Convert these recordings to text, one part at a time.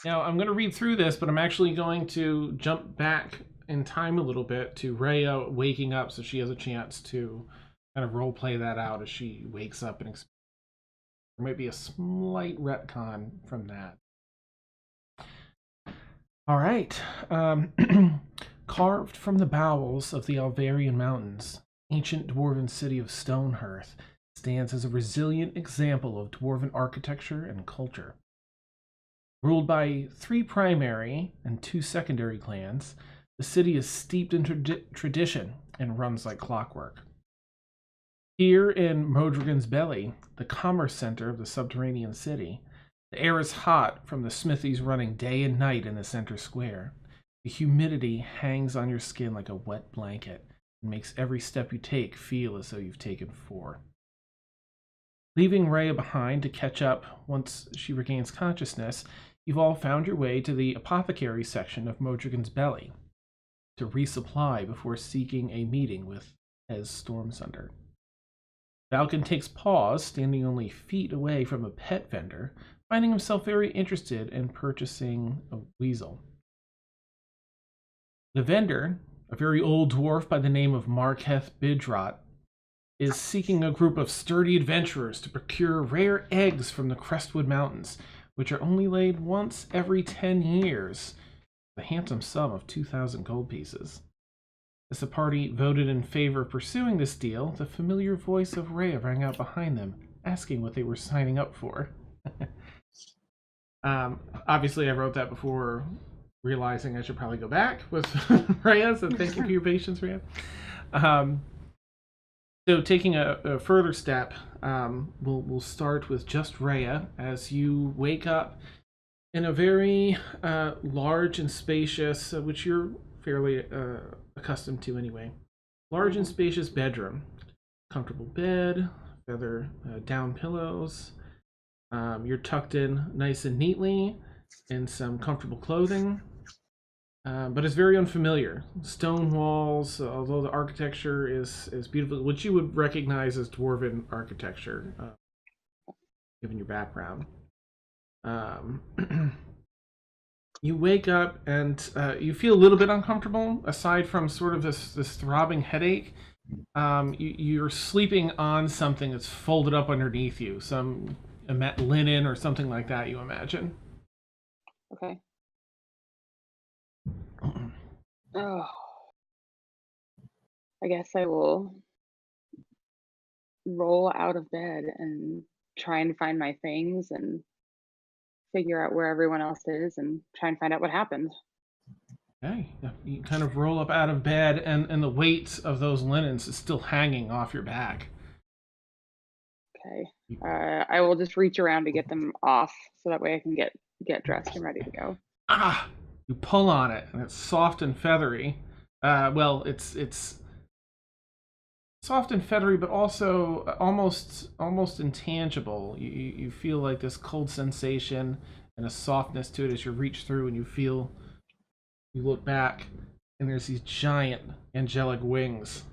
Now, I'm going to read through this, but I'm actually going to jump back in time a little bit to Rhea waking up so she has a chance to kind of role play that out as she wakes up. And there might be a slight retcon from that. All right. Carved from the bowels of the Alvarian Mountains, ancient dwarven city of Stonehearth stands as a resilient example of dwarven architecture and culture. Ruled by 3 primary and 2 secondary clans, the city is steeped in tradition and runs like clockwork. Here in Modrigin's belly, the commerce center of the subterranean city, the air is hot from the smithies running day and night in the center square. The humidity hangs on your skin like a wet blanket and makes every step you take feel as though you've taken 4. Leaving Rhea behind to catch up once she regains consciousness, you've all found your way to the apothecary section of Modrigin's belly to resupply before seeking a meeting with Ez Stormsunder. Falcon takes pause, standing only feet away from a pet vendor, finding himself very interested in purchasing a weasel. The vendor, a very old dwarf by the name of Marketh Bidrot, is seeking a group of sturdy adventurers to procure rare eggs from the Crestwood Mountains, which are only laid once every 10 years, the handsome sum of 2,000 gold pieces. As the party voted in favor of pursuing this deal, the familiar voice of Rhea rang out behind them, asking what they were signing up for. Obviously, I wrote that before realizing I should probably go back with Rhea, so thank you for your patience, Rhea. So taking a further step, we'll start with just Rhea as you wake up in a very large and spacious, which you're fairly accustomed to anyway. Large and spacious bedroom, comfortable bed, feather down pillows. You're tucked in nice and neatly in some comfortable clothing. But it's very unfamiliar. Stone walls, although the architecture is beautiful, which you would recognize as dwarven architecture, given your background. You wake up and you feel a little bit uncomfortable, aside from sort of this throbbing headache. You're sleeping on something that's folded up underneath you, some linen or something like that, you imagine. Okay. Oh, I guess I will roll out of bed and try and find my things and figure out where everyone else is and try and find out what happened. Okay, you kind of roll up out of bed, and the weight of those linens is still hanging off your back. Okay. I will just reach around to get them off so that way I can get dressed and ready to go. You pull on it, and it's soft and feathery. Well, it's soft and feathery, but also almost intangible. You feel like this cold sensation and a softness to it as you reach through, and you look back, and there's these giant angelic wings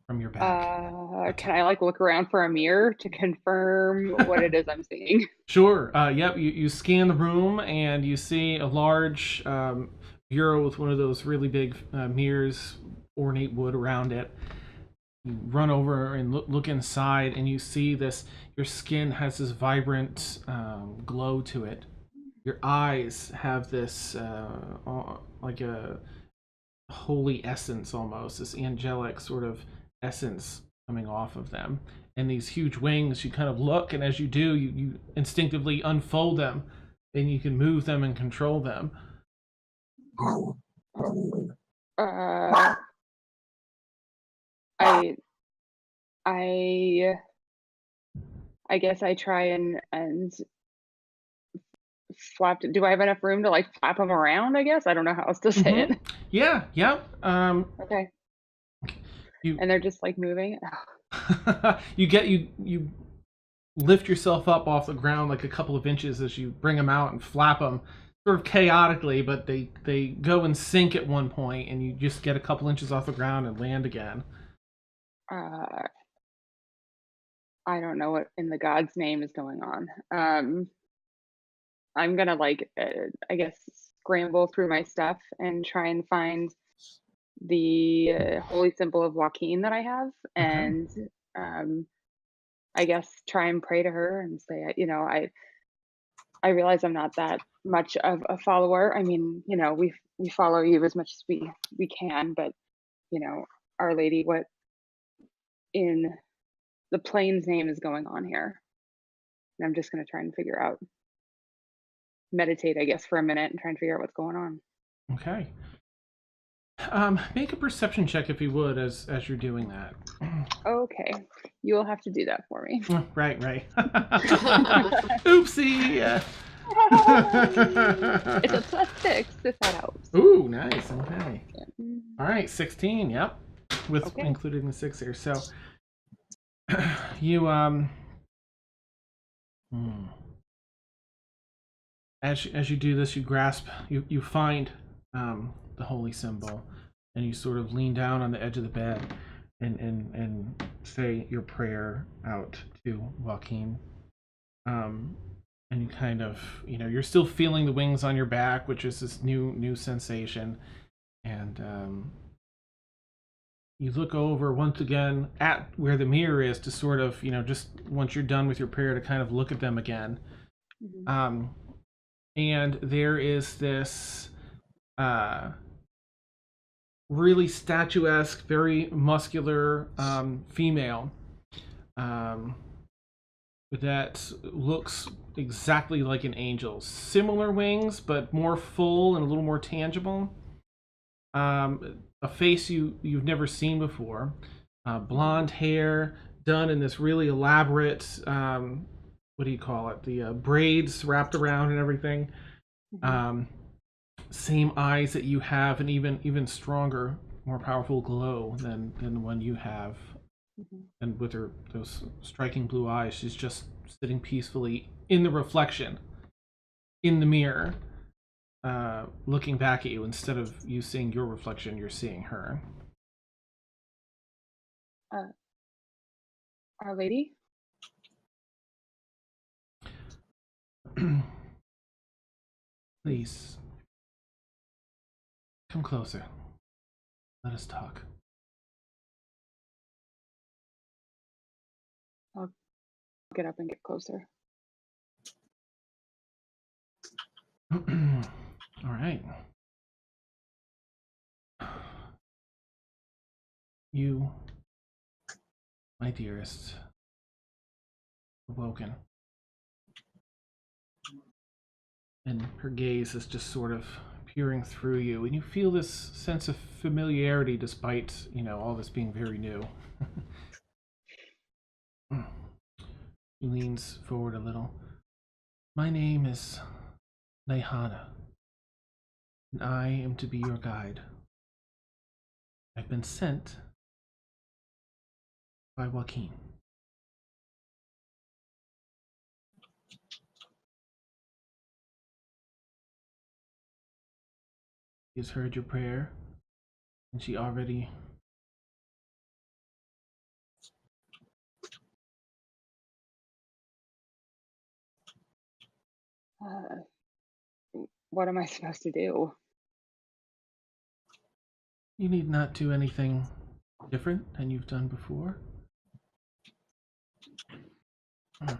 from your back. Can I look around for a mirror to confirm what it is I'm seeing? Sure. Yep. You scan the room and you see a large bureau with one of those really big mirrors, ornate wood around it. You run over and look inside, and you see this. Your skin has this vibrant glow to it. Your eyes have this like a holy essence, almost this angelic sort of essence coming off of them. And these huge wings, you kind of look, and as you do, you instinctively unfold them, and you can move them and control them. I guess I try and flap. Do I have enough room to flap them around? I guess I don't know how else to say it. Yeah. Yep. Okay. And they're just moving. You lift yourself up off the ground like a couple of inches as you bring them out and flap them sort of chaotically, but they go and sink at one point, and you just get a couple inches off the ground and land again. I don't know what in the God's name is going on. I'm gonna like, I guess, scramble through my stuff and try and find the holy symbol of Joaquin that I have, Okay. and um, I guess try and pray to her and say, I realize I'm not that much of a follower. I mean, we follow you as much as we can, but Our Lady, what in the plane's name is going on here? And I'm just gonna try and figure out, meditate, I guess, for a minute and try and figure out what's going on. Okay. Make a perception check if you would, as you're doing that. Okay, you will have to do that for me. Right, right. Oopsie. It's a +6 if that helps. Ooh, nice. Okay. Mm, All right, 16. Yep, with Okay. including the 6 here. So you hmm. As you do this, you grasp, you find the holy symbol, and you sort of lean down on the edge of the bed and say your prayer out to Joaquin. And you kind of, you're still feeling the wings on your back, which is this new sensation, and you look over once again at where the mirror is to sort of, just once you're done with your prayer, to kind of look at them again. Mhm. And there is this really statuesque, very muscular female that looks exactly like an angel. Similar wings, but more full and a little more tangible. A face you've never seen before. Blonde hair done in this really elaborate, what do you call it? The braids wrapped around and everything. Mhm. Same eyes that you have, and even stronger, more powerful glow than the one you have. Mhm. And with her those striking blue eyes, she's just sitting peacefully in the reflection in the mirror, looking back at you. Instead of you seeing your reflection, you're seeing her. Uh, Our Lady? Please come closer. Let us talk. I'll get up and get closer. All right. You, my dearest, awoken. And her gaze is just sort of peering through you, and you feel this sense of familiarity despite, all this being very new. He leans forward a little. My name is Nehana, and I am to be your guide. I've been sent by Joaquin. He has heard your prayer, and she already. Uh, what am I supposed to do? You need not do anything different than you've done before. Hmm. Uh,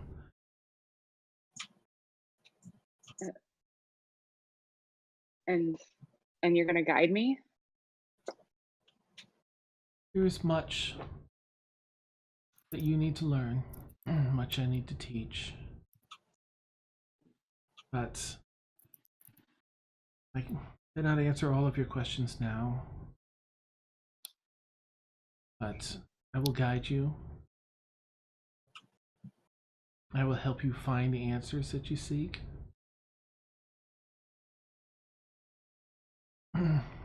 And and you're gonna guide me? There is much that you need to learn, much I need to teach. But I cannot answer all of your questions now. But I will guide you. I will help you find the answers that you seek.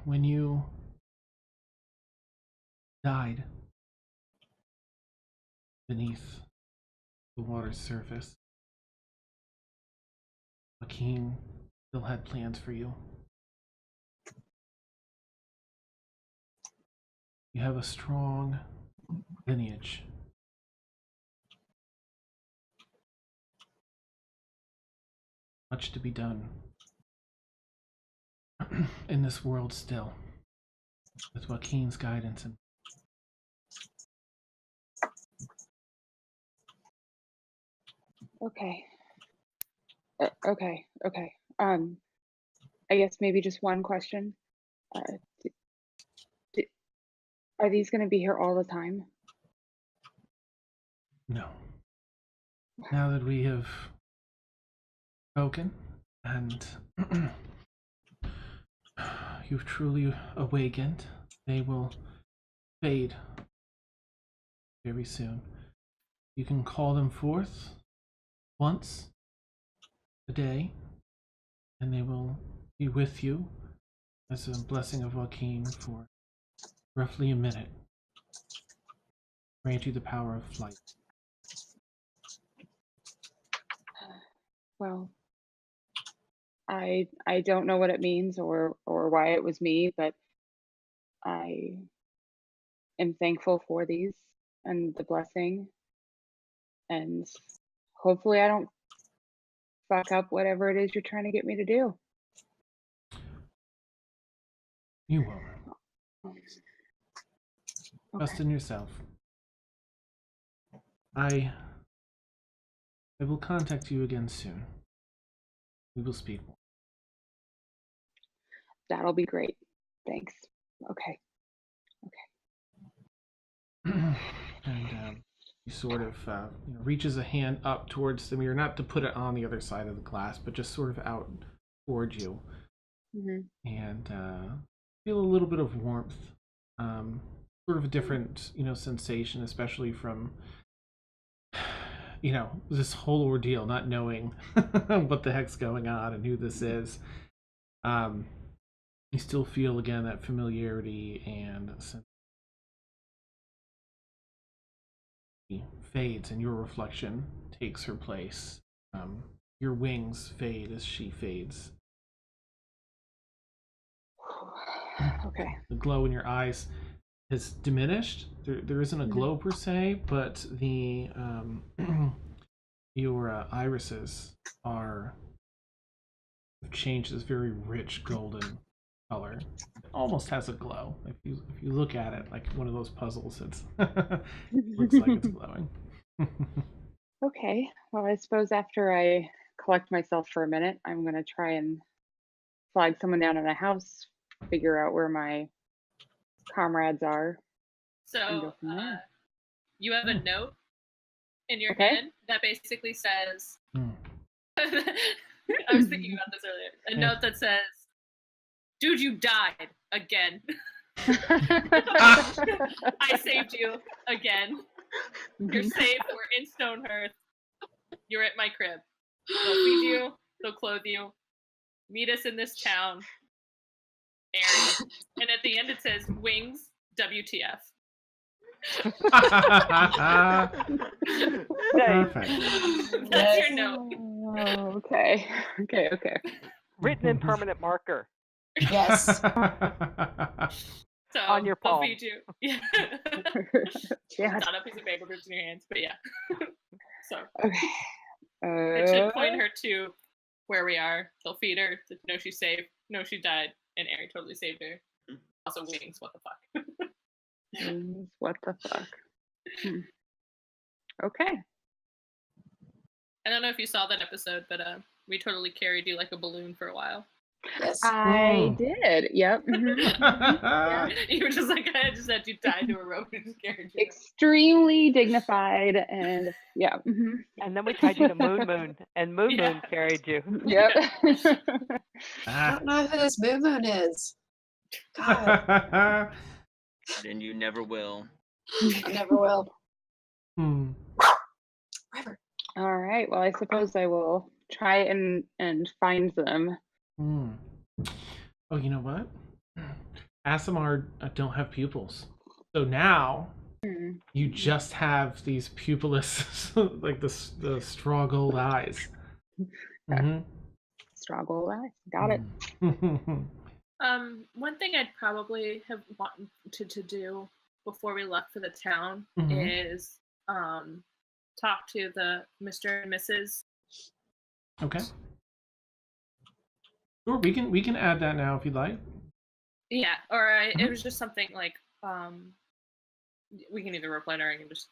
When you died beneath the water's surface, Joaquin still had plans for you. You have a strong lineage. Much to be done in this world still, with Joaquin's guidance. And Okay. Okay. I guess maybe just one question. Are these going to be here all the time? no. Now that we have spoken and you've truly awakened, they will fade very soon. You can call them forth once a day, and they will be with you as a blessing of Joaquin for roughly a minute. Grant you the power of flight. Well, I don't know what it means or why it was me, but I am thankful for these and the blessing, and hopefully I don't fuck up whatever it is you're trying to get me to do. You won't. Trust in yourself. I will contact you again soon. We will speak more. That'll be great. Thanks. Okay. And he sort of reaches a hand up towards the mirror, not to put it on the other side of the glass, but just sort of out toward you. Mm-hmm. And feel a little bit of warmth. Sort of a different, sensation, especially from, this whole ordeal, not knowing what the heck's going on and who this is. You still feel, again, that familiarity and fades, and your reflection takes her place. Your wings fade as she fades. Okay. The glow in your eyes has diminished. There isn't a glow per se, but the your irises have changed this very rich golden color. It almost has a glow. If you look at it like one of those puzzles, it looks like it's glowing. Okay. Well, I suppose after I collect myself for a minute, I'm gonna try and flag someone down in a house, figure out where my comrades are. So you have a note in your Okay. hand that basically says, I was thinking about this earlier, a note that says, dude, you died again. I saved you again. You're safe. We're in Stonehearth. You're at my crib. They'll feed you. They'll clothe you. Meet us in this town. Aaron. And at the end it says, wings, WTF. Perfect. That's your note. Oh, okay. Written in permanent marker. Yes. So On your they'll palm. feed you. Yeah. Yeah. Not a piece of paper, but it's in your hands. But yeah. So Okay. it should point her to where we are. They'll feed her. Know she's safe. Know she died. And Ari totally saved her. Also, wings. What the fuck? What the fuck? Okay. I don't know if you saw that episode, but we totally carried you like a balloon for a while. Yes. I did. Yep. Yeah. You were just like, I just had you tied to a rope and just carried you. Extremely dignified and yeah. And then we tied you to Moon, and Moon carried you. Yep. I don't know who this Moon is. God, And you never will. I never will. Forever. All right. Well, I suppose I will try and find them. Oh, you know what? Asimar don't have pupils. So now you just have these pupilless, like the straw gold eyes. Straw gold eyes. Got it. One thing I'd probably have wanted to do before we left for the town is talk to the Mr. and Mrs. Okay. Sure, we can add that now if you'd like. Yeah, or it was just something like we can either reply or I can just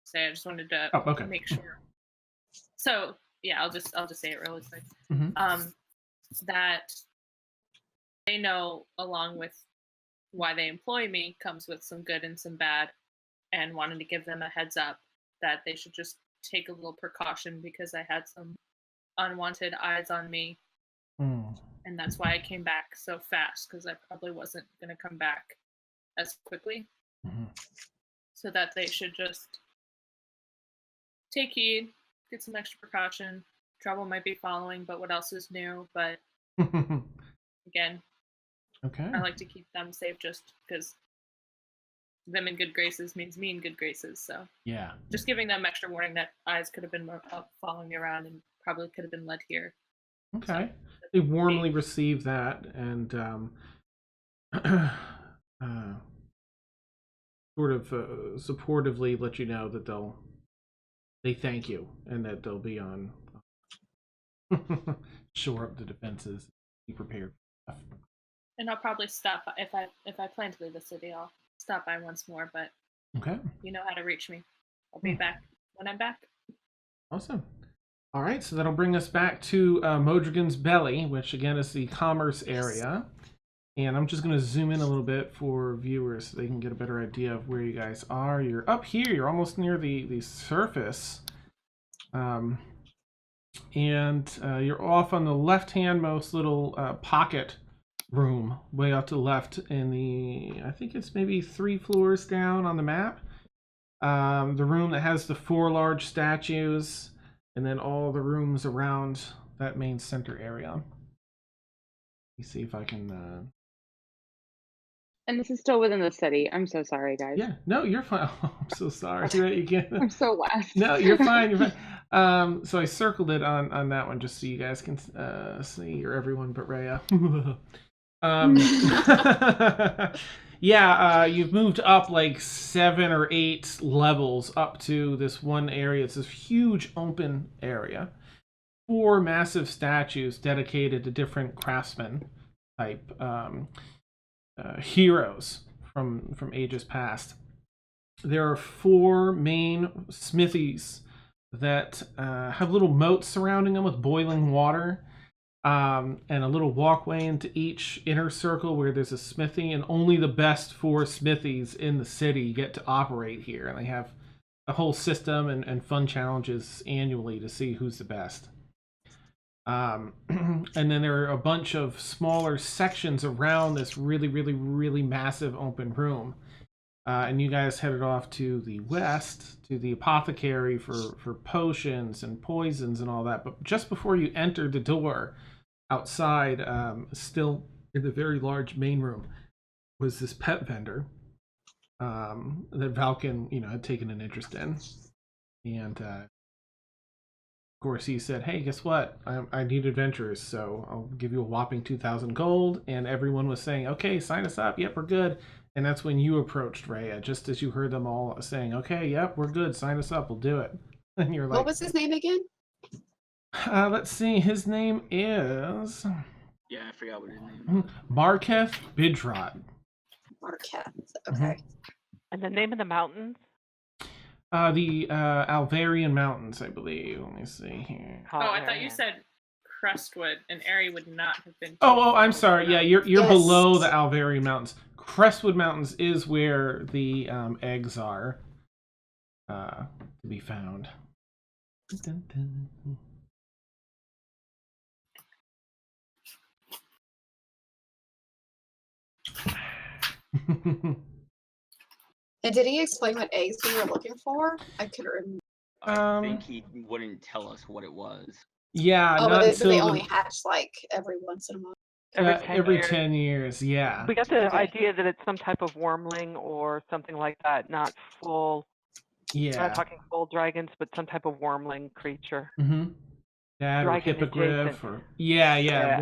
say I just wanted to okay. make sure. So yeah, I'll just say it really quick. That they know, along with why they employ me, comes with some good and some bad, and wanted to give them a heads up that they should just take a little precaution because I had some unwanted eyes on me. And that's why I came back so fast, because I probably wasn't going to come back as quickly. So that they should just take heed, get some extra precaution. Trouble might be following, but what else is new? But again, I like to keep them safe just because them in good graces means me in good graces. So yeah, just giving them extra warning that eyes could have been up following me around and probably could have been led here. Okay. So, they warmly receive that and sort of supportively let you know that they thank you and that they'll be on shore up the defenses, be prepared. And I'll probably stop if I plan to leave the city. I'll stop by once more, but okay, you know how to reach me. I'll be back when I'm back. Awesome. All right, so that'll bring us back to Modrigin's Belly, which again is the commerce area. And I'm just going to zoom in a little bit for viewers so they can get a better idea of where you guys are. You're up here. You're almost near the surface. And you're off on the left-hand most little pocket room way out to the left in the, I think it's maybe 3 floors down on the map. The room that has the 4 large statues and then all the rooms around that main center area. Let me see if I can... And this is still within the city. I'm so sorry, guys. Yeah, no, you're fine. Oh, I'm so sorry that you get. I'm so lost. No, you're fine. You're fine. So I circled it on that one just so you guys can see, or everyone but Rhea. Yeah, you've moved up like 7 or 8 levels up to this one area. It's this huge open area. 4 massive statues dedicated to different craftsmen type heroes from ages past. There are 4 main smithies that have little moats surrounding them with boiling water, and a little walkway into each inner circle where there's a smithy, and only the best 4 smithies in the city get to operate here, and they have a whole system and fun challenges annually to see who's the best. And then there are a bunch of smaller sections around this really massive open room. And you guys headed off to the west to the apothecary for potions and poisons and all that. But just before you entered the door outside, still in the very large main room, was this pet vendor that Valken, had taken an interest in. And of course, he said, hey, guess what? I need adventurers, so I'll give you a whopping 2,000 gold. And everyone was saying, okay, sign us up. Yep, we're good. And that's when you approached Rhea, just as you heard them all saying, okay, yep, we're good. Sign us up. We'll do it. And you're like... What was his name again? Let's see. His name is... Yeah, I forgot what his name was. Marketh Bidrod. Marketh. Okay. And the name of the mountains? The Alvarian Mountains, I believe. Let me see here. Oh, I thought you said Crestwood, and Airy would not have been. Oh, I'm sorry. Yeah, you're below the Alvarian Mountains. Crestwood Mountains is where the eggs are to be found. Dun, dun, dun. And did he explain what eggs we were looking for? I couldn't remember. I think he wouldn't tell us what it was. Yeah, Oh, not but until they only hatch like every once in a month. every 10 years. Yeah. We got the idea that it's some type of wormling or something like that, not full. Yeah. Not talking full dragons, but some type of wormling creature. Mm-hmm. That or hippogriff or yeah.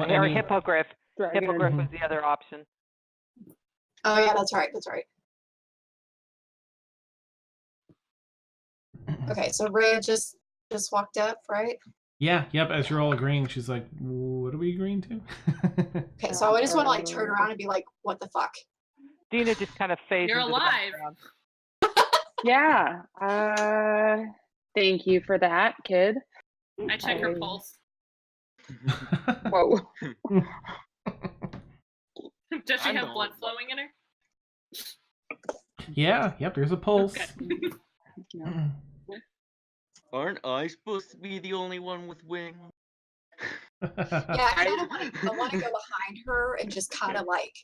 Or hippogriff. Dragon. Hippogriff was the other option. Oh yeah, that's right. That's right. Okay, so Rhea just walked up, right? Yeah, yep, as you're all agreeing, she's like, what are we agreeing to? Okay, so I just want to like turn around and be like, what the fuck? Dina just kind of fades You're into the alive. background. Yeah. Thank you for that, kid. I check her pulse. Whoa. Does she I'm have the blood only one. flowing in her? Yeah, yep, there's a pulse. Okay. Yeah. Aren't I supposed to be the only one with wings? Yeah, I kind of want to go behind her and just kind of like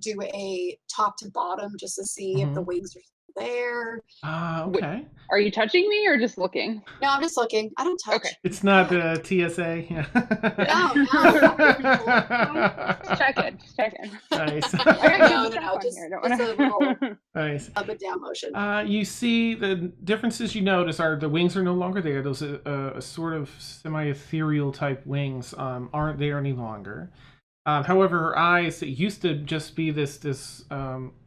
do a top to bottom just to see if the wings are still there. Okay. Are you touching me or just looking? No, I'm just looking. I don't touch. Okay. It's not TSA. Yeah. Just checking. Just checking. Nice. No, just a little Nice. up and down motion. You see the differences you notice are the wings are no longer there. Those sort of semi-ethereal type wings aren't there any longer. However, her eyes, that used to just be this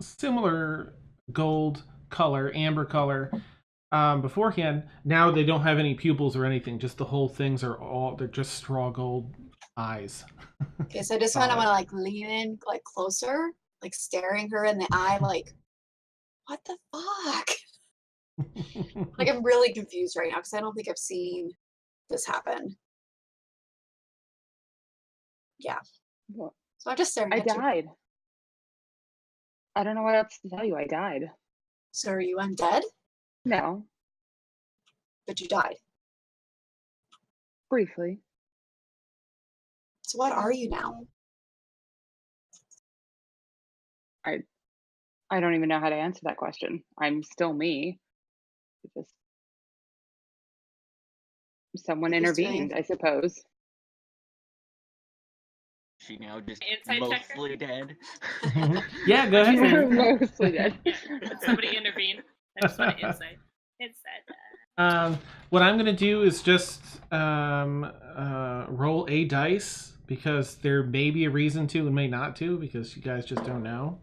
similar gold color, amber color, beforehand, now they don't have any pupils or anything. Just the whole things they're just straw gold eyes. Okay, so I just kind of want to like lean in like closer, like staring her in the eye, like, what the fuck? Like I'm really confused right now because I don't think I've seen this happen. Yeah. What? So I'm just staring I at you. died. I don't know what else to tell you. I died. So are you undead? No, But you died. briefly. So what are you now? I don't even know how to answer that question. I'm still me. Just someone Just intervened, I suppose. She now just Insight checker? mostly dead. Yeah, go ahead, man. Mostly dead. Did somebody intervene? I just want to insight. Insight. What I'm gonna do is just roll a dice because there may be a reason to and may not to because you guys just don't know.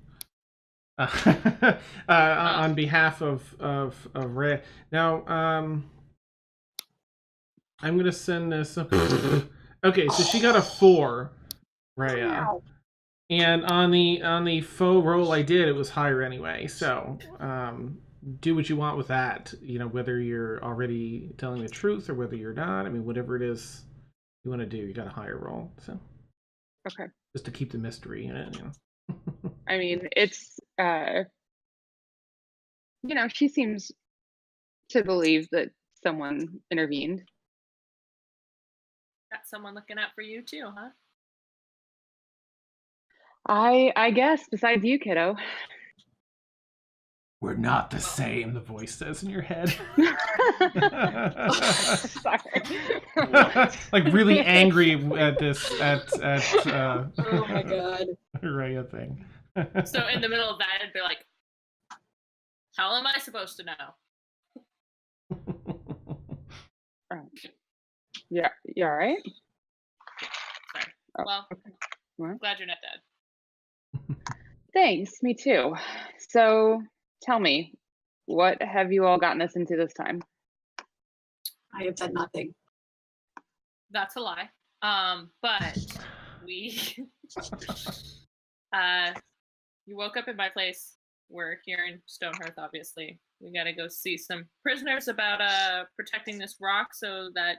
On behalf of Ray. Now, I'm gonna send this. Okay, so she got a 4, Rhea. Wow. And on the faux roll I did, it was higher anyway. So do what you want with that. You know, whether you're already telling the truth or whether you're not. I mean, whatever it is you want to do, you got a higher roll. So Okay. just to keep the mystery in it. You know. I mean, it's she seems to believe that someone intervened. Got someone looking out for you too, huh? I guess, besides you, kiddo. We're not the same, the voice says in your head. Sorry. Like really angry at this Oh my god. Rhea thing. So in the middle of that, it'd be like, how am I supposed to know? Yeah, you all right? Sorry. Oh, Well, okay. Well, glad you're not dead. thanks, me too. So tell me, what have you all gotten us into this time? I have done nothing. That's a lie. But we you woke up in my place. We're here in Stonehearth, obviously. We gotta go see some prisoners about protecting this rock so that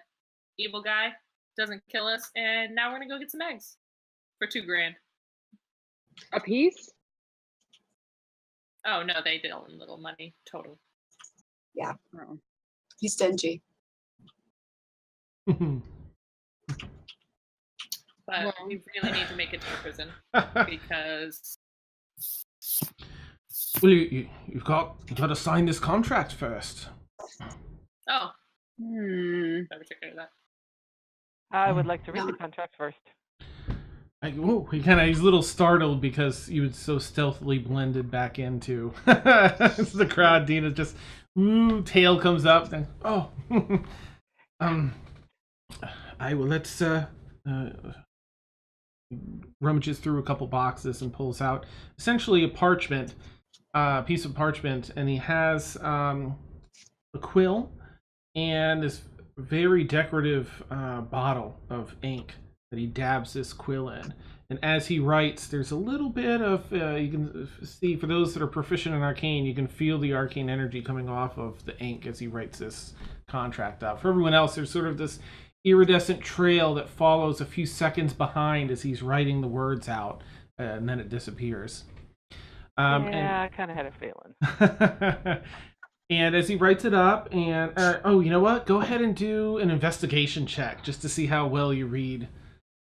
evil guy doesn't kill us, and now we're gonna go get some eggs for $2,000. A piece? Oh no, they deal in little money total. Yeah. Oh. He's stingy. But Well. we really need to make it to the prison because Well, you've got to sign this contract first. oh, Hmm. never took care of that. I would like to read the contract first. He's a little startled because you had so stealthily blended back into the crowd. Dina just, tail comes up. And, let's rummages through a couple boxes and pulls out essentially a parchment, piece of parchment, and he has a quill and this very decorative bottle of ink that he dabs this quill in. And as he writes, there's a little bit of, you can see, for those that are proficient in arcane, you can feel the arcane energy coming off of the ink as he writes this contract up. For everyone else, there's sort of this iridescent trail that follows a few seconds behind as he's writing the words out, and then it disappears. I kind of had a feeling. And as he writes it up, and oh, you know what? Go ahead and do an investigation check just to see how well you read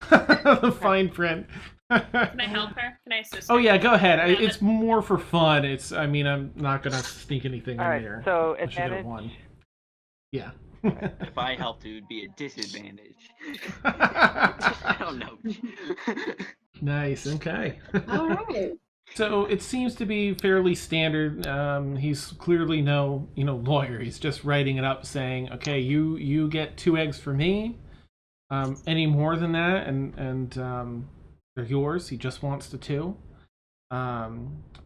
the fine print. Can I help her? Can I assist her? Oh yeah, go ahead. It's more for fun. I'm not gonna sneak anything All in right, there. so I should get a advantage. 1. Yeah. If I helped, it would be a disadvantage. I don't know. Nice. Okay. All right. So it seems to be fairly standard. He's clearly no, lawyer. He's just writing it up, saying, "Okay, you get 2 eggs for me. Any more than that, and they're yours." He just wants the 2.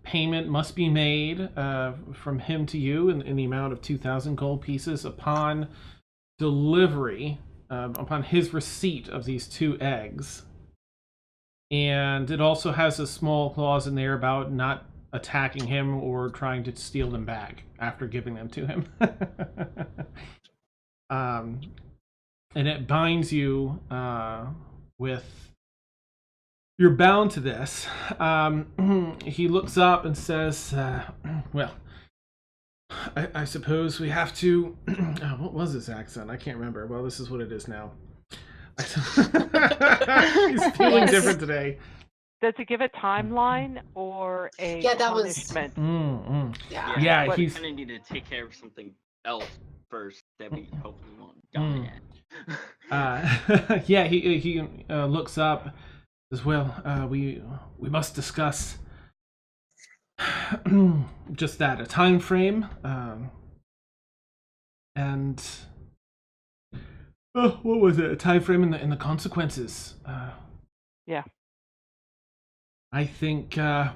Payment must be made from him to you in the amount of 2,000 gold pieces upon delivery, upon his receipt of these 2 eggs. And it also has a small clause in there about not attacking him or trying to steal them back after giving them to him. And it binds you with... You're bound to this. He looks up and says, well, I suppose we have to... what was his accent? I can't remember. Well, this is what it is now. He's feeling different today. Does it give a timeline or a punishment? Yeah, he's gonna need to take care of something else first that we hopefully won't die at. Yeah, he looks up as well. We must discuss just that, a time frame, and what was it? A time frame in the consequences. Yeah. I think you're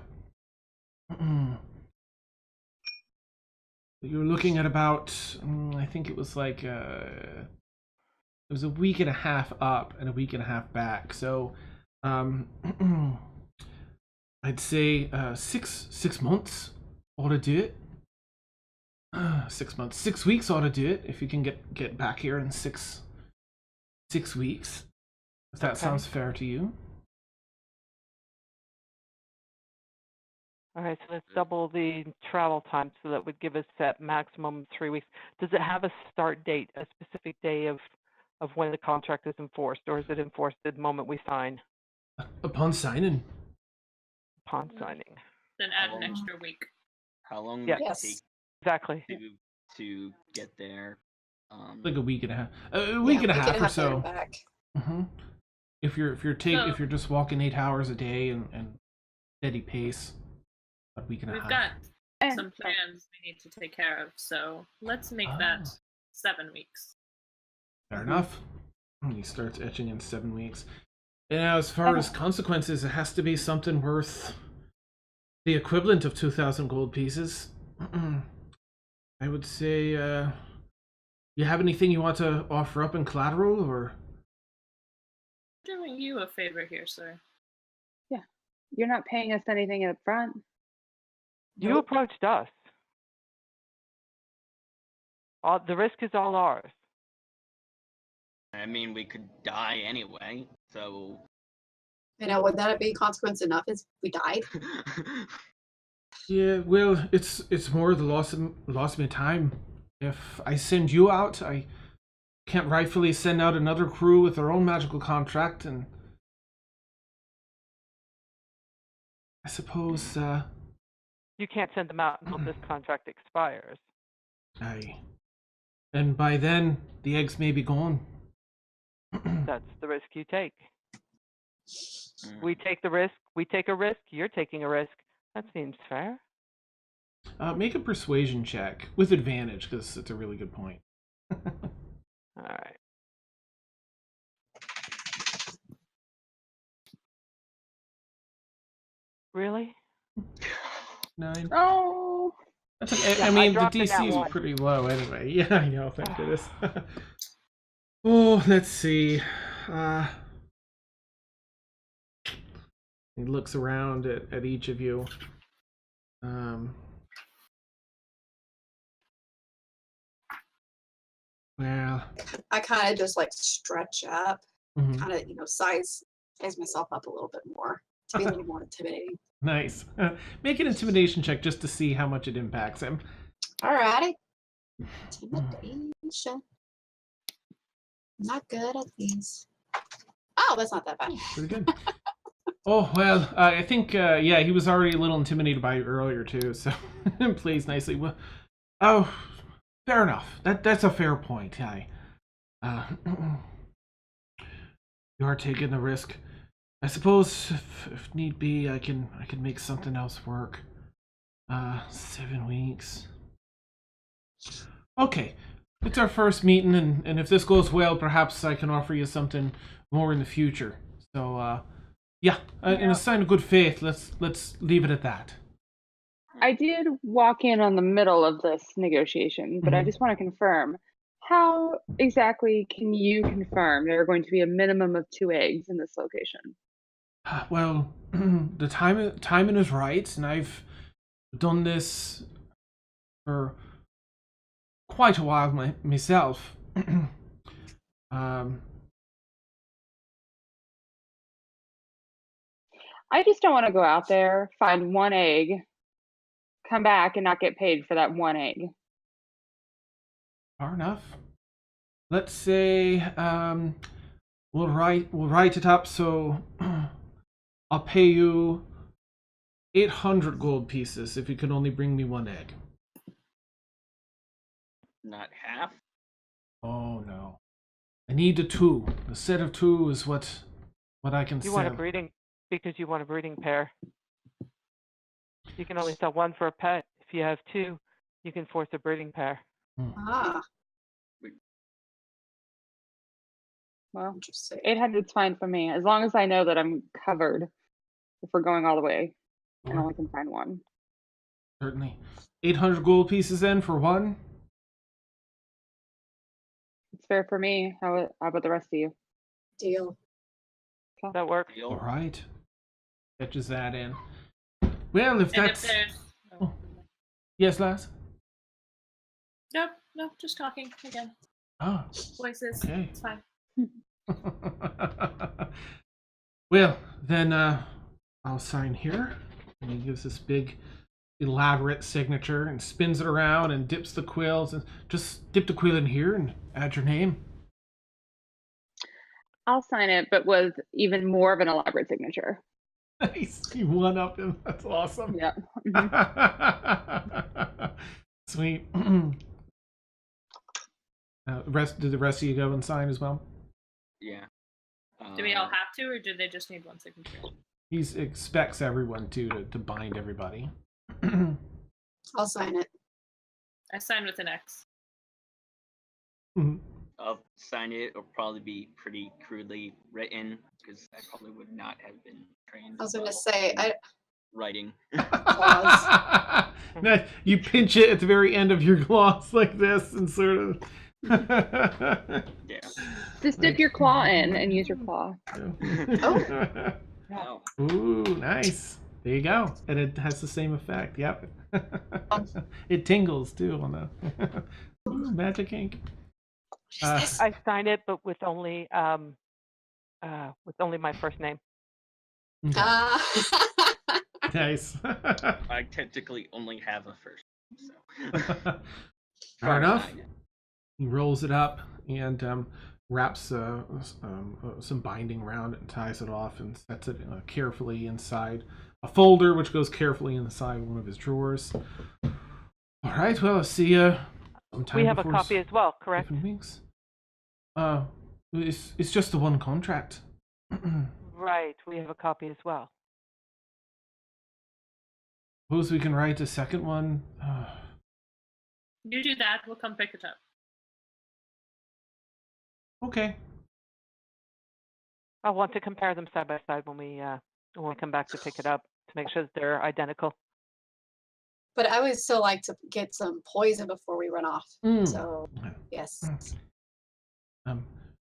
looking at about. I think it was like it was a week and a half up and a week and a half back. So, I'd say 6 months ought to do it. 6 months, 6 weeks ought to do it. If you can get back here in 6 weeks, if that sounds fair to you. All right, so let's double the travel time, so that would give us that maximum 3 weeks. Does it have a start date, a specific day of when the contract is enforced, or is it enforced the moment we sign? Upon signing. Upon signing. Then add an extra week. How long would Yeah. it take Exactly. to get there? Like a week and a half. A week and a half or so. Back. Mm-hmm. If you're just walking 8 hours a day and steady pace, a week and a half. We've got some plans we need to take care of, so let's make that 7 weeks. Fair enough. He starts etching in 7 weeks. And now, as far as consequences, it has to be something worth the equivalent of 2,000 gold pieces. I would say, you have anything you want to offer up in collateral, or? Doing you a favor here, sir. Yeah, you're not paying us anything up front. You approached us. The risk is all ours. I mean, we could die anyway, so... Would that be consequence enough if we died? Yeah, well, it's more the loss of my time. If I send you out, I can't rightfully send out another crew with their own magical contract, and I suppose You can't send them out until this contract expires. and by then the eggs may be gone. That's the risk you take. We take the risk. We take a risk. You're taking a risk. That seems fair. Make a persuasion check with advantage, because it's a really good point. All right. Really? 9. Oh, That's okay. Yeah, I mean, the dropped in that DC is one. pretty low anyway. Yeah, I know. Thank goodness. Oh, let's see. He looks around at each of you. Well, I kind of just like stretch up, mhm. kind of, size myself up a little bit more to be a little more intimidating. Nice. Make an intimidation check just to see how much it impacts him. Alrighty. Intimidation. Not good at these. Oh, that's not that bad. Pretty good. Oh, well, I think, yeah, he was already a little intimidated by you earlier, too, so plays nicely. Well, oh, fair enough. That's a fair point. You are taking the risk. I suppose, if need be, I can make something else work. 7 weeks. Okay, it's our first meeting, and if this goes well, perhaps I can offer you something more in the future. So, yeah, in a sign of good faith, let's leave it at that. I did walk in on the middle of this negotiation, but I just want to confirm. How exactly can you confirm there are going to be a minimum of 2 eggs in this location? Well, the timing is right, and I've done this for quite a while myself. I just don't want to go out there, find 1 egg, come back and not get paid for that 1 egg. Far enough. Let's say we'll write it up so I'll pay you 800 gold pieces if you can only bring me 1 egg. Not half? Oh no. I need the 2. A set of 2 is what I can sell. You want a breeding because you want a breeding pair. You can only sell 1 for a pet. If you have 2, you can force a breeding pair. Ah, Well, interesting. 800's fine for me, as long as I know that I'm covered if we're going all the way and only can find 1. Certainly. 800 gold pieces then for 1? It's fair for me. How about the rest of you? Deal. That works. All right. Catches that in. Well, if And that's... if there's... Oh. Yes, lass? No, just talking again. Oh, Voices. okay. It's fine. Well, then I'll sign here. And he gives this big, elaborate signature and spins it around and dips the quills. And just dip the quill in here and add your name. I'll sign it, but with even more of an elaborate signature. Nice. You one up him. That's awesome. Yeah. Sweet. Did the rest of you go and sign as well? Yeah. Do we all have to, or do they just need 1 signature? He expects everyone to bind everybody. I'll sign it. I sign with an X. I'll sign it. It'll probably be pretty crudely written because I probably would not have been trained. I was going to say, writing. No, you pinch it at the very end of your gloss like this and sort of. Yeah. Just dip your claw in and use your claw. Oh. Ooh, nice. There you go. And it has the same effect. Yep. It tingles too on the Ooh, magic ink. I sign it, but with only my first name. Nice. I technically only have a first, so. Fair enough. He rolls it up and wraps some binding around it and ties it off and sets it carefully inside a folder, which goes carefully inside one of his drawers. All right. Well, I'll see you sometime. We have a copy as well, correct? Weeks. It's just the 1 contract. Right. We have a copy as well. Suppose we can write a second one. You do that. We'll come pick it up. Okay. I'll want to compare them side by side when we come back to pick it up to make sure that they're identical. But I would still like to get some poison before we run off. So, yes.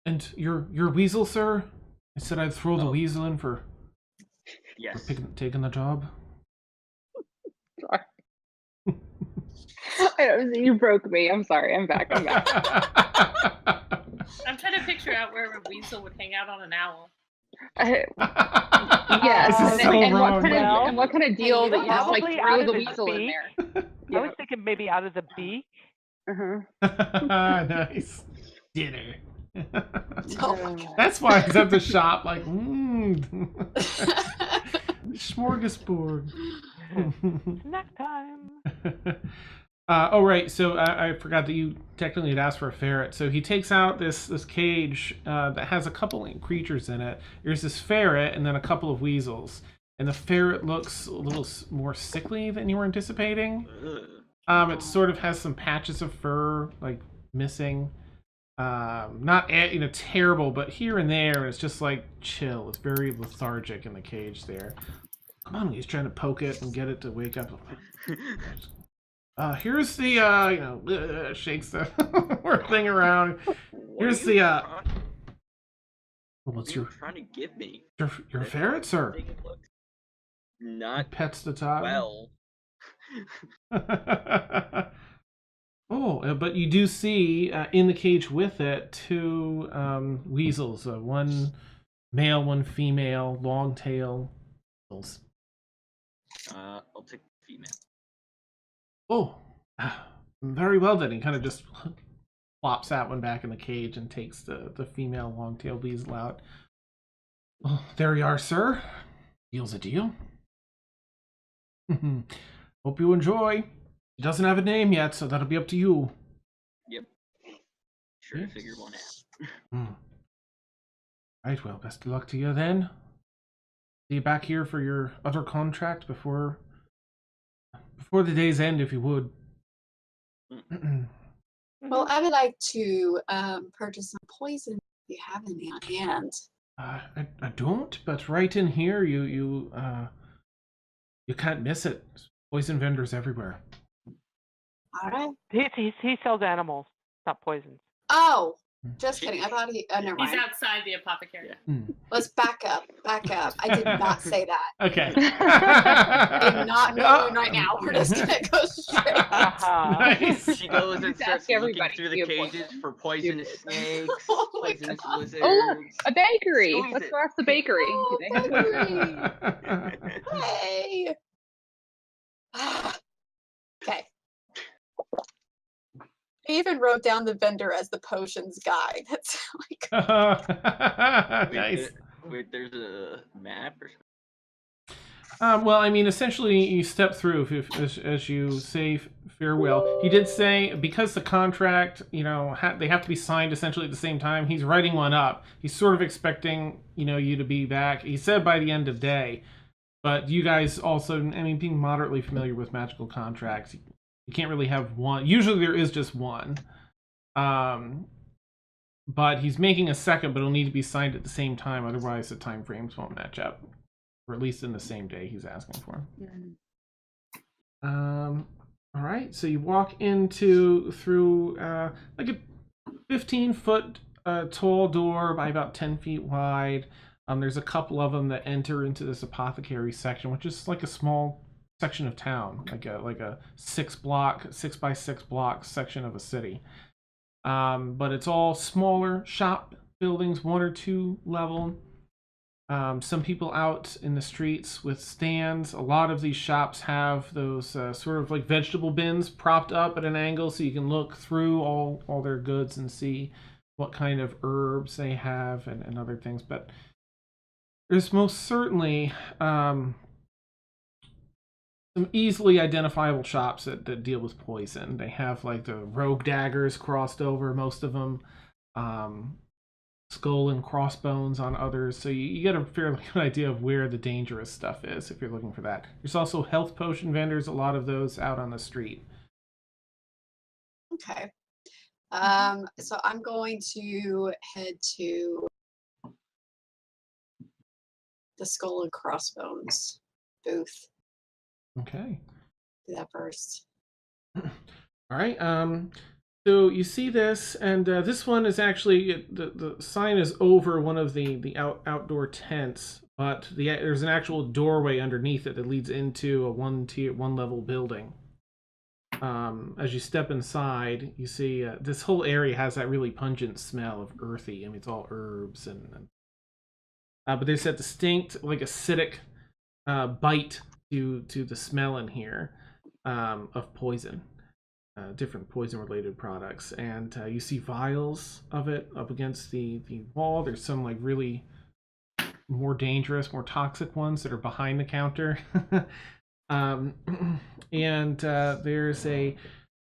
And your weasel, sir? I said I'd throw the Oh. weasel in for Yes. taking the job. Sorry. You broke me. I'm sorry. I'm back. I'm trying to picture out where a weasel would hang out on an owl. Yes. This is so wrong. And what kind of deal Hey, that you just like probably throw out of the his weasel in beak. there? I was thinking maybe out of the beak. Nice. Dinner. Oh my That's why he's at the shop like, smorgasbord. Snack time. Oh, right. So I forgot that you technically had asked for a ferret. So he takes out this cage that has a couple of creatures in it. There's this ferret and then a couple of weasels. And the ferret looks a little more sickly than you were anticipating. It sort of has some patches of fur, like, missing. Not terrible, but here and there, it's just like chill. It's very lethargic in the cage there. Come on, he's trying to poke it and get it to wake up. Here's the shakes the thing around. Here's the what's What are you trying to give me? your ferret, sir? Make it look not Pets the top. well. Oh, but you do see in the cage with it two weasels, one male, one female, long tail. I'll take the female. Oh, very well then. He kind of just plops that one back in the cage and takes the female long-tailed weasel out. Oh, there you are, sir. Deal's a deal. Hope you enjoy. He doesn't have a name yet, so that'll be up to you. Yep. Sure to figure one out. Right, well, best of luck to you then. See you back here for your other contract before the day's end, if you would. Well, I would like to purchase some poison if you have any on hand. I don't, but right in here, you can't miss it. Poison vendors everywhere. All right. He sells animals, not poisons. Oh, just kidding. I thought he. Never He's mind. outside the apothecary. Let's back up. Back up. I did not say that. Okay. I'm not knowing right now. We're just gonna go straight. Nice. She goes and Just starts ask looking everybody, through do the you have cages poison? for poisonous snakes, Oh my poisonous God. lizards. Oh, look, a bakery. Squeeze Let's it. go ask the bakery. Oh, Do they have poison? bakery. Hey. Okay. I even wrote down the vendor as the potions guy. That's like. Nice. Wait, there's a map or something? Well, I mean, essentially, you step through as you say farewell. He did say, because the contract, they have to be signed essentially at the same time, he's writing one up. He's sort of expecting, you to be back. He said by the end of day. But you guys also, I mean, being moderately familiar with magical contracts, you can't really have one. Usually there is just one. But he's making a second, but it'll need to be signed at the same time. Otherwise, the time frames won't match up. Or at least in the same day he's asking for. All right, so you walk through like a 15-foot tall door by about 10 feet wide. There's a couple of them that enter into this apothecary section, which is like a small section of town, like a 6 by 6 block section of a city. But it's all smaller shop buildings, 1 or 2 level. Some people out in the streets with stands. A lot of these shops have those sort of like vegetable bins propped up at an angle so you can look through all their goods and see what kind of herbs they have and other things. But there's most certainly some easily identifiable shops that deal with poison. They have like the rogue daggers crossed over, most of them. Skull and crossbones on others, so you get a fairly good idea of where the dangerous stuff is if you're looking for that. There's also health potion vendors, a lot of those out on the street. Okay. So I'm going to head to the skull and crossbones booth. Okay. Do that first. All right. So you see this, and this one is actually the sign is over one of the outdoor tents, but there's an actual doorway underneath it that leads into a one level building. As you step inside, you see this whole area has that really pungent smell of earthy. I mean, it's all herbs but there's that distinct, like, acidic bite to the smell in here of poison. Different poison-related products, and you see vials of it up against the wall. There's some, like, really more dangerous, more toxic ones that are behind the counter. And there's a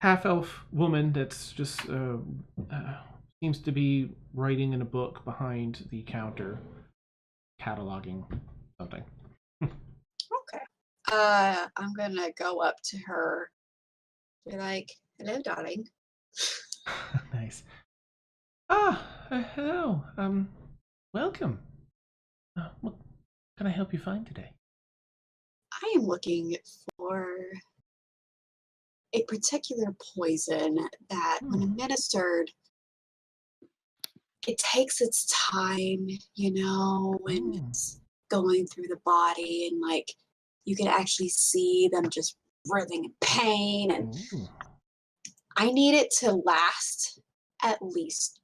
half-elf woman that's just seems to be writing in a book behind the counter, cataloging something. Okay. I'm gonna go up to her. Be like, hello, darling. Nice. Hello. Welcome. What can I help you find today? I am looking for a particular poison that, when administered, it takes its time, when it's going through the body, and, like, you can actually see them just writhing in pain, and I need it to last at least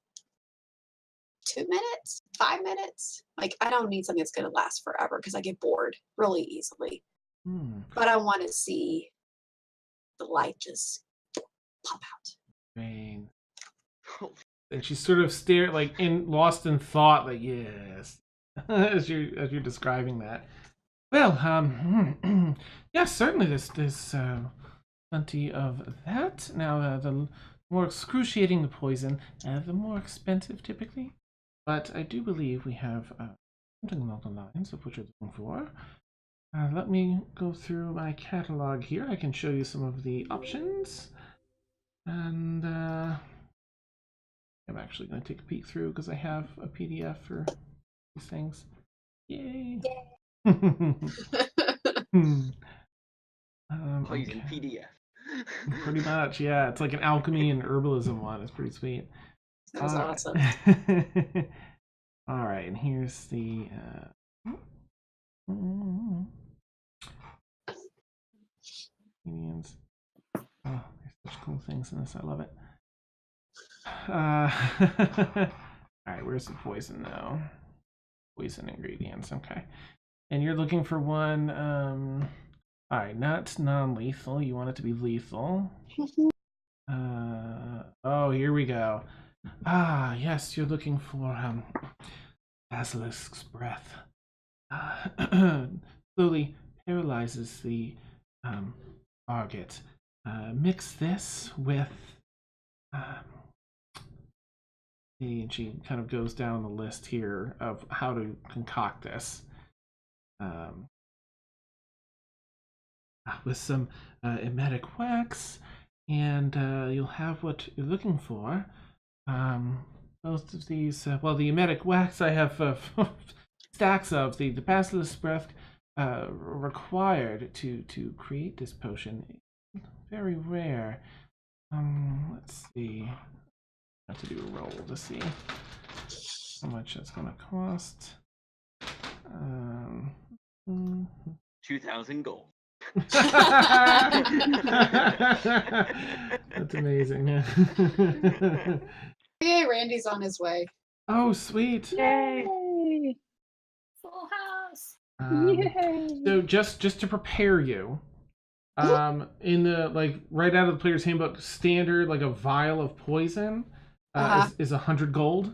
2 minutes, 5 minutes. Like, I don't need something that's going to last forever because I get bored really easily. But I want to see the light just pop out. Rain. And she's sort of lost in thought, like, yes, as you're describing that. Well, yes, certainly there's plenty of that. Now, the more excruciating the poison, the more expensive typically. But I do believe we have something along the lines of what you're looking for. Let me go through my catalog here. I can show you some of the options. And I'm actually going to take a peek through because I have a PDF for these things. Yay! Poison PDF. Pretty much, yeah. It's like an alchemy and herbalism one. It's pretty sweet. Sounds awesome. All right, and here's the Indians. Oh, there's such cool things in this. I love it. All right, where's the poison now? Poison ingredients. Okay, and you're looking for one. All right, not non-lethal. You want it to be lethal. Oh, here we go. Yes, you're looking for basilisk's breath. Slowly paralyzes the target. Mix this with and she kind of goes down the list here of how to concoct this. With some emetic wax, and you'll have what you're looking for. Most of these, well, the emetic wax I have stacks of. The basilisk breath required to create this potion, very rare. Let's see. I have to do a roll to see how much that's going to cost. 2,000 gold. That's amazing. Yay, Randy's on his way. Oh, sweet. Yay! Full house. Yay! So just to prepare you, in the, like, right out of the player's handbook, standard, like, a vial of poison is 100 gold.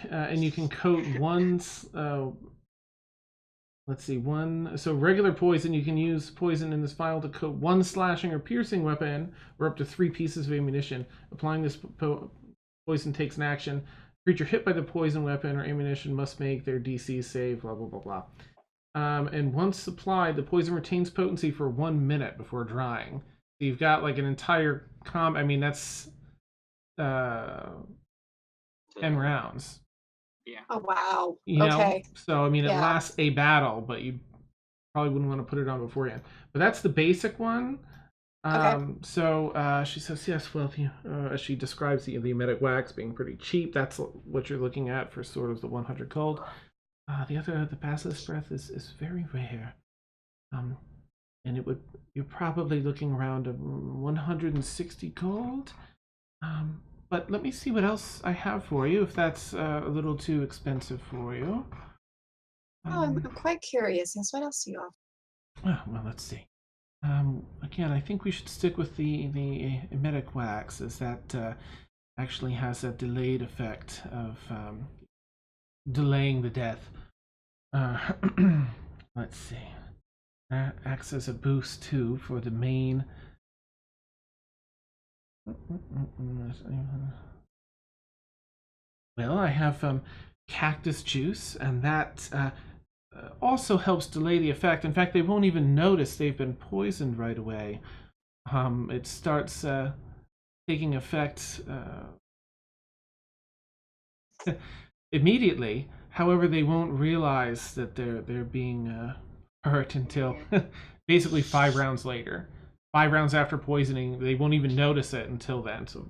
And you can coat one. Let's see, so regular poison, you can use poison in this vial to coat one slashing or piercing weapon or up to 3 pieces of ammunition. Applying this poison takes an action. Creature hit by the poison weapon or ammunition must make their DC save, blah, blah, blah, blah. And once applied, the poison retains potency for 1 minute before drying. So you've got, like, an entire I mean, that's 10 rounds. Yeah. Oh, wow. You know? Okay. So, I mean, it lasts a battle, but you probably wouldn't want to put it on beforehand. But that's the basic one. So she says, yes, well, as she describes the emetic wax being pretty cheap, that's what you're looking at for sort of the 100 gold. The basilisk breath is very rare. And you're probably looking around 160 gold. But let me see what else I have for you, if that's a little too expensive for you. I'm quite curious. Yes, what else do you offer? Well, let's see. Again, I think we should stick with the emetic wax, as that actually has a delayed effect of delaying the death. Let's see. That acts as a boost too for the main. Well, I have cactus juice, and that also helps delay the effect. In fact, they won't even notice they've been poisoned right away. It starts taking effect immediately. However, they won't realize that they're being hurt until basically 5 rounds later. 5 rounds after poisoning, they won't even notice it until then. So,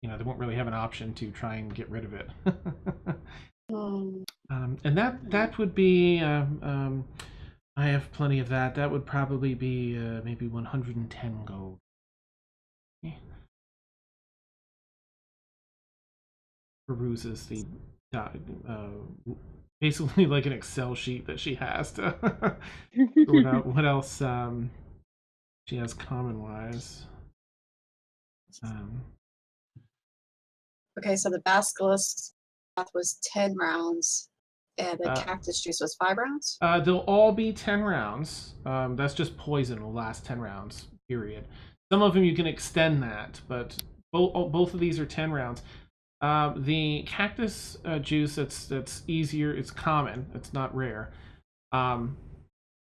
they won't really have an option to try and get rid of it. And that would be. I have plenty of that. That would probably be maybe 110 gold. Okay. Peruses the basically like an Excel sheet that she has to sort out what else she has common wise. Okay, so the basilisk bath was 10 rounds, and the cactus juice was 5 rounds? They'll all be 10 rounds. That's just poison will last 10 rounds, period. Some of them you can extend that, but both of these are 10 rounds. The cactus juice, that's easier. It's common. It's not rare.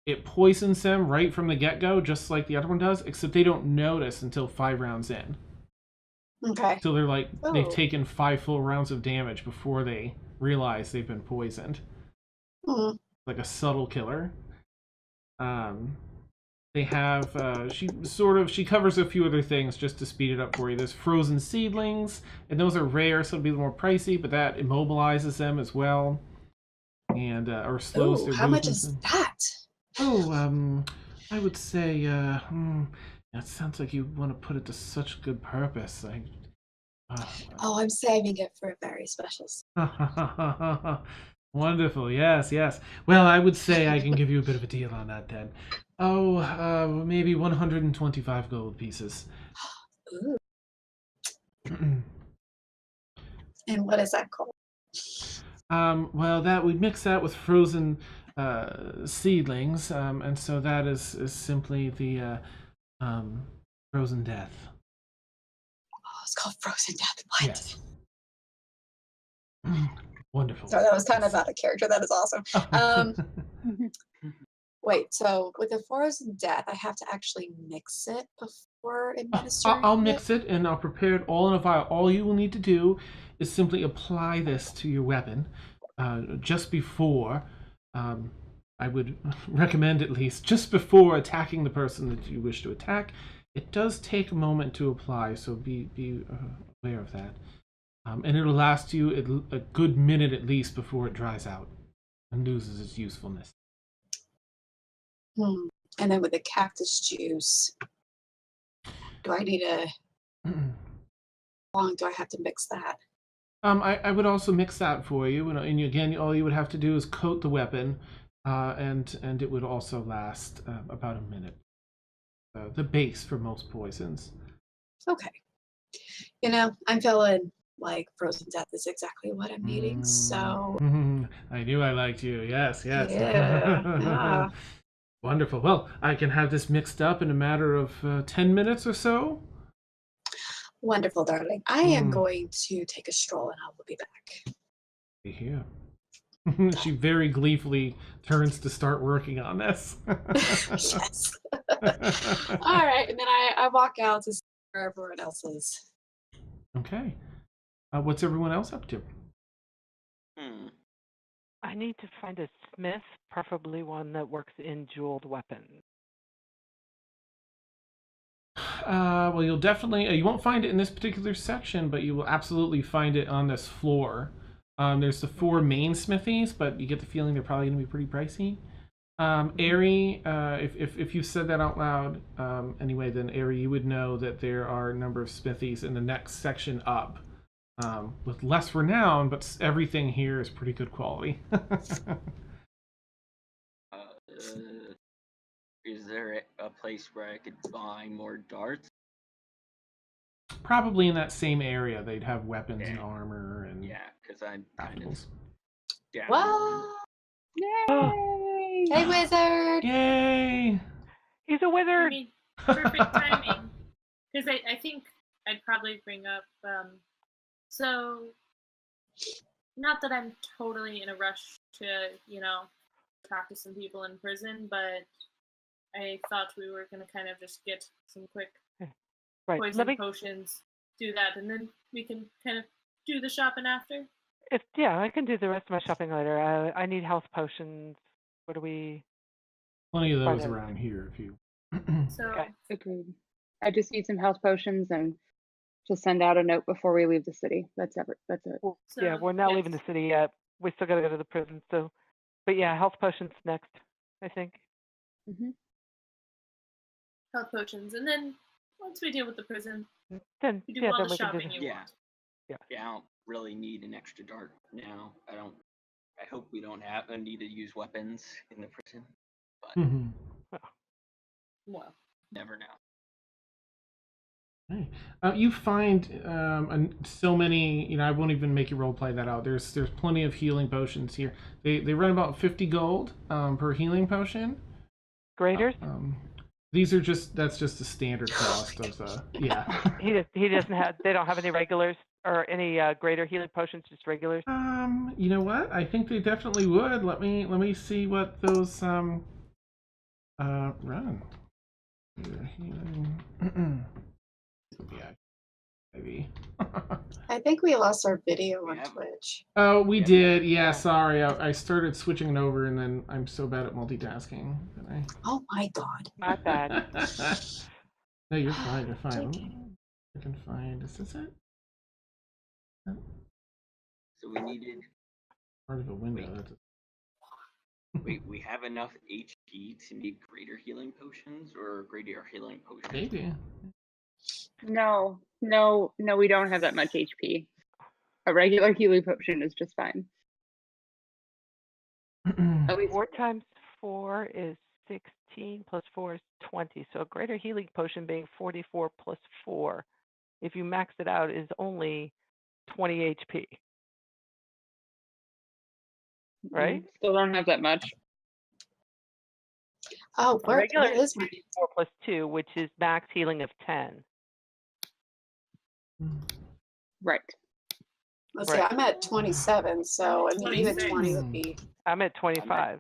It poisons them right from the get-go, just like the other one does, except they don't notice until 5 rounds in. Okay. So they're like, they've taken 5 full rounds of damage before they realize they've been poisoned. Like a subtle killer. They have, she covers a few other things just to speed it up for you. There's frozen seedlings, and those are rare, so it'll be a little more pricey, but that immobilizes them as well. And, or slows their movement. How much is that? I would say, that sounds like you want to put it to such good purpose. I'm saving it for a very special. Wonderful. Yes. Well, I would say I can give you a bit of a deal on that then. Maybe 125 gold pieces. Ooh. And what is that called? Well, we'd mix that with frozen seedlings, and so that is simply the frozen death. Oh, it's called frozen death. What? Yes. Wonderful. So that was kind of out of character. That is awesome. Wait, so with the frozen death, I have to actually mix it before administering I'll mix it, and I'll prepare it all in a vial. All you will need to do is simply apply this to your weapon just before. I would recommend, at least, just before attacking the person that you wish to attack. It does take a moment to apply, so be aware of that. And it'll last you a good minute at least before it dries out and loses its usefulness. And then with the cactus juice, do I need how long do I have to mix that? I would also mix that for you, and again, all you would have to do is coat the weapon, and it would also last about a minute. The base for most poisons. Okay. I'm feeling like frozen death is exactly what I'm needing, so... I knew I liked you. Yes. Yeah. Wonderful. Well, I can have this mixed up in a matter of 10 minutes or so. Wonderful, darling. I am going to take a stroll, and I will be back. Here. She very gleefully turns to start working on this. Yes. All right, and then I walk out to see where everyone else is. Okay. What's everyone else up to? I need to find a smith, preferably one that works in jeweled weapons. Well, you'll definitely you won't find it in this particular section, but you will absolutely find it on this floor. There's the 4 main smithies, but you get the feeling they're probably going to be pretty pricey. Ari, if you said that out loud, anyway, then Ari, you would know that there are a number of smithies in the next section up, with less renown, but everything here is pretty good quality. Is there a place where I could buy more darts? Probably in that same area, they'd have weapons and armor and because I'm kind of craftables. down. What? Yay! Hey, wizard! Yay! He's a I wizard. mean, perfect timing. Because I think I'd probably bring up, so, not that I'm totally in a rush to, talk to some people in prison, but I thought we were going to kind of just get some quick poison potions, do that, and then we can kind of do the shopping after. I can do the rest of my shopping later. I need health potions. What do we? Plenty of those around here, if you. So agreed. I just need some health potions and to send out a note before we leave the city. That's it. Well, so, we're not leaving the city yet. We still got to go to the prison. So, but health potions next, I think. Mm-hmm. Health potions, and then once we deal with the prison, then you do all the shopping you want. Yeah, I don't really need an extra dart now. I hope we don't have a need to use weapons in the prison, but well, never know. Hey. You find so many. I won't even make you role play that out. There's plenty of healing potions here. They run about 50 gold per healing potion. Graders. These are that's just the standard cost of the He doesn't have. They don't have any regulars or any greater healing potions. Just regulars. You know what? I think they definitely would. Let me see what those run. Healing. Yeah, maybe. I think we lost our video on Twitch. Oh, we did. Yeah, sorry. I started switching it over, and then I'm so bad at multitasking. Oh my god. My bad. No, you're fine. You're fine. I can find. Is this it? So we needed part of a window. Wait, we have enough HP to make greater healing potions or greater healing potions? Maybe. No, we don't have that much HP. A regular healing potion is just fine. At least 4 times 4 is 16 plus 4 is 20. So a greater healing potion being 44 plus 4, if you max it out, is only 20 HP. Right? Still don't have that much. Oh, where is my 4 plus 2, which is max healing of 10. Right. Let's see, I'm at 27, so I mean, even 20 would be. I'm at 25.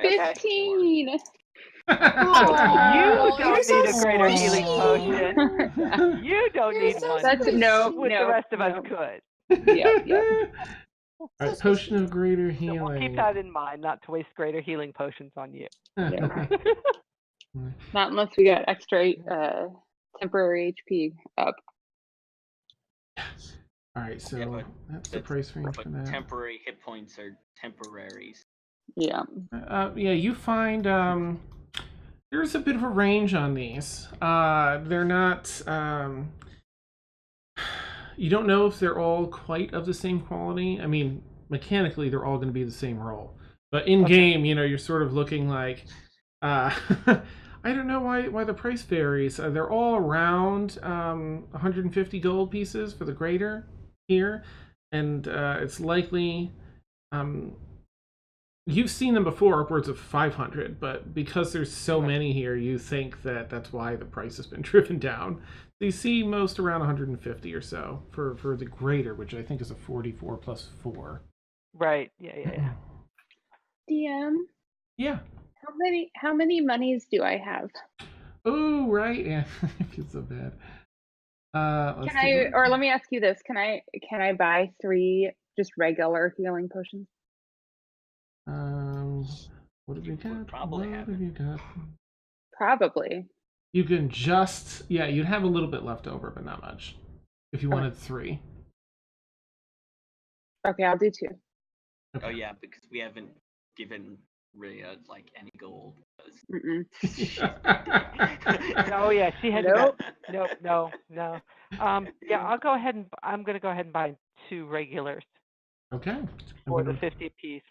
15. You don't need a greater healing potion. You don't need one. That's no. The rest of us could. Yep. All right, potion of greater healing. So we'll keep that in mind, not to waste greater healing potions on you. Yeah. Not unless we got extra temporary HP up. All right, so that's the price range for that. Temporary hit points are temporaries. Yeah. You find there's a bit of a range on these. They're not. You don't know if they're all quite of the same quality. I mean, mechanically, they're all going to be the same roll, but in game, you're sort of looking like. I don't know why the price varies. They're all around 150 gold pieces for the greater here, and it's likely you've seen them before, upwards of 500, but because there's so many here, you think that's why the price has been driven down. So you see most around 150 or so for the greater, which I think is a 44 plus 4. Right. Yeah. DM. Yeah. How many monies do I have? Oh, right. Yeah, I feel so bad. Let me ask you this: Can I buy 3 just regular healing potions? What have you got? Probably what have you got? Probably. You can just, yeah, you'd have a little bit left over, but not much. If you wanted 3. Okay, I'll do 2. Oh yeah, because we haven't given Rhea like any gold. Mm-mm. Oh yeah, she had Nope. no. Yeah, I'm gonna go ahead and buy 2 regulars Okay. for the 50 piece.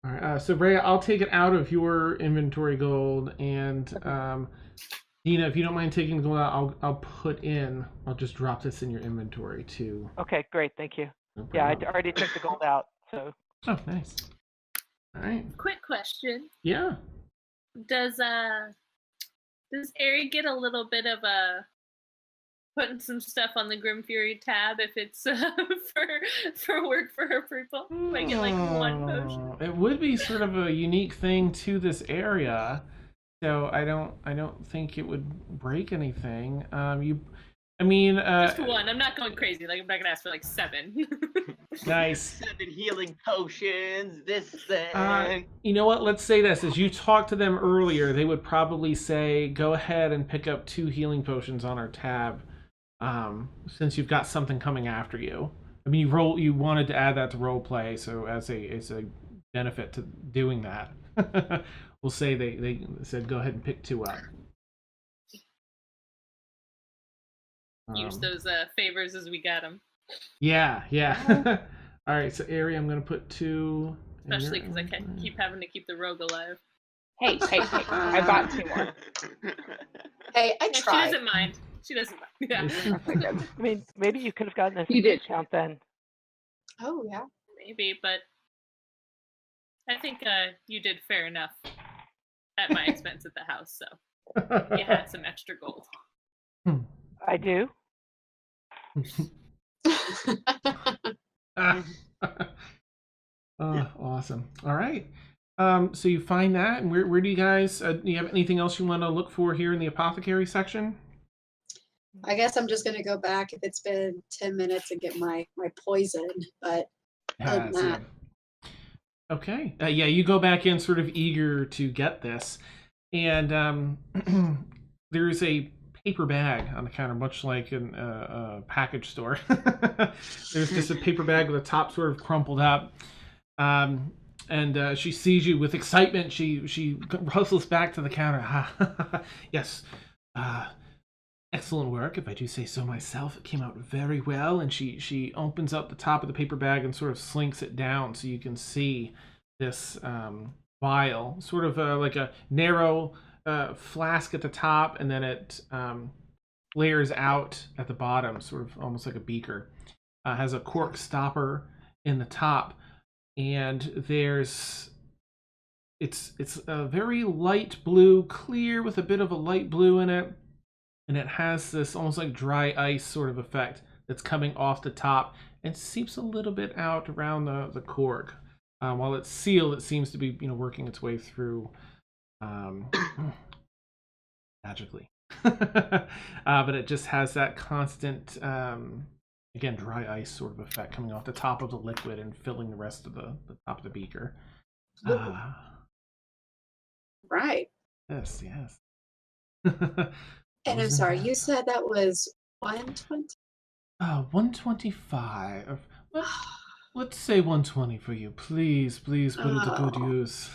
All right. So Rhea, I'll take it out of your inventory gold, and Dina, if you don't mind taking the gold out, I'll just drop this in your inventory too. Okay, great, thank you. No Yeah, I problem. already took the gold out, so. Oh, nice. All right. Quick question. Yeah. Does Ari get a little bit of putting some stuff on the Grim Fury tab if it's for work for her people? Do I get like 1 potion? It would be sort of a unique thing to this area, so I don't think it would break anything. Just 1. I'm not going crazy. Like I'm not gonna ask for like 7. Nice. 7 healing potions. This thing. You know what? Let's say this. As you talked to them earlier, they would probably say, "Go ahead and pick up 2 healing potions on our tab, since you've got something coming after you." I mean, you wanted to add that to role play, so as a benefit to doing that, we'll say they said, "Go ahead and pick 2 up." Use those favors as we got them. Yeah. All right, so Ari, I'm gonna put 2. Especially because I can't keep having to keep the rogue alive. Hey, I bought 2 more. Hey, I Yeah, she tried. doesn't mind. She doesn't mind. Yeah, Okay, good. I mean, maybe you could have gotten a You did. discount then. Oh yeah. maybe, but I think you did fair enough at my expense at the house, so you had some extra gold. I do. Awesome. All right. So you find that, and where do you guys? Do you have anything else you want to look for here in the apothecary section? I guess I'm just gonna go back if it's been 10 minutes and get my poison, but other than that. Okay. Yeah, you go back in sort of eager to get this, and there's a paper bag on the counter, much like in a package store. There's just a paper bag with the top sort of crumpled up. And she sees you with excitement. She hustles back to the counter. Yes. Excellent work, if I do say so myself. It came out very well. And she opens up the top of the paper bag and sort of slinks it down so you can see this vial, sort of like a narrow flask at the top, and then it flares out at the bottom, sort of almost like a beaker. Has a cork stopper in the top, and it's a very light blue, clear with a bit of a light blue in it, and it has this almost like dry ice sort of effect that's coming off the top and seeps a little bit out around the cork. While it's sealed, it seems to be working its way through magically. But it just has that constant again, dry ice sort of effect coming off the top of the liquid and filling the rest of the top of the beaker. Right. Yes. And I'm sorry, you said that was 120? 125. Let's say 120 for you. Please put it to good use.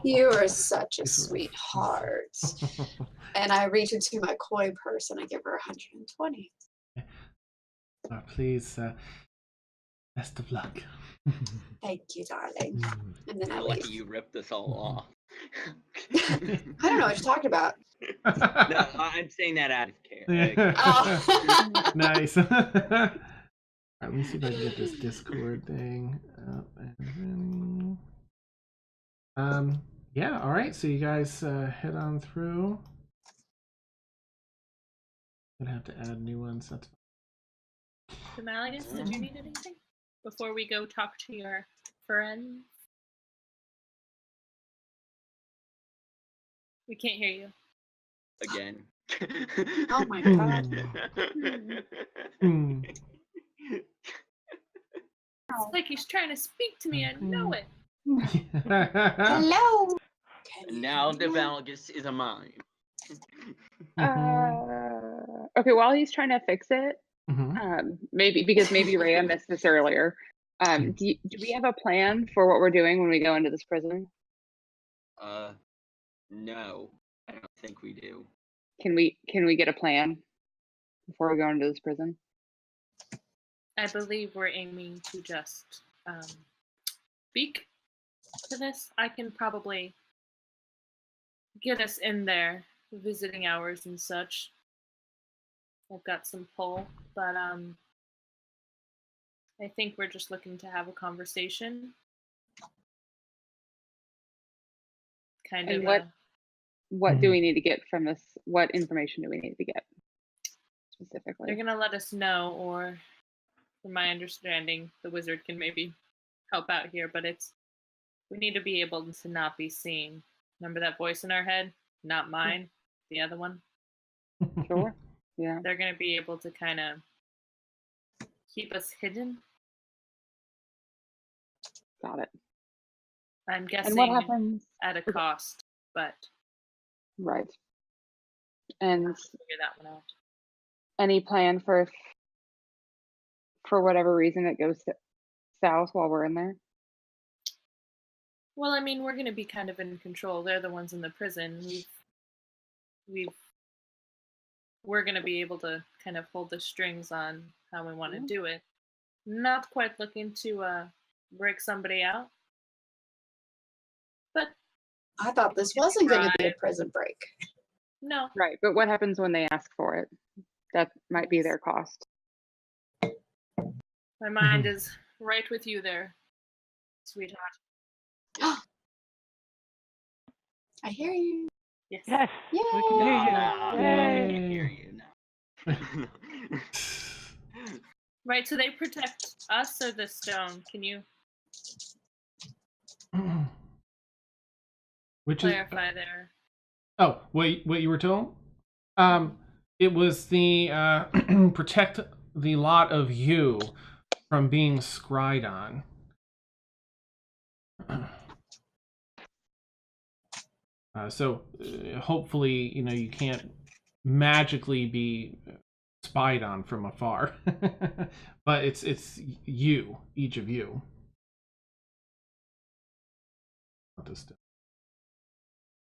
You are such a sweetheart. And I reach into my coin purse and I give her 120. Please, best of luck. Thank you, darling. And then I Lucky leave. you ripped this all off. I don't know what you're talking about. No, I'm saying that out of care. Oh. Nice. All right, let me see if I can get this Discord thing up and running. Yeah, all right, so you guys head on through. I'm gonna have to add new ones. That's So Malagus, did you need anything before we go talk to your friends? We can't hear you. Again. Oh my god. It's like he's trying to speak to me. I know it. Hello. Now the Valgus is a mime. Okay, while he's trying to fix it, maybe Rhea missed this earlier. Do we have a plan for what we're doing when we go into this prison? No, I don't think we do. Can we get a plan before we go into this prison? I believe we're aiming to just speak to this. I can probably get us in there, visiting hours and such. I've got some pull, but I think we're just looking to have a conversation. Kind And of. what do we need to get from this? What information do we need to get specifically? They're gonna let us know, or from my understanding, the wizard can maybe help out here, but we need to be able to not be seen. Remember that voice in our head? Not mine, the other one. Sure. Yeah. They're gonna be able to kind of keep us hidden. Got it. I'm guessing And what happens at a cost, but right. And I'll figure that one out. any plan for whatever reason it goes south while we're in there? Well, I mean, we're going to be kind of in control. They're the ones in the prison. We're going to be able to kind of hold the strings on how we want to do it. Not quite looking to break somebody out, but I thought this wasn't going to be a prison break. no. Right, but what happens when they ask for it? That might be their cost. My mind is right with you there, sweetheart. I hear you. Yes. Yes. Yay! We can hear you. I Yay. can't hear you now. Right, so they protect us or the stone. Can you Which clarify there? Oh, what you were told? It was the protect the lot of you from being scryed on. So hopefully, you can't magically be spied on from afar, but it's you, each of you.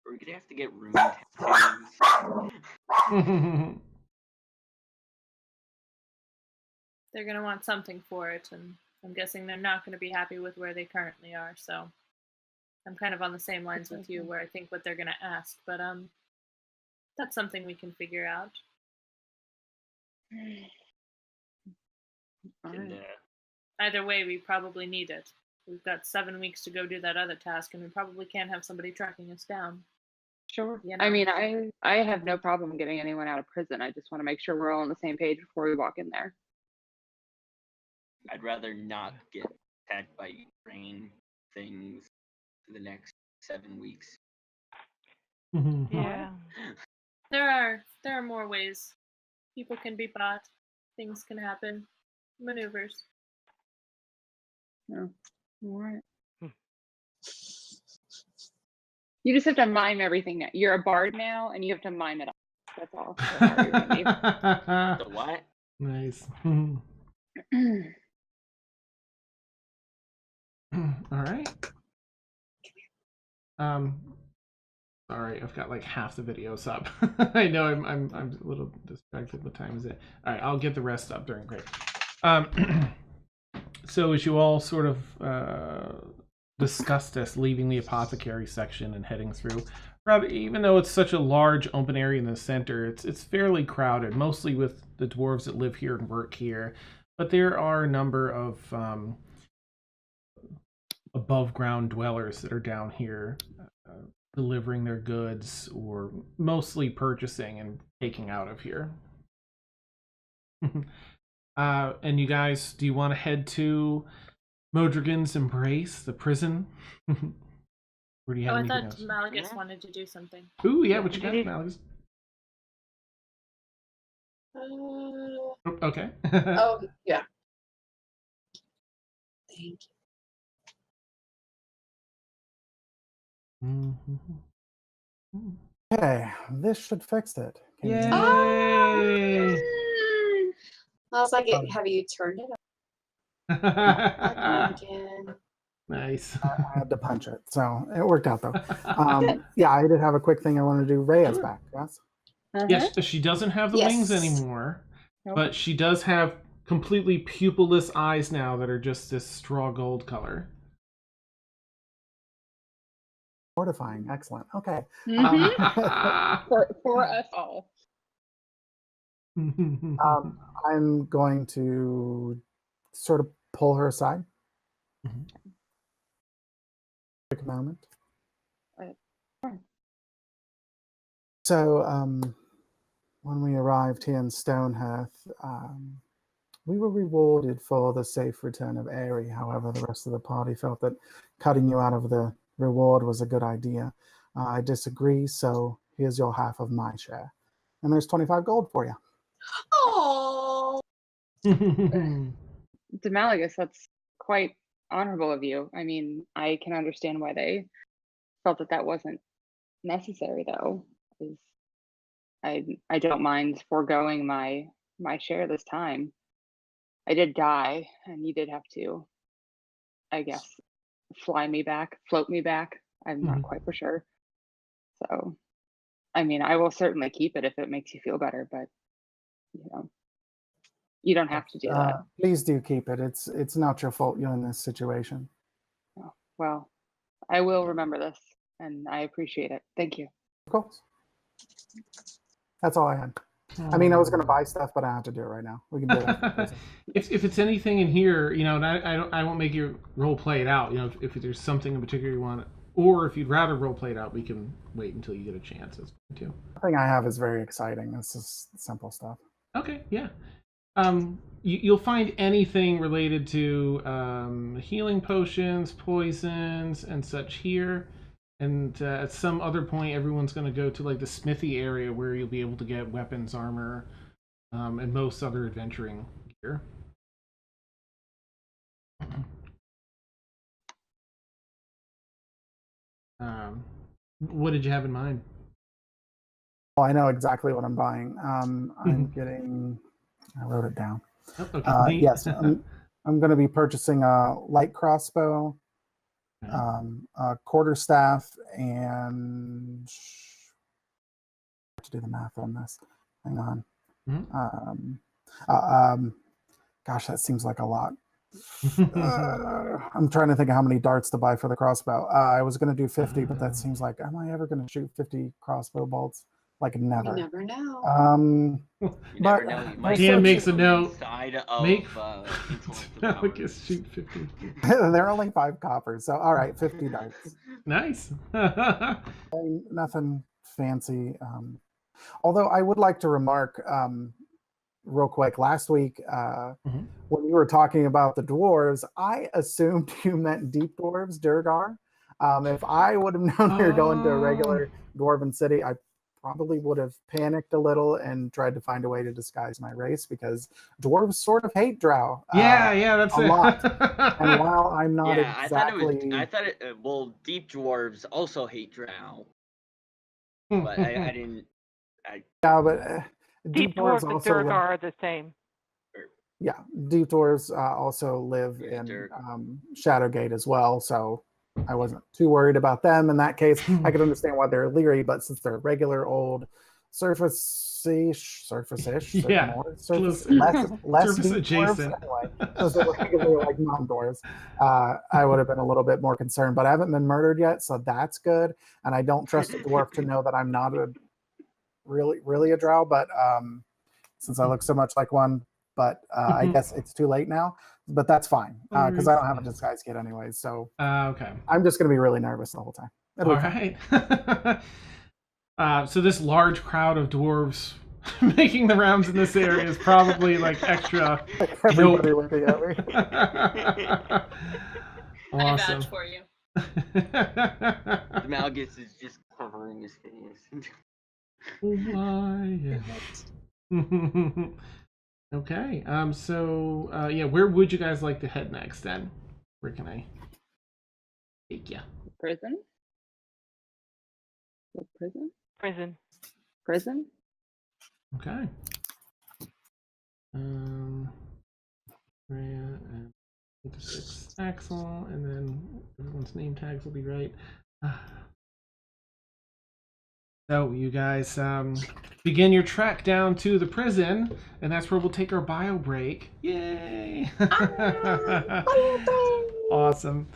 We're gonna have to get room tattoos. They're going to want something for it, and I'm guessing they're not going to be happy with where they currently are, so I'm kind of on the same lines with you, where I think what they're going to ask, but that's something we can figure out. And, Either way, we probably need it. We've got 7 weeks to go do that other task, and we probably can't have somebody tracking us down. Sure. You I know. mean, I have no problem getting anyone out of prison. I just want to make sure we're all on the same page before we walk in there. I'd rather not get attacked by brain things for the next 7 weeks. Yeah. There are more ways. People can be bought. Things can happen. Maneuvers. No. All right. You just have to mime everything now. You're a bard now, and you have to mime it all. That's all. That's all you're gonna The what? Nice. do. All right. Sorry, I've got like half the videos up. I know I'm a little distracted. What time is it? All right, I'll get the rest up during break. So as you all sort of discuss this, leaving the apothecary section and heading through, even though it's such a large open area in the center, it's fairly crowded, mostly with the dwarves that live here and work here. But there are a number of above ground dwellers that are down here delivering their goods, or mostly purchasing and taking out of here. And you guys, do you want to head to Modrigin's Embrace, the prison? Or do you have I anything thought else? Malagus wanted to do something. Ooh, yeah, what you got, Malagus? Okay. Oh, yeah. Thank you. Okay, this should fix it. Can you- Yay! I was like, have you turned it up again? Nice. I had to punch it, so it worked out though. Yeah, I did have a quick thing I wanted to do. Ray is back. Yes. Yes, she doesn't have the wings Yes. anymore, Nope. but she does have completely pupilless eyes now that are just this straw gold color. Mortifying. Excellent. Okay. Mhm. For us all. I'm going to sort of pull her aside. Mhm. Quick moment. Sure. So, when we arrived here in Stonehearth, we were rewarded for the safe return of Airy. However, the rest of the party felt that cutting you out of the reward was a good idea. I disagree, so here's your half of my share. And there's 25 gold for you. Oh, Demalagus, that's quite honorable of you. I mean, I can understand why they felt that that wasn't necessary, though. Is I don't mind foregoing my share this time. I did die, and you did have to, I guess, float me back. I'm not quite for sure. So, I mean, I will certainly keep it if it makes you feel better, but you don't have to do that. Please do keep it. It's not your fault you're in this situation. Oh, well, I will remember this, and I appreciate it. Thank you. Of course. That's all I had. I mean, I was going to buy stuff, but I have to do it right now. We can do it. if it's anything in here, and I won't make you role play it out. If there's something in particular you want, or if you'd rather role play it out, we can wait until you get a chance. Too. The thing I have is very exciting. It's just simple stuff. Okay, yeah. You'll find anything related to healing potions, poisons, and such here. And at some other point, everyone's going to go to like the smithy area where you'll be able to get weapons, armor, and most other adventuring gear. What did you have in mind? Well, I know exactly what I'm buying. I'm getting. I wrote it down. Oh, okay. Yes, I'm going to be purchasing a light crossbow, a quarterstaff, and I have to do the math on this. Hang on. Gosh, that seems like a lot. I'm trying to think of how many darts to buy for the crossbow. I was going to do 50, but that seems like, am I ever going to shoot 50 crossbow bolts? Like never. You never know. You never know. You might Dan makes a note. Make shoot 50. They're only 5 coppers, so all right, 50 darts. Nice. Nothing fancy. Although I would like to remark real quick, last week when you were talking about the dwarves, I assumed you meant deep dwarves, Durgar. If I would have known we were going to a regular dwarven city, I probably would have panicked a little and tried to find a way to disguise my race, because dwarves sort of hate drow. That's a it. lot. And while I'm not exactly, well, deep dwarves also hate drow, but I didn't. Yeah, but deep dwarves and Durgar are the same. Yeah, deep dwarves also live in Shadowgate as well, so I wasn't too worried about them in that case. I could understand why they're leery, but since they're regular old surface-ish, yeah, less surface deep adjacent. Dwarves, anyway, those are regular like non-dwarves, I would have been a little bit more concerned, but I haven't been murdered yet, so that's good. And I don't trust a dwarf to know that I'm not really a drow, but since I look so much like one, but I guess it's too late now. But that's fine, because I don't have a disguise kit anyways. So okay, I'm just going to be really nervous the whole time. All right. So this large crowd of dwarves making the rounds in this area is probably like extra. Everybody looking at me. I vouch for you. Malgus is just covering his face. Oh my. Okay. So yeah, where would you guys like to head next then? Where can I take you? Prison? The prison? Prison. Prison? Okay. Rhea and 6 Axel, and then everyone's name tags will be right. So you guys begin your trek down to the prison, and that's where we'll take our bio break. Yay! Awesome.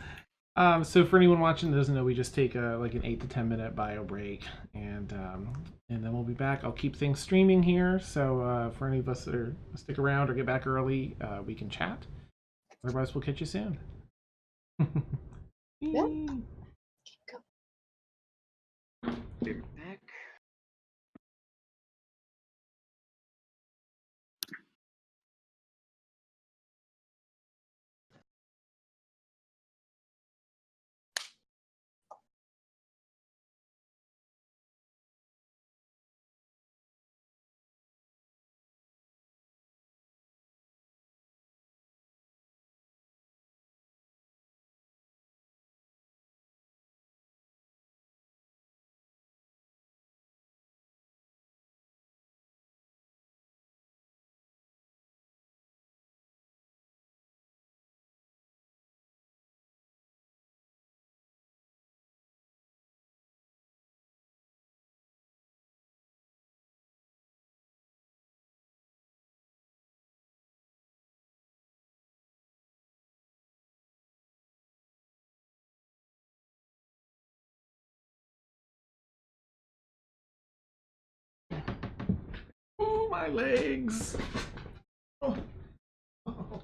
So for anyone watching that doesn't know, we just take like an 8 to 10 minute bio break, and then we'll be back. I'll keep things streaming here, so for any of us that are stick around or get back early, we can chat. Otherwise, we'll catch you soon. Yeah. Be back. Oh, my legs! Oh. Oh.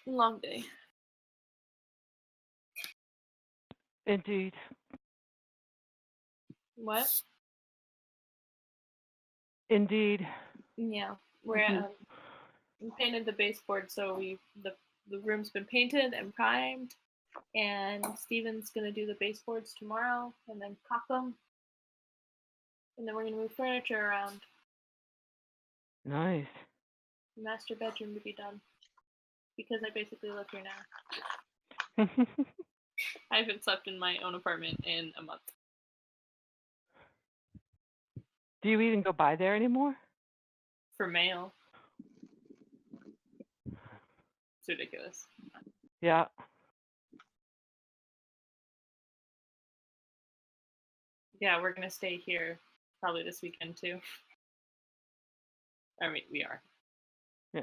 Long day. Indeed. What? Indeed. Yeah, we're we painted the baseboard, so the room's been painted and primed, and Steven's gonna do the baseboards tomorrow, and then caulk them, and then we're gonna move furniture around. Nice. The master bedroom to be done, because I basically live here now. I haven't slept in my own apartment in a month. Do you even go by there anymore? For mail. It's ridiculous. Yeah. Yeah, we're gonna stay here probably this weekend too. I mean, we are. Yeah.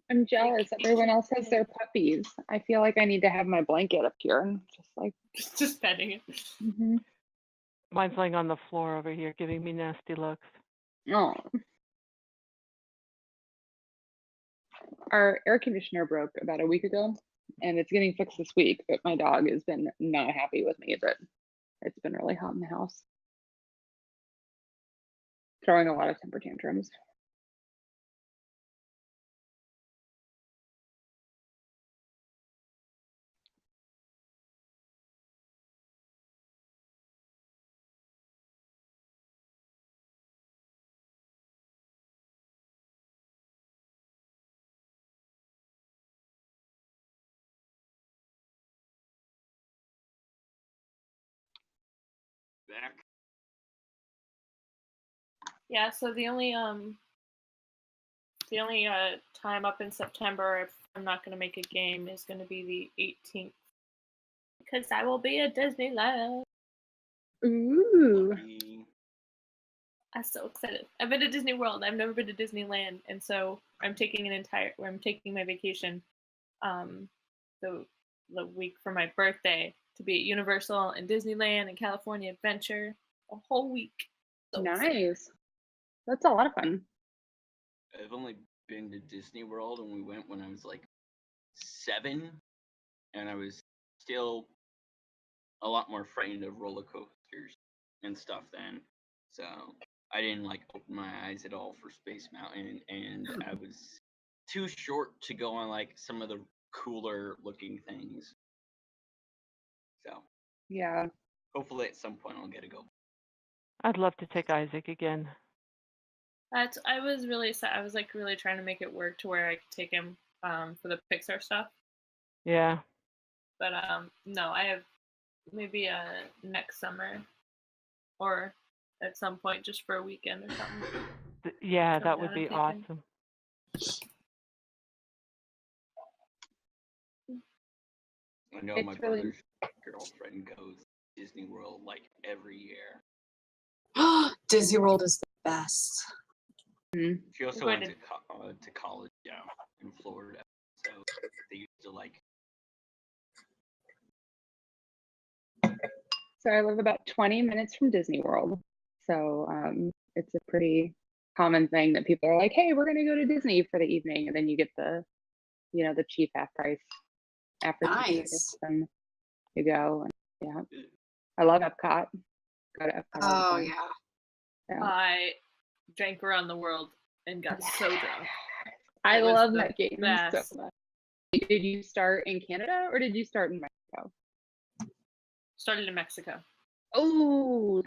I'm jealous. Everyone else has their puppies. I feel like I need to have my blanket up here and just like just petting it. Mm-hmm. Mine's laying on the floor over here, giving me nasty looks. Oh. Our air conditioner broke about a week ago, and it's getting fixed this week. But my dog has been not happy with me that it's been really hot in the house, throwing a lot of temper tantrums. Back. Yeah, so the only time up in September if I'm not gonna make a game is gonna be the 18th. Because I will be at Disneyland. Ooh. Lucky. I'm so excited. I've been to Disney World. I've never been to Disneyland, and so I'm taking my vacation the week for my birthday to be at Universal and Disneyland and California Adventure a whole week. So excited. Nice. That's a lot of fun. I've only been to Disney World, and we went when I was like 7, and I was still a lot more frightened of roller coasters and stuff then. So I didn't like open my eyes at all for Space Mountain, and I was too short to go on like some of the cooler looking things. So Yeah. hopefully at some point I'll get to go. I'd love to take Isaac again. I was really sad. I was like really trying to make it work to where I could take him for the Pixar stuff. Yeah. But no, I have maybe next summer or at some point just for a weekend or something. Yeah, Come that down would and be take him. awesome. I know It's my really- brother's girlfriend goes to Disney World like every year. Disney World is the best. She also We're went going to college down in Florida, so they used to like. So I live about 20 minutes from Disney World. So it's a pretty common thing that people are like, hey, we're going to go to Disney for the evening. And then you get the cheap half price after Nice. and you go. And, yeah. I love Epcot. Go to Epcot all the Oh time. yeah. I drank around the world and got so drunk. I It was love the that game best. so much. Did you start in Canada or did you start in Mexico? Started in Mexico. Oh,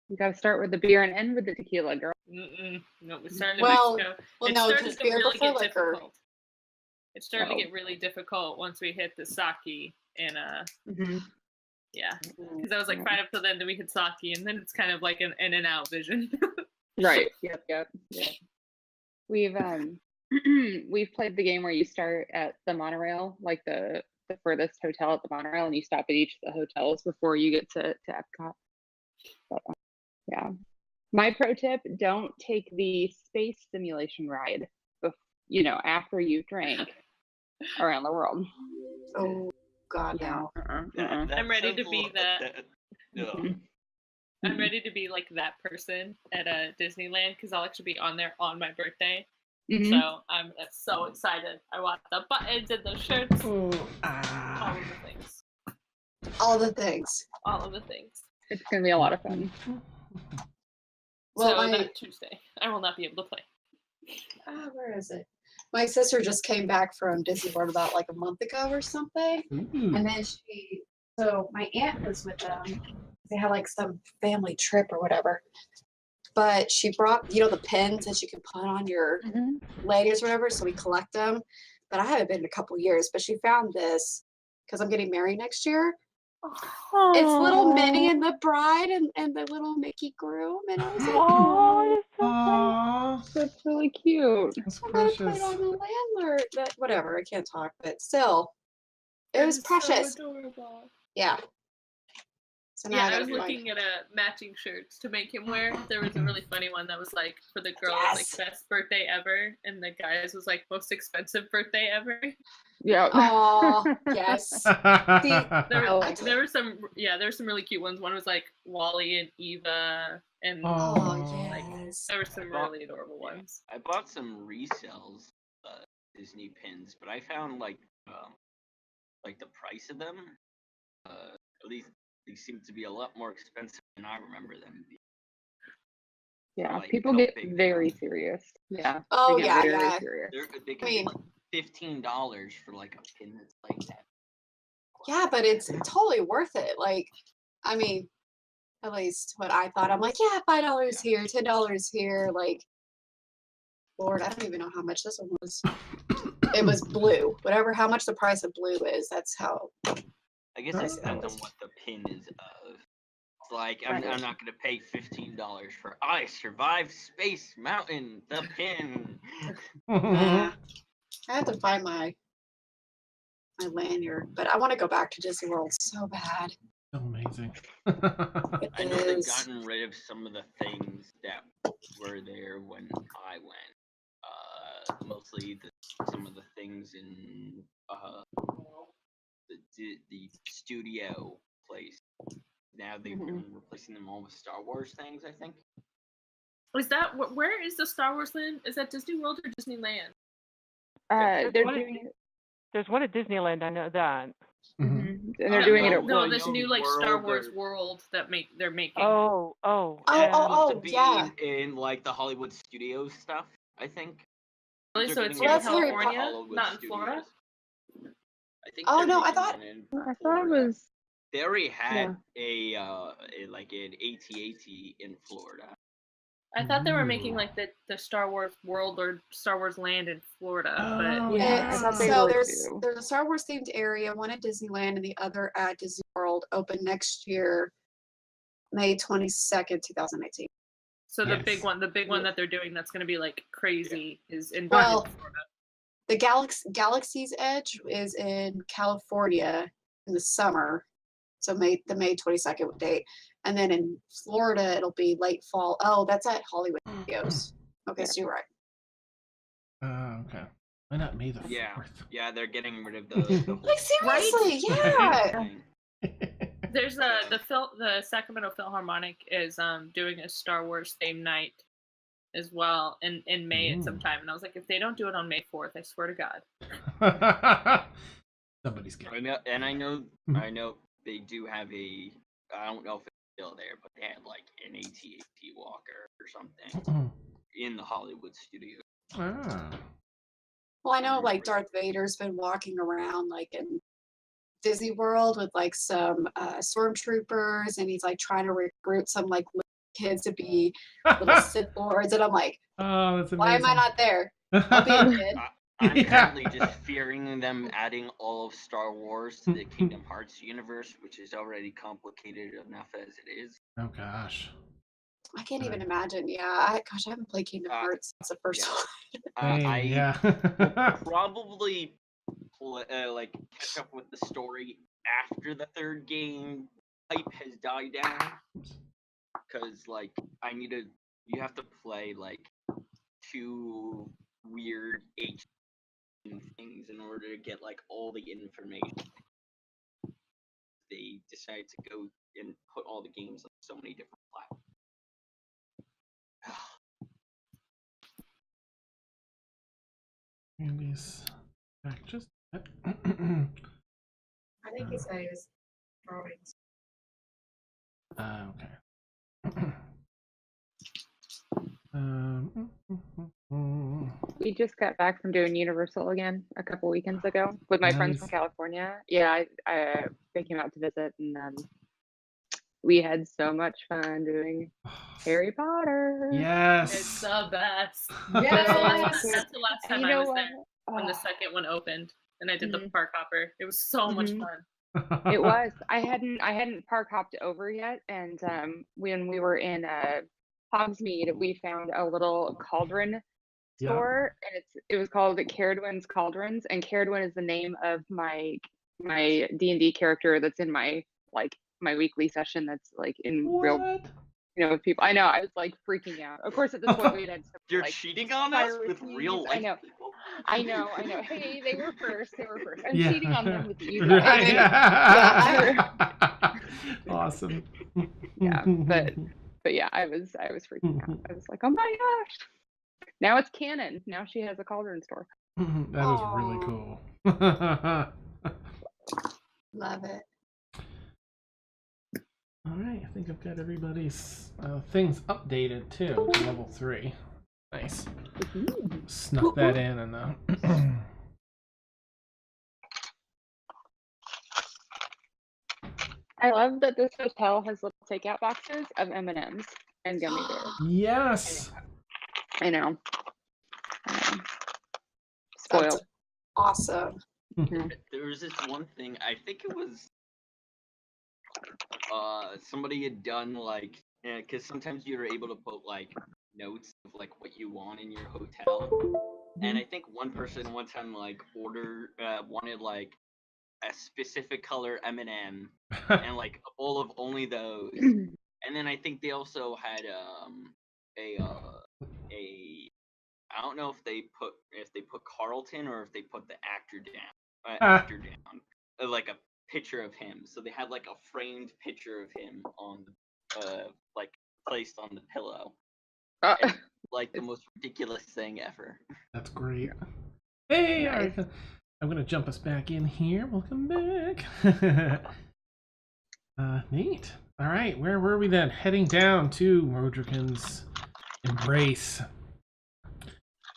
you got to start with the beer and end with the tequila, girl. No, we started in Well, Mexico. well, It no, started just to beer really before get liquor. difficult. It started to Oh. get really difficult once we hit the sake and yeah, because I was like right up till then we hit sake, and then it's kind of like an in and out vision. Right. Yep. We've we've played the game where you start at the monorail, like the furthest hotel at the monorail, and you stop at each of the hotels before you get to Epcot. But, yeah. My pro tip: don't take the space simulation ride. After you've drank around the world. Oh God, Yeah. no. I'm ready to be that. Ugh. I'm ready to be like that person at Disneyland because I'll actually be on there on my birthday. Mhm. So I'm so excited. I want the buttons and the shirts, Oh, all of the things. All the things. All of the things. It's gonna be a lot of fun. Well, So my that Tuesday, I will not be able to play. where is it? My sister just came back from Disney World about like a month ago or something, and then so my aunt was with them. They had like some family trip or whatever. But she brought, the pins that you can put on your lanyards or whatever. So we collect them. But I haven't been in a couple years. But she found this because I'm getting married next year. It's little Minnie and the bride and the little Mickey groom. And I was like, Oh, it's so Aww, That's really cute. that's I'm going to put precious. it on the landlord. But whatever, I can't talk. But still, it was precious. So adorable. Yeah. So now Yeah, I gotta was find- looking at matching shirts to make him wear. There was a really funny one that was like for the girls, Yes. like best birthday ever, and the guys was like most expensive birthday ever. Yeah. Oh, yes. There were some really cute ones. One was like Wally and Eva, and Oh, like yes. there were some really adorable ones. I bought some resells, Disney pins, but I found like the price of them, at least they seem to be a lot more expensive than I remember them being. Yeah, Like, people how get big they very are. serious. Yeah. Oh, they get yeah, very yeah. serious. They can I mean- be like $15 for like a pin that's like that. Yeah, but it's totally worth it. Like, I mean, at least what I thought. I'm like, yeah, $5 here, $10 here. Like, Lord, I don't even know how much this one was. It was blue. Whatever, how much the price of blue is, that's how. I guess Nice. it depends on what the pin is of. It's like I'm not gonna pay $15 for I survived Space Mountain, the pin. Nah. I have to find my lanyard, but I want to go back to Disney World so bad. Amazing. It I know they've is. gotten rid of some of the things that were there when I went. Mostly some of the things in the studio place. Now they've been replacing them all with Star Wars things, I think. Is that where is the Star Wars land? Is that Disney World or Disneyland? They're one at- doing it. There's one at Disneyland, I know that. And they're doing it at No, World. this new like Star Wars world that they're making. Oh, To be yeah. in like the Hollywood Studios stuff, I think. Really? They're So it's getting in rid of all the California, Hollywood not in Studios. Florida? I think. Oh, they're no, I making thought- one in I thought it Florida. was. They already had like an AT-AT in Florida. I thought they were making like the Star Wars world or Star Wars land in Florida, but Yeah, I thought they so were there's too. a Star Wars themed area, one at Disneyland and the other at Disney World, open next year, May 22nd, 2018. so the Yes. big one that they're doing that's going to be like crazy is in Well, Florida. The Galaxy's Edge is in California in the summer, so the May 22nd date, and then in Florida it'll be late fall. Oh, that's at Hollywood Studios. Okay, so you're right. Okay. Why not May the 4th? Yeah, they're getting rid of the Like seriously, yeah. thing. There's the Sacramento Philharmonic is doing a Star Wars theme night as well in May at some time, and I was like, if they don't do it on May 4th, I swear to God. Somebody's getting. I know they do have a. I don't know if it's still there, but they had like an AT-AT walker or something in the Hollywood studio. Well, I know like Darth Vader's been walking around like in Disney World with like some stormtroopers, and he's like trying to recruit some like little kids to be little Sith Lords, and I'm like, oh, that's amazing. why am I not there? I'll be a kid. I'm currently just fearing them adding all of Star Wars to the Kingdom Hearts universe, which is already complicated enough as it is. Oh gosh. I can't even imagine. Yeah, I haven't played Kingdom Hearts since the first one. I will probably like catch up with the story after the third game hype has died down, because like you have to play like 2 weird things in order to get like all the information. They decide to go and put all the games on so many different platforms. Andy's back just. I think he said he was drawings. Okay. We just got back from doing Universal again a couple weekends ago with my friends from Nice. California. Yeah, they came out to visit, and we had so much fun doing Harry Potter. Yes. It's the best. Yes. That's the last time You I know was what? there when the Oh, second one opened, and I did the Mhm. park hopper. It was so much Mhm. fun. It was. I hadn't park hopped over yet, and when we were in Hogsmeade, we found a little cauldron Yeah. store, and it was called Caradwin's Cauldrons, and Caradwin is the name of my D&D character that's in my weekly session. That's like in real, What? with people. I know. I was like freaking out. Of course, at this point we had some, You're like, cheating on us with piracies. real life I know. people? I know. Hey, they were first. I'm Yeah. cheating on them with you guys. Right. Yeah. Awesome. Yeah, but yeah, I was freaking out. I was like, oh my gosh. Now it's canon. Now she has a cauldron store. That is really Aw. cool. Love it. All right, I think I've got everybody's things updated too to level 3. Nice. Snuck that in and I love that this hotel has little takeout boxes of M&Ms and gummy bears. yes. I know. Spoiled. That's awesome. There was this one thing, I think it was somebody had done like, because sometimes you're able to put like notes of like what you want in your hotel, and I think one person one time like wanted like a specific color M&M and like a bowl of only those, and then I think they also had a I don't know if they put Carlton or if they put the actor down like a picture of him. So they had like a framed picture of him on like placed on the pillow. And, like the most ridiculous thing ever. That's great. Hey, Nice. I'm gonna jump us back in here. Welcome back. Neat. All right, where were we then? Heading down to Modrigin's embrace.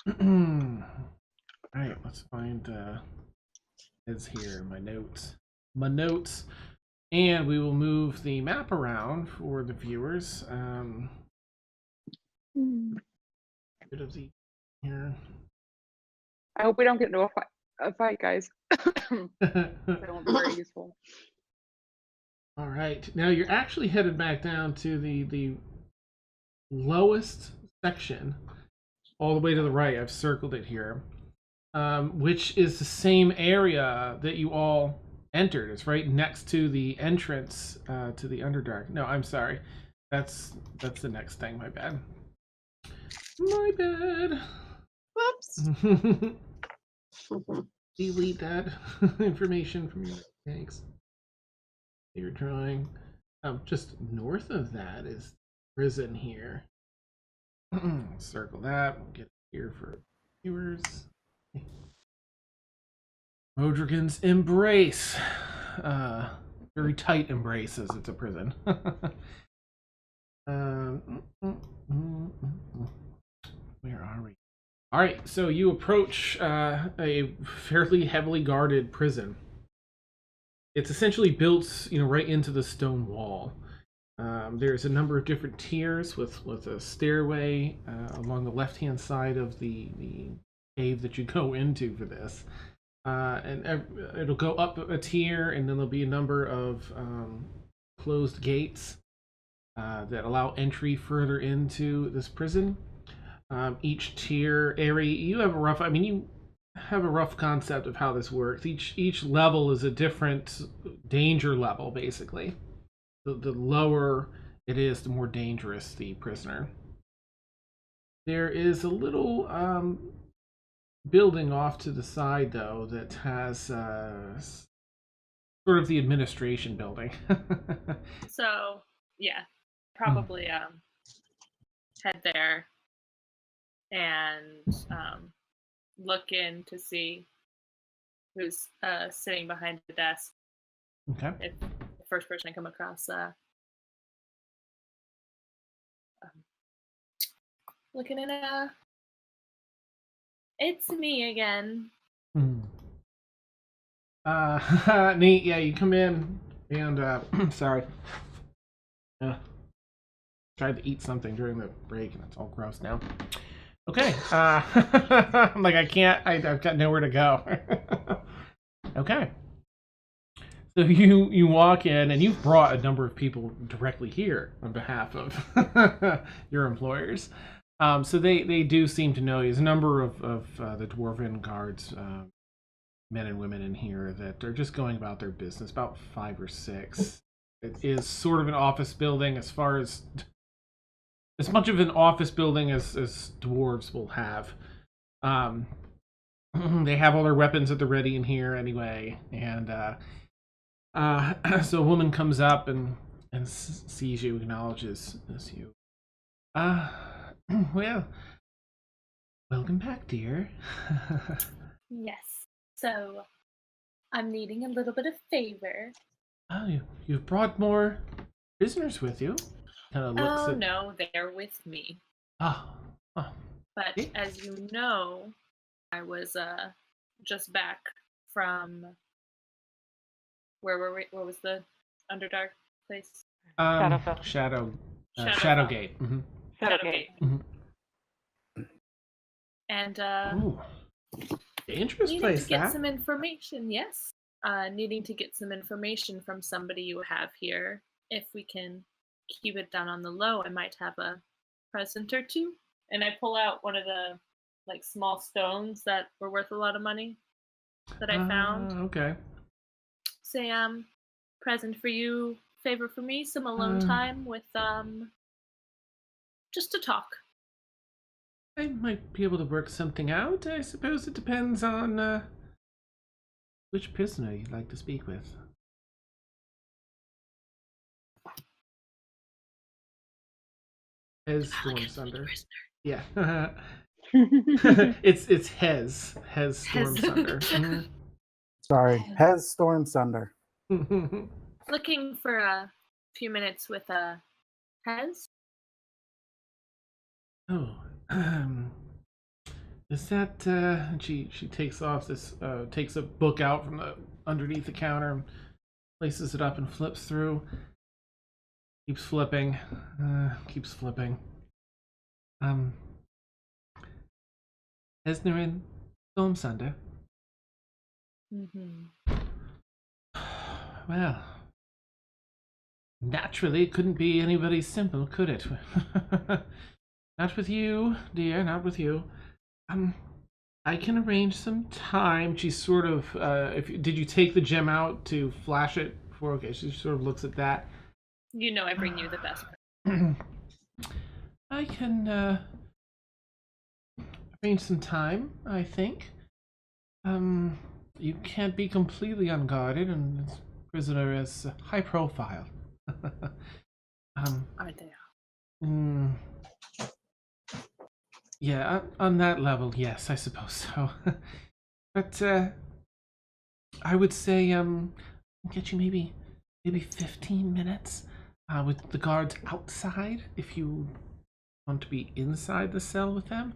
All right, let's find is here my notes. And we will move the map around for the viewers. Bit of the here. I hope we don't get into a fight, guys. That won't be very useful. All right, now you're actually headed back down to the lowest section, all the way to the right. I've circled it here, which is the same area that you all entered. It's right next to the entrance to the Underdark. No, I'm sorry. That's the next thing. My bad. My bad. Whoops. Delete that information from your thanks. You're drawing. Just north of that is prison here. Circle that. We'll get here for viewers. Modrigin's embrace. Very tight embrace as it's a prison. Where are we? All right, so you approach a fairly heavily guarded prison. It's essentially built, right into the stone wall. There's a number of different tiers with a stairway along the left-hand side of the cave that you go into for this. And it'll go up a tier, and then there'll be a number of closed gates that allow entry further into this prison. Each tier area, you have a rough concept of how this works. Each level is a different danger level, basically. The lower it is, the more dangerous the prisoner. There is a little building off to the side, though, that has sort sort of the administration building. So, yeah, probably head there and look in to see who's sitting behind the desk. Okay. If the first person I come across, looking at it's me again. Neat. Yeah, you come in and sorry. Tried to eat something during the break and it's all gross now. Okay. I'm like, I can't. I've got nowhere to go. Okay. So you walk in and you've brought a number of people directly here on behalf of your employers. So they do seem to know you. There's a number of the dwarven guards, men and women in here that are just going about their business, about 5 or 6. It is sort of an office building as much of an office building as dwarves will have. They have all their weapons at the ready in here anyway, and so a woman comes up and sees you, acknowledges you. Well, welcome back, dear. Yes. So, I'm needing a little bit of favor. Oh, you've brought more prisoners with you. Kind of looks at... no, they're with me. Oh. But as you know, I was just back from where were we? What was the Underdark place? Shadowfell. Shadowgate. Mm-hmm. Shadowgate. Mm-hmm. And Ooh, dangerous needing place. to get some information. Yes, needing to get some information from somebody you have here. If we can keep it down on the low, I might have a present or two. And I pull out one of the small stones that were worth a lot of money that I found. Okay. Say, present for you, favor for me, some alone time with just to talk. I might be able to work something out. I suppose it depends on which prisoner you'd like to speak with. Hez Stormsunder. Yeah. it's Hez Stormsunder. Mm-hmm. Sorry, Hez Stormsunder. Looking for a few minutes with Hez. Oh, is that she takes off this takes a book out from the underneath the counter and places it up and flips through. Keeps flipping. Esnerin Stormsunder. Mm-hmm. Well, naturally it couldn't be anybody simple, could it? Not with you, dear, not with you. I can arrange some time. She sort of, did you take the gem out to flash it for? Okay, she sort of looks at that. You know I bring you the best. I can arrange some time, I think. You can't be completely unguarded, and this prisoner is high profile. Are they? Yeah, on that level, yes, I suppose so. But I would say get you maybe 15 minutes with the guards outside if you want to be inside the cell with them.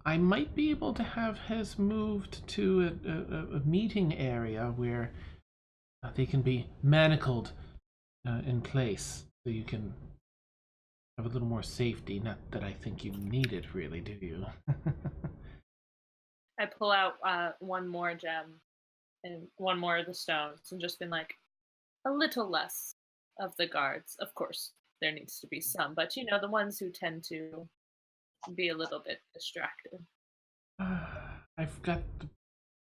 I might be able to have Hez moved to a meeting area where they can be manacled in place, so you can have a little more safety. Not that I think you need it, really, do you? I pull out one more gem and one more of the stones and just been like, a little less of the guards. Of course, there needs to be some, but you know, the ones who tend to be a little bit distracted. I've got the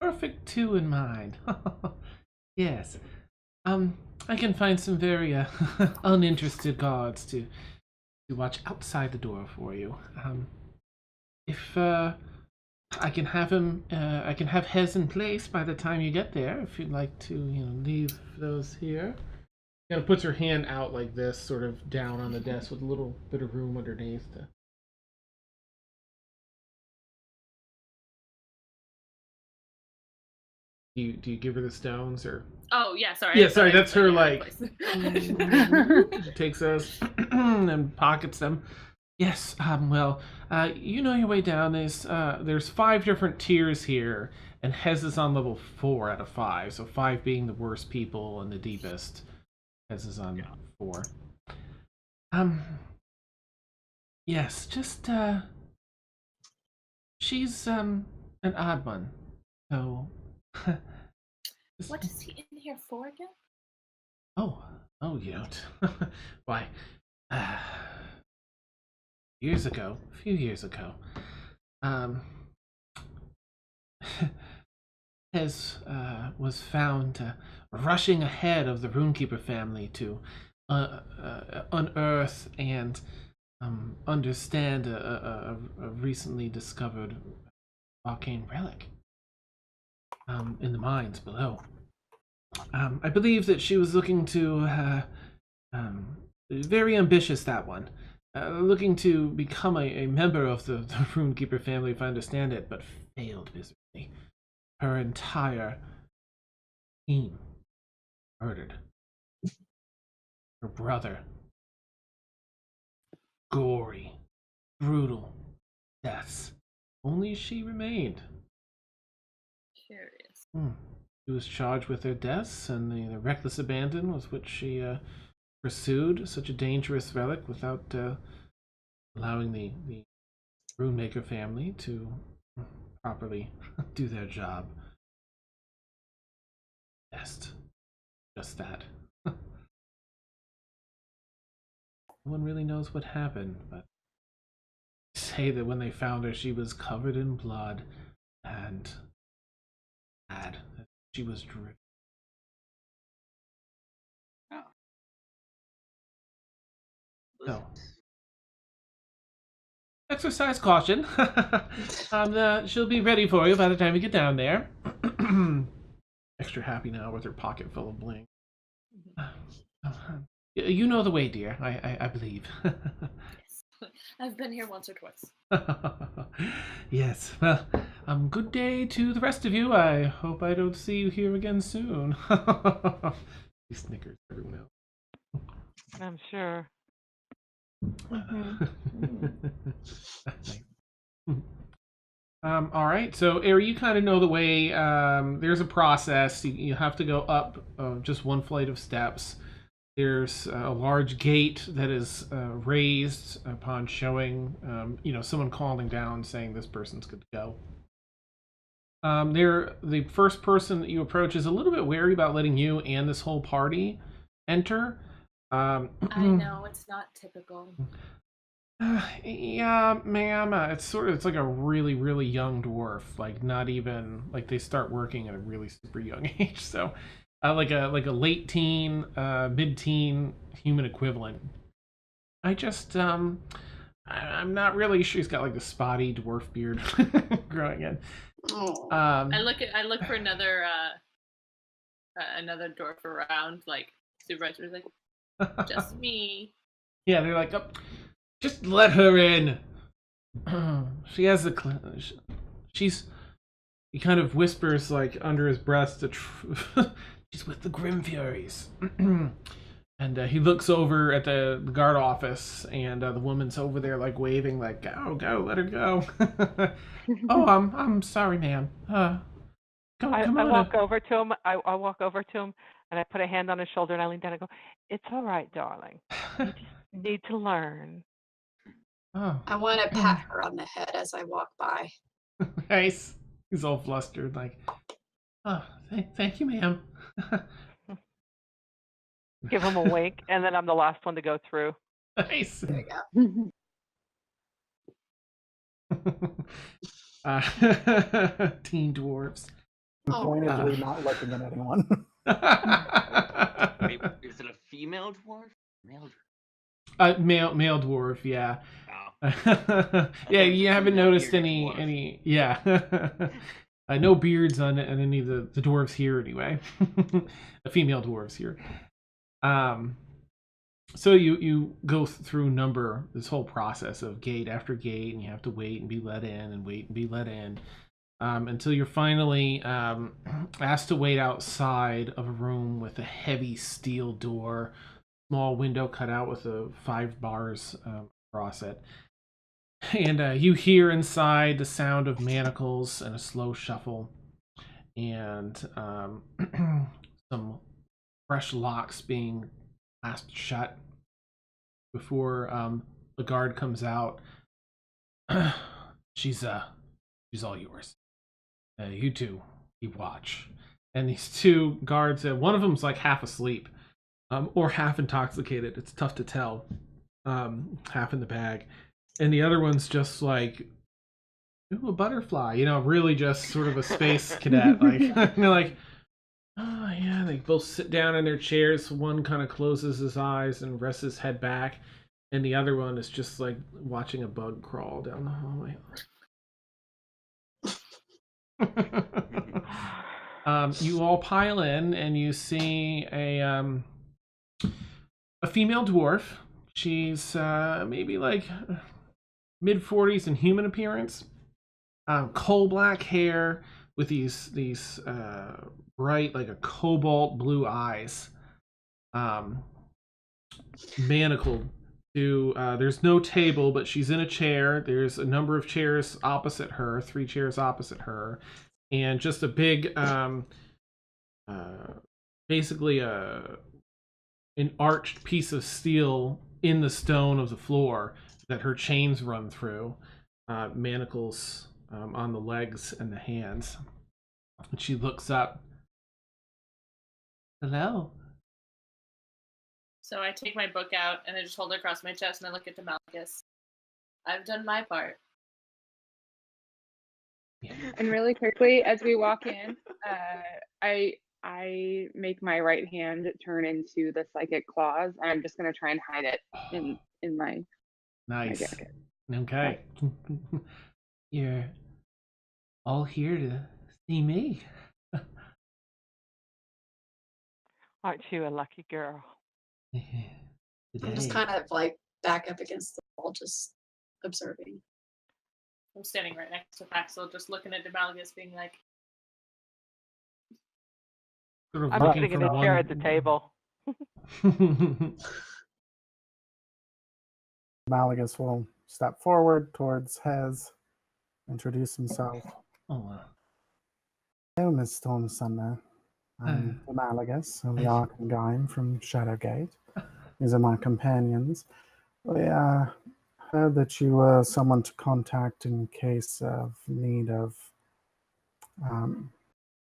perfect 2 in mind. Yes. I can find some very uninterested guards to watch outside the door for you. If I can have him. I can have Hez in place by the time you get there. If you'd like to, leave those here. Kind of puts her hand out like this, sort of down on the desk with a little bit of room underneath. Do you give her the stones or? Oh yeah, sorry. Yeah, sorry. That's her place. takes those and pockets them. Yes. Well, you know your way down. There's 5 different tiers here, and Hez is on level 4 out of 5. So 5 being the worst people and the deepest. Hez is on 4. Yes. Just she's an odd one. So. What is he in here for again? Oh, you don't. Why? A few years ago, Hez was found rushing ahead of the Runekeeper family to unearth and understand a recently discovered arcane relic in the mines below. I believe that she was looking to, very ambitious, that one, looking to become a member of the Runekeeper family, if I understand it, but failed miserably. Her entire team murdered. Her brother. Gory, brutal deaths. Only she remained. Curious. She was charged with their deaths and the reckless abandon with which she pursued such a dangerous relic without allowing the Runemaker family to properly do their job. Best. Just that. No one really knows what happened, but they say that when they found her, she was covered in blood and mad. She was driven. So, exercise caution. She'll be ready for you by the time we get down there. Extra happy now with her pocket full of bling. You know the way, dear. I believe. Yes. I've been here once or twice. Yes. Well, good day to the rest of you. I hope I don't see you here again soon. He snickers, everyone else. I'm sure. All right, so Ari, you kind of know the way. There's a process. You have to go up just one flight of steps. There's a large gate that is raised upon showing, someone calling down saying this person's good to go. The first person that you approach is a little bit wary about letting you and this whole party enter. I know, it's not typical. Yeah, ma'am. It's like a really, really young dwarf. Like not even like they start working at a really super young age. So, like a late teen, mid-teen human equivalent. I just I'm not really sure. He's got like the spotty dwarf beard growing in. I look for another dwarf around. Like supervisor's like, just me. Yeah, they're like, oh, just let her in. She has he kind of whispers like under his breath she's with the Grim Furies. And he looks over at the guard office, and the woman's over there like waving like, go, let her go. Oh, I'm sorry, ma'am. Come I on walk over to him. I walk over to him, and I put a hand on his shoulder, and I lean down and go, "It's all right, darling. You just need to learn." Oh. I want to pat her on the head as I walk by. Nice. He's all flustered, like, oh, thank you, ma'am. Give him a wink, and then I'm the last one to go through. Nice. There you go. Teen dwarves. Pointedly not looking at anyone. Wait, is it a female dwarf? Male dwarf. Male dwarf, yeah. Yeah, you haven't noticed Bearded any dwarf. any yeah. No beards on any of the dwarves here anyway. The female dwarves here. So you go through this whole process of gate after gate, and you have to wait and be let in and wait and be let in, until you're finally asked to wait outside of a room with a heavy steel door, small window cut out with 5 bars across it. And you hear inside the sound of manacles and a slow shuffle, and some fresh locks being clasped shut before the guard comes out. She's all yours. You two, you watch. And these 2 guards, one of them's like half asleep, or half intoxicated. It's tough to tell. Half in the bag. And the other one's just like, ooh, a butterfly, really just sort of a space cadet. Like, they're like, oh yeah. They both sit down in their chairs. One kind of closes his eyes and rests his head back, and the other one is just like watching a bug crawl down the hallway. You all pile in, and you see a female dwarf. She's maybe like mid-40s in human appearance, coal black hair with these bright, like a cobalt blue eyes, manacled to there's no table, but she's in a chair. There's a number of chairs opposite her, 3 chairs opposite her, and just a big basically an arched piece of steel in the stone of the floor that her chains run through, manacles on the legs and the hands. And she looks up. Hello. So I take my book out and I just hold it across my chest and I look at Demalcus. I've done my part. And really quickly, as we walk in, I make my right hand turn into the psychic claws, and I'm just gonna try and hide it in my Nice. my jacket. Okay. You're all here to see me. Aren't you a lucky girl? I'm just kind of like back up against the wall, just observing. I'm standing right next to Paxil, just looking at Demalcus, being like, Sort of I'm looking sitting in for a chair at the table. Malagus will step forward towards Hez, introduce himself. Oh, Hello, Miss Storm Summer. I'm Malagus, of the Arcana from Shadowgate. These are my companions. We heard that you were someone to contact in case of need of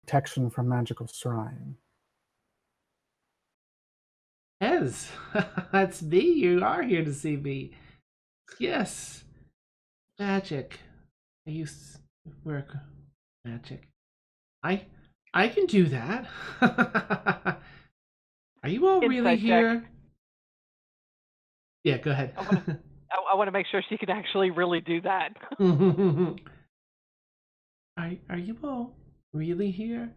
protection from magical scrying. Hez, that's me. You are here to see me. Yes. Magic. I used to work magic. I can do that. Are you all really Insight check. here? Yeah, go ahead. I want to make sure she can actually really do that. Are you all really here?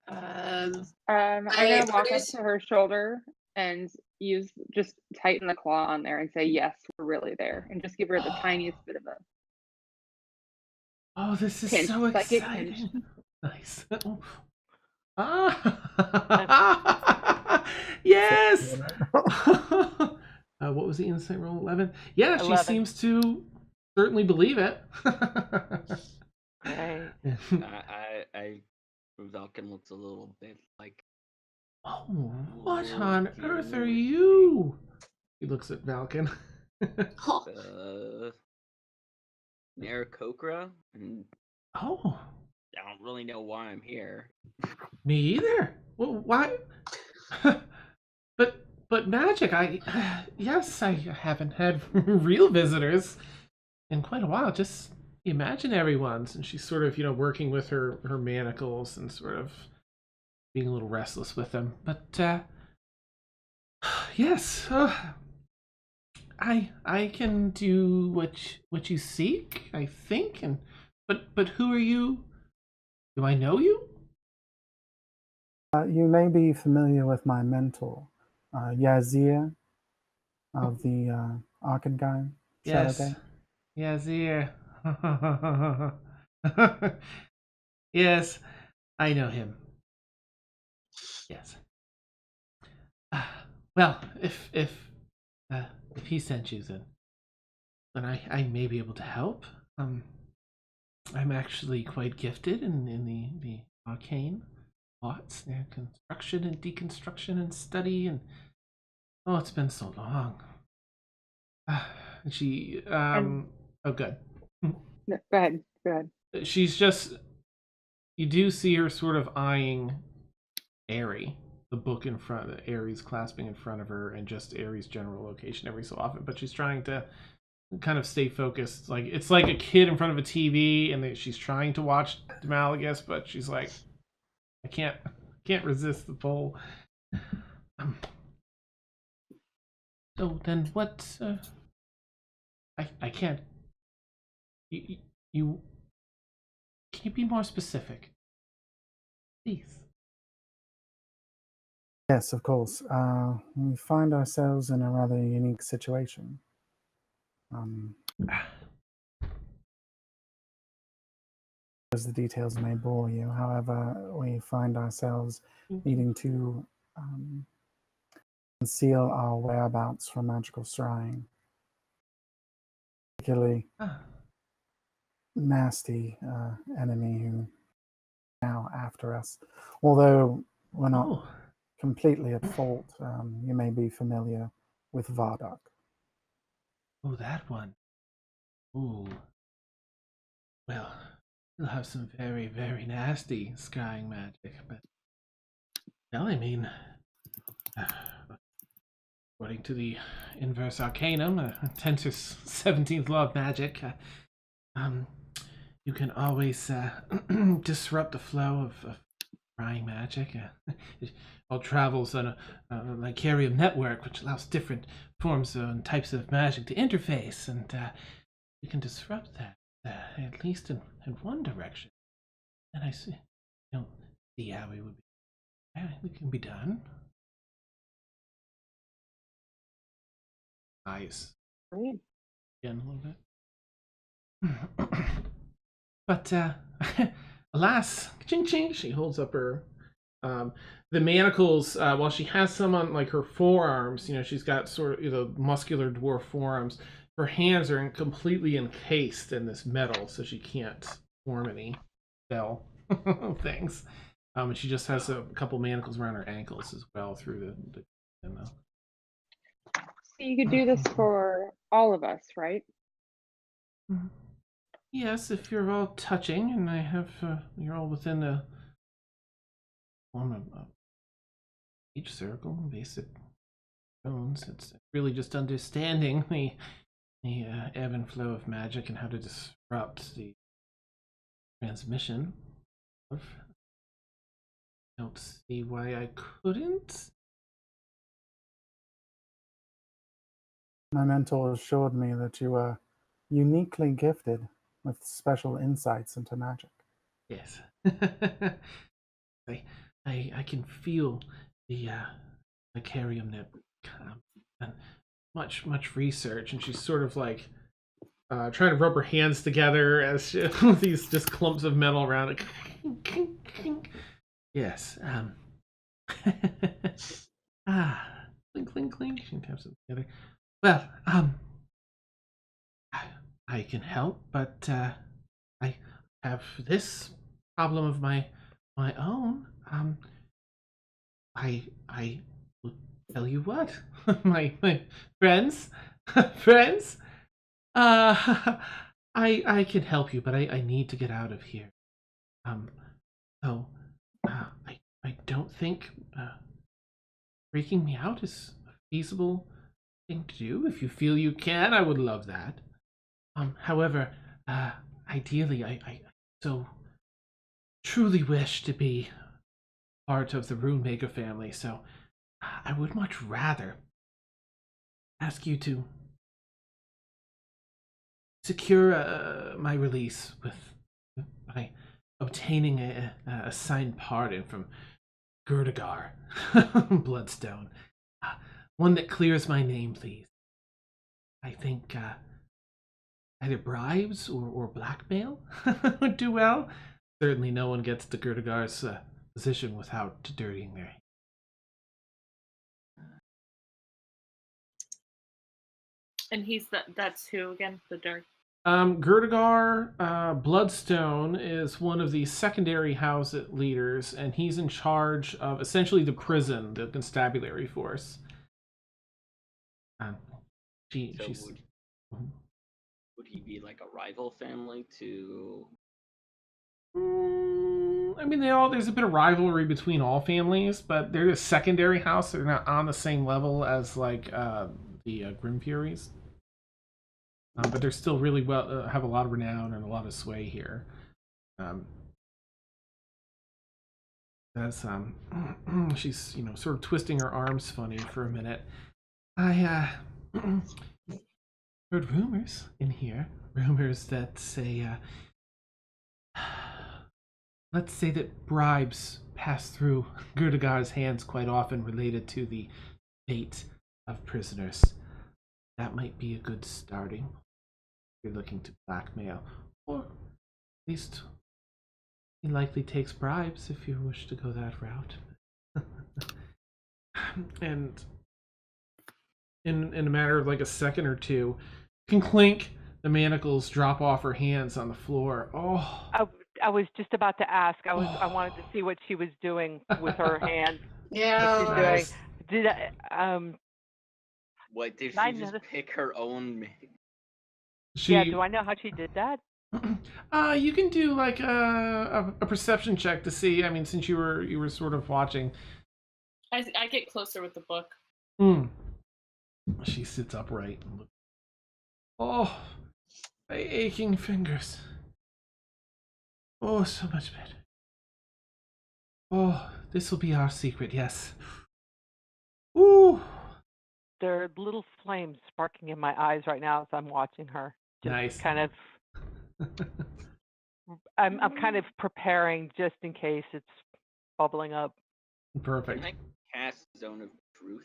I'm gonna walk up to her shoulder and just tighten the claw on there and say, yes, we're really there, and just give her the tiniest bit of a Oh, this is pinch, so psychic exciting. pinch. Nice. Yes. What was the insight roll? 11. Yeah, 11. She seems to certainly believe it. Right. I Valken looks a little bit like, Oh, what on earth are you? He looks at Valken. Narakokra, and Oh, I don't really know why I'm here. me either. Well, why? But magic. Yes, I haven't had real visitors in quite a while. Just imaginary ones. And she's sort of, working with her manacles and sort of being a little restless with them. But yes, I can do what you seek, I think, and but who are you? Do I know you? You may be familiar with my mentor, Yazir of the Arcane Shadow Yes. Gang. Yazir. Yes, I know him. Yes. Well, if he sent you, then I may be able to help. I'm actually quite gifted in the arcane arts, construction and deconstruction and study, and oh, it's been so long. And she And oh, good. no, go ahead. Go ahead. She's just, you do see her sort of eyeing Aerie, the book in front, Aerie's clasping in front of her, and just Aerie's general location every so often. But she's trying to kind of stay focused. Like it's like a kid in front of a TV, and she's trying to watch Demalagus, but she's like, I can't resist the pull. So then, what? I can't. You can you be more specific, please? Yes, of course. We find ourselves in a rather unique situation. As the details may bore you, however, we find ourselves needing to conceal our whereabouts from magical scrying. Particularly nasty enemy who now after us. Although we're not completely at fault, you may be familiar with Vardock. Oh, that one. Ooh. Well, you'll have some very, very nasty scrying magic, but well, I mean, according to the inverse arcanum, Tensor's 17th law of magic, you can always disrupt the flow of scrying magic. It all travels on a Lycarium network, which allows different forms and types of magic to interface, and you can disrupt that, at least in one direction. And I see, don't see how it would be. It can be done. Eyes Great. again a little bit. But alas, ching ching, she holds up her the manacles. While she has some on like her forearms, she's got sort of muscular dwarf forearms. Her hands are completely encased in this metal, so she can't form any spell things. And she just has a couple manacles around her ankles as well through the So you could do this for all of us, right? Yes, if you're all touching, and I have you're all within the form of each circle, basic bones. It's really just understanding the ebb and flow of magic and how to disrupt the transmission of. I don't see why I couldn't. My mentor assured me that you are uniquely gifted with special insights into magic. Yes. I can feel the Lycarium network and much research, and she's sort of like trying to rub her hands together as these just clumps of metal around it. Yes. Clink, clink, clink. She taps them together. Well, I can help, but I have this problem of my own. I will tell you what, my friends, friends. I can help you, but I need to get out of here. So I don't think freaking me out is a feasible thing to do. If you feel you can, I would love that. However, ideally, I so truly wish to be part of the Runemaker family, so I would much rather ask you to secure my release by obtaining a signed pardon from Gerdagar Bloodstone. One that clears my name, please. I think either bribes or blackmail would do well. Certainly no one gets to Gerdagar's position without dirtying their hands. And that's who again? The Dark. Gerdagar Bloodstone is one of the secondary house leaders, and he's in charge of essentially the prison, the constabulary force. She's. Would he be like a rival family to? I mean, there's a bit of rivalry between all families, but they're a secondary house. So they're not on the same level as like the Grim Furies. But they're still really have a lot of renown and a lot of sway here. She's sort of twisting her arms funny for a minute. I heard rumors in here, rumors that say, let's say that bribes pass through Gerdagar's hands quite often related to the fate of prisoners. That might be a good starting. You're looking to blackmail, or at least he likely takes bribes if you wish to go that route. And in a matter of like a second or two, clink, the manacles drop off her hands on the floor. Oh, I was just about to ask. I wanted to see what she was doing with her hand. Yeah. What she's doing. Did What did she just pick her own? Yeah, do I know how she did that? You can do like a perception check to see. I mean, since you were sort of watching. I get closer with the book. She sits upright and looks. Oh, my aching fingers. Oh, so much better. Oh, this will be our secret, yes. Ooh. There are little flames sparking in my eyes right now as I'm watching her. Just nice. Kind of. I'm kind of preparing just in case it's bubbling up. Perfect. Can I cast Zone of Truth?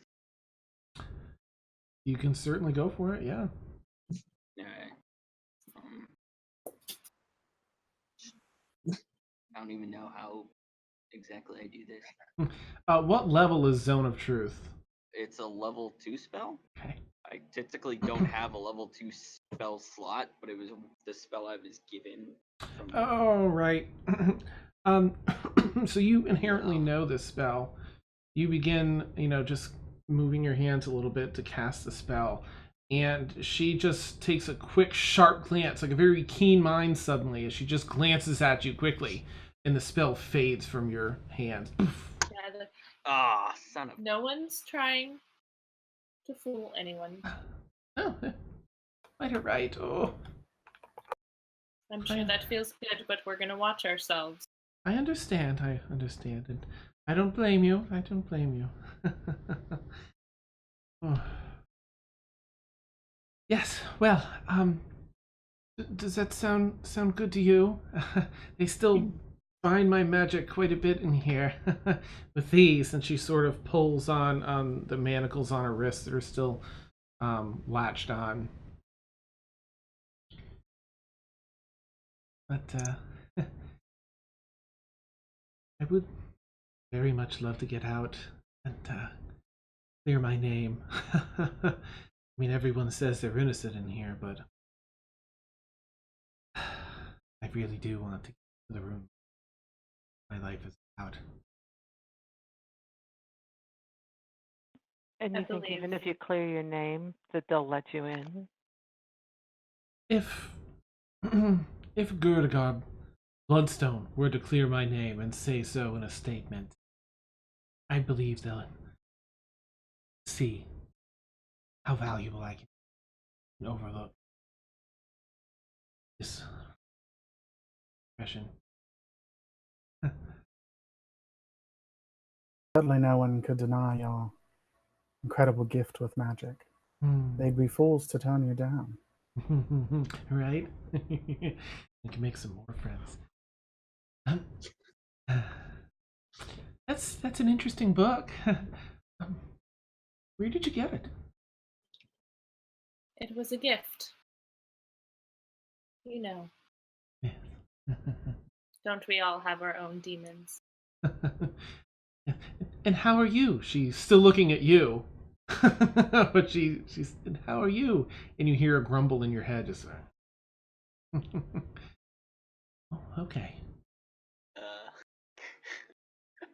You can certainly go for it, yeah. I don't even know how exactly I do this. What level is Zone of Truth? It's a level 2 spell. Okay. I typically don't have a level 2 spell slot, but it was the spell I was given. Oh, right. So you inherently know this spell. You begin, just moving your hands a little bit to cast the spell. And she just takes a quick, sharp glance, like a very keen mind suddenly, as she just glances at you quickly. And the spell fades from your hand. Son of... No one's trying to fool anyone. Oh, quite right. Oh. I'm sure that feels good, but we're going to watch ourselves. I understand. And I don't blame you. Oh. Yes, well, does that sound good to you? They still find my magic quite a bit in here with these, and she sort of pulls on the manacles on her wrists that are still latched on. But I would very much love to get out and clear my name. I mean, everyone says they're innocent in here, but I really do want to get to the room my life is out. And you think even if you clear your name, that they'll let you in? If Gerdagar Bloodstone were to clear my name and say so in a statement, I believe they'll see how valuable I can overlook this expression. Certainly no one could deny your incredible gift with magic. They'd be fools to tone you down. Right? We can make some more friends. That's an interesting book. Where did you get it? It was a gift. You know, Yes. don't we all have our own demons? And how are you? She's still looking at you. But she's, and how are you? And you hear a grumble in your head. Just, oh, okay.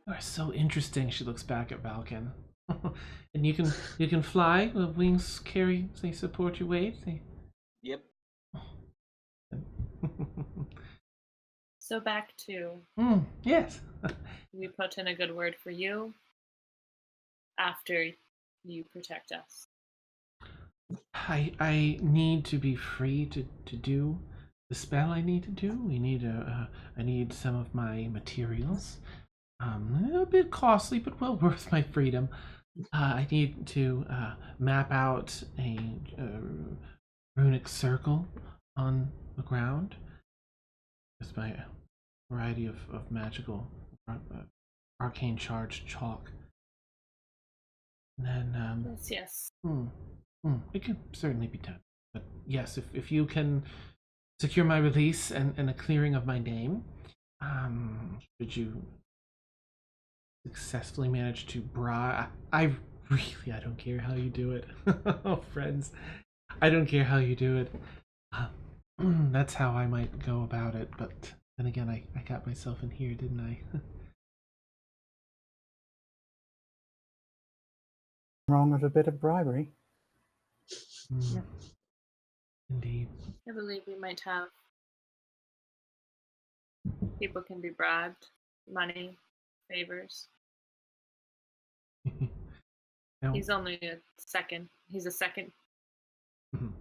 You are so interesting. She looks back at Valken. And you can fly. The wings carry. They support your weight. Yep. So back to Yes. we put in a good word for you after you protect us. I need to be free to do the spell I need to do. We need I need some of my materials. A bit costly, but well worth my freedom. I need to map out a runic circle on the ground with my variety of magical arcane charged chalk. And then Yes. it can certainly be done. But yes, if you can secure my release and a clearing of my name, should you successfully manage to I don't care how you do it. Oh, friends, I don't care how you do it. That's how I might go about it, but then again, I got myself in here, didn't I? Wrong with a bit of bribery. Indeed. I believe we might have people can be bribed, money, favors. No. He's only a second. He's a second. Mhm.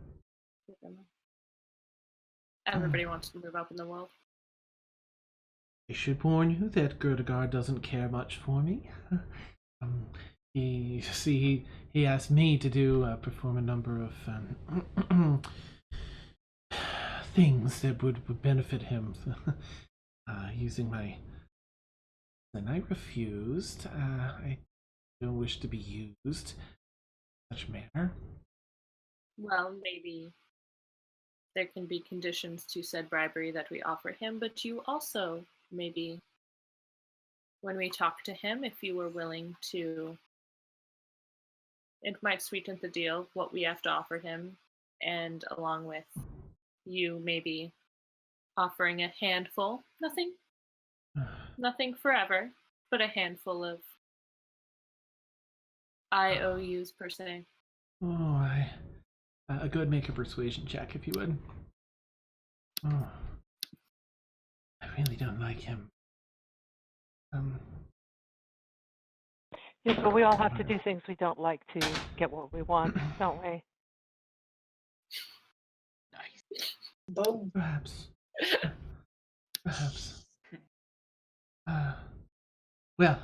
Everybody wants to move up in the world. I should warn you that Gerdegar doesn't care much for me. He asked me to perform a number of things that would benefit him using my. And I refused. I don't wish to be used in such manner. Well, maybe there can be conditions to said bribery that we offer him, but you also maybe, when we talk to him, if you were willing to, it might sweeten the deal what we have to offer him, and along with you maybe offering a handful, nothing forever, but a handful of IOUs per se. Oh, go ahead, make a persuasion check if you would. Oh, I really don't like him. Yes, but we all have to do things we don't like to get what we want, don't we? Nice. Boom. Perhaps. Well,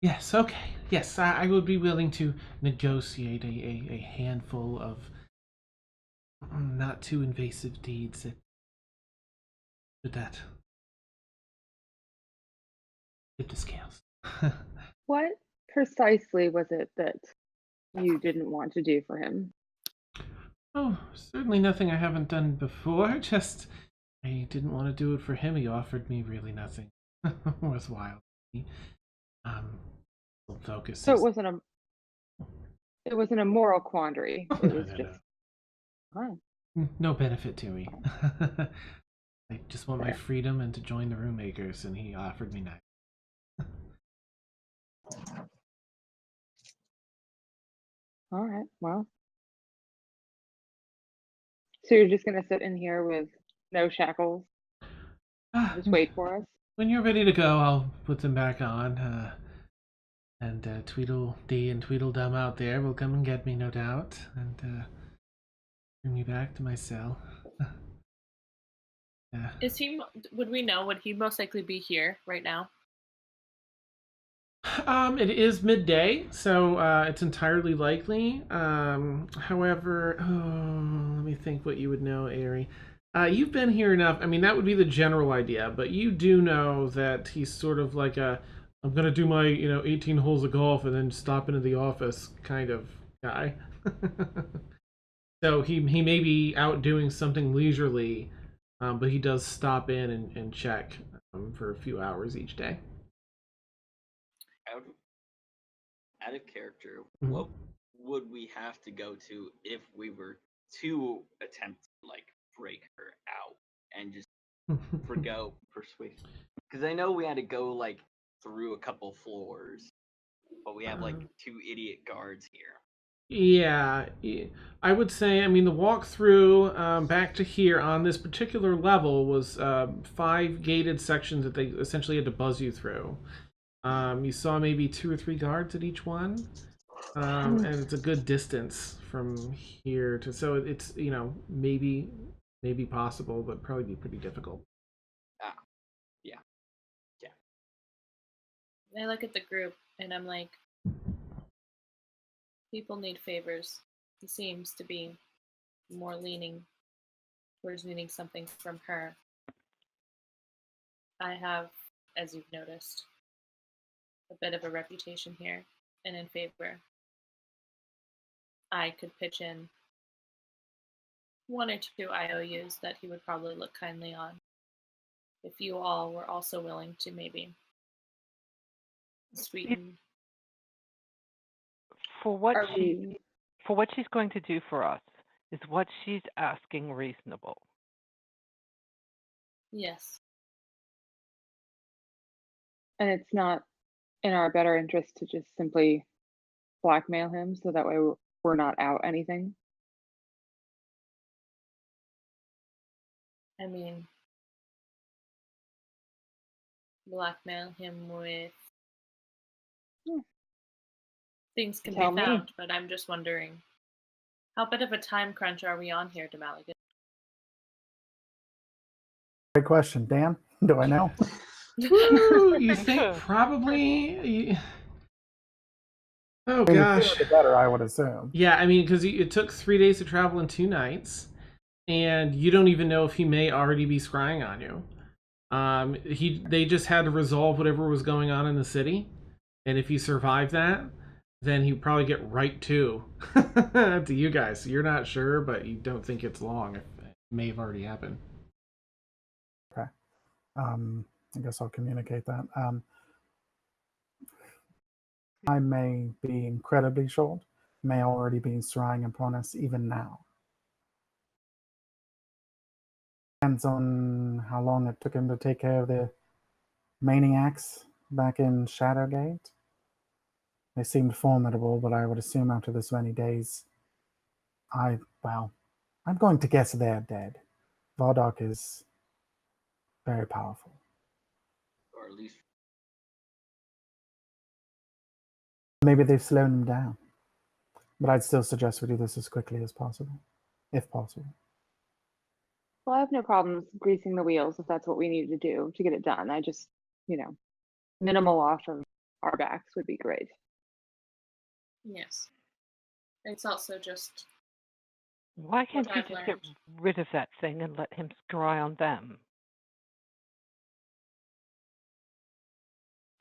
yes, okay. Yes, I would be willing to negotiate a handful of not too invasive deeds that tip the scales. What precisely was it that you didn't want to do for him? Oh, certainly nothing I haven't done before. Just I didn't want to do it for him. He offered me really nothing worthwhile. Focus. So it wasn't a moral quandary. Oh, It was no. just fine. No benefit to me. I just want my Fair. freedom and to join the room makers, and he offered me that. All right. Well, so you're just gonna sit in here with no shackles, just wait for us? When you're ready to go, I'll put them back on. And Tweedledee and Tweedledum out there will come and get me, no doubt, and bring me back to my cell. Is he? Would we know? Would he most likely be here right now? It is midday, so it's entirely likely. However, let me think what you would know, Ari. You've been here enough. I mean, that would be the general idea, but you do know that he's sort of like I'm gonna do my 18 holes of golf and then stop into the office kind of guy. So he may be out doing something leisurely, but he does stop in and check for a few hours each day. Out of character, Mhm. what would we have to go to if we were to attempt to break her out and just forgo persuasion? Because I know we had to go through a couple floors, but we have two idiot guards here. Yeah, I would say, I mean, the walkthrough back to here on this particular level was 5 gated sections that they essentially had to buzz you through. You saw maybe 2 or 3 guards at each one, and it's a good distance from here to, so it's, maybe possible, but probably be pretty difficult. Yeah. I look at the group and I'm like, people need favors. He seems to be more leaning towards needing something from her. I have, as you've noticed, a bit of a reputation here and in favor. I could pitch in 1 or 2 IOUs that he would probably look kindly on. If you all were also willing to maybe sweeten. For what Are we? she's going to do for us, is what she's asking reasonable? Yes. And it's not in our better interest to just simply blackmail him so that way we're not out anything. I mean, blackmail him with things can Tell be me. found, but I'm just wondering, how bit of a time crunch are we on here, Demaligan? Great question, Dan. Do I know? Woo, you think probably? Oh I mean, the gosh. sooner the better, I would assume. Yeah, I mean, because it took 3 days to travel and 2 nights, and you don't even know if he may already be scrying on you. They just had to resolve whatever was going on in the city, and if he survived that, then he'd probably get right to you guys. So you're not sure, but you don't think it's long. It may have already happened. Okay. I guess I'll communicate that. I may be incredibly short, may already be scrying upon us even now. Depends on how long it took him to take care of the maniacs back in Shadowgate. They seemed formidable, but I would assume after this many days, I'm going to guess they're dead. Vardock is very powerful. Or at least Maybe they've slowed him down. But I'd still suggest we do this as quickly as possible, if possible. Well, I have no problems greasing the wheels if that's what we need to do to get it done. I just, minimal off of our backs would be great. Yes. It's also just Why can't what you I've just get learned. rid of that thing and let him scry on them?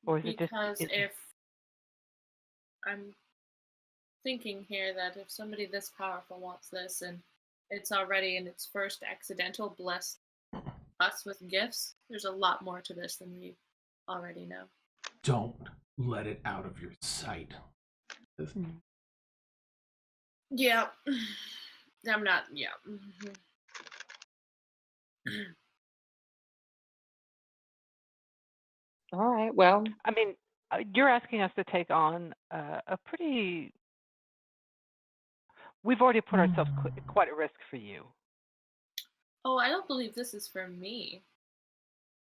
Or is it just Because if I'm thinking here that if somebody this powerful wants this and it's already in its first accidental bless us with gifts, there's a lot more to this than we already know. Don't let it out of your sight. Yeah. I'm not, yeah. All right. Well, I mean, you're asking us to take on a pretty... We've already put ourselves quite at risk for you. Oh, I don't believe this is for me.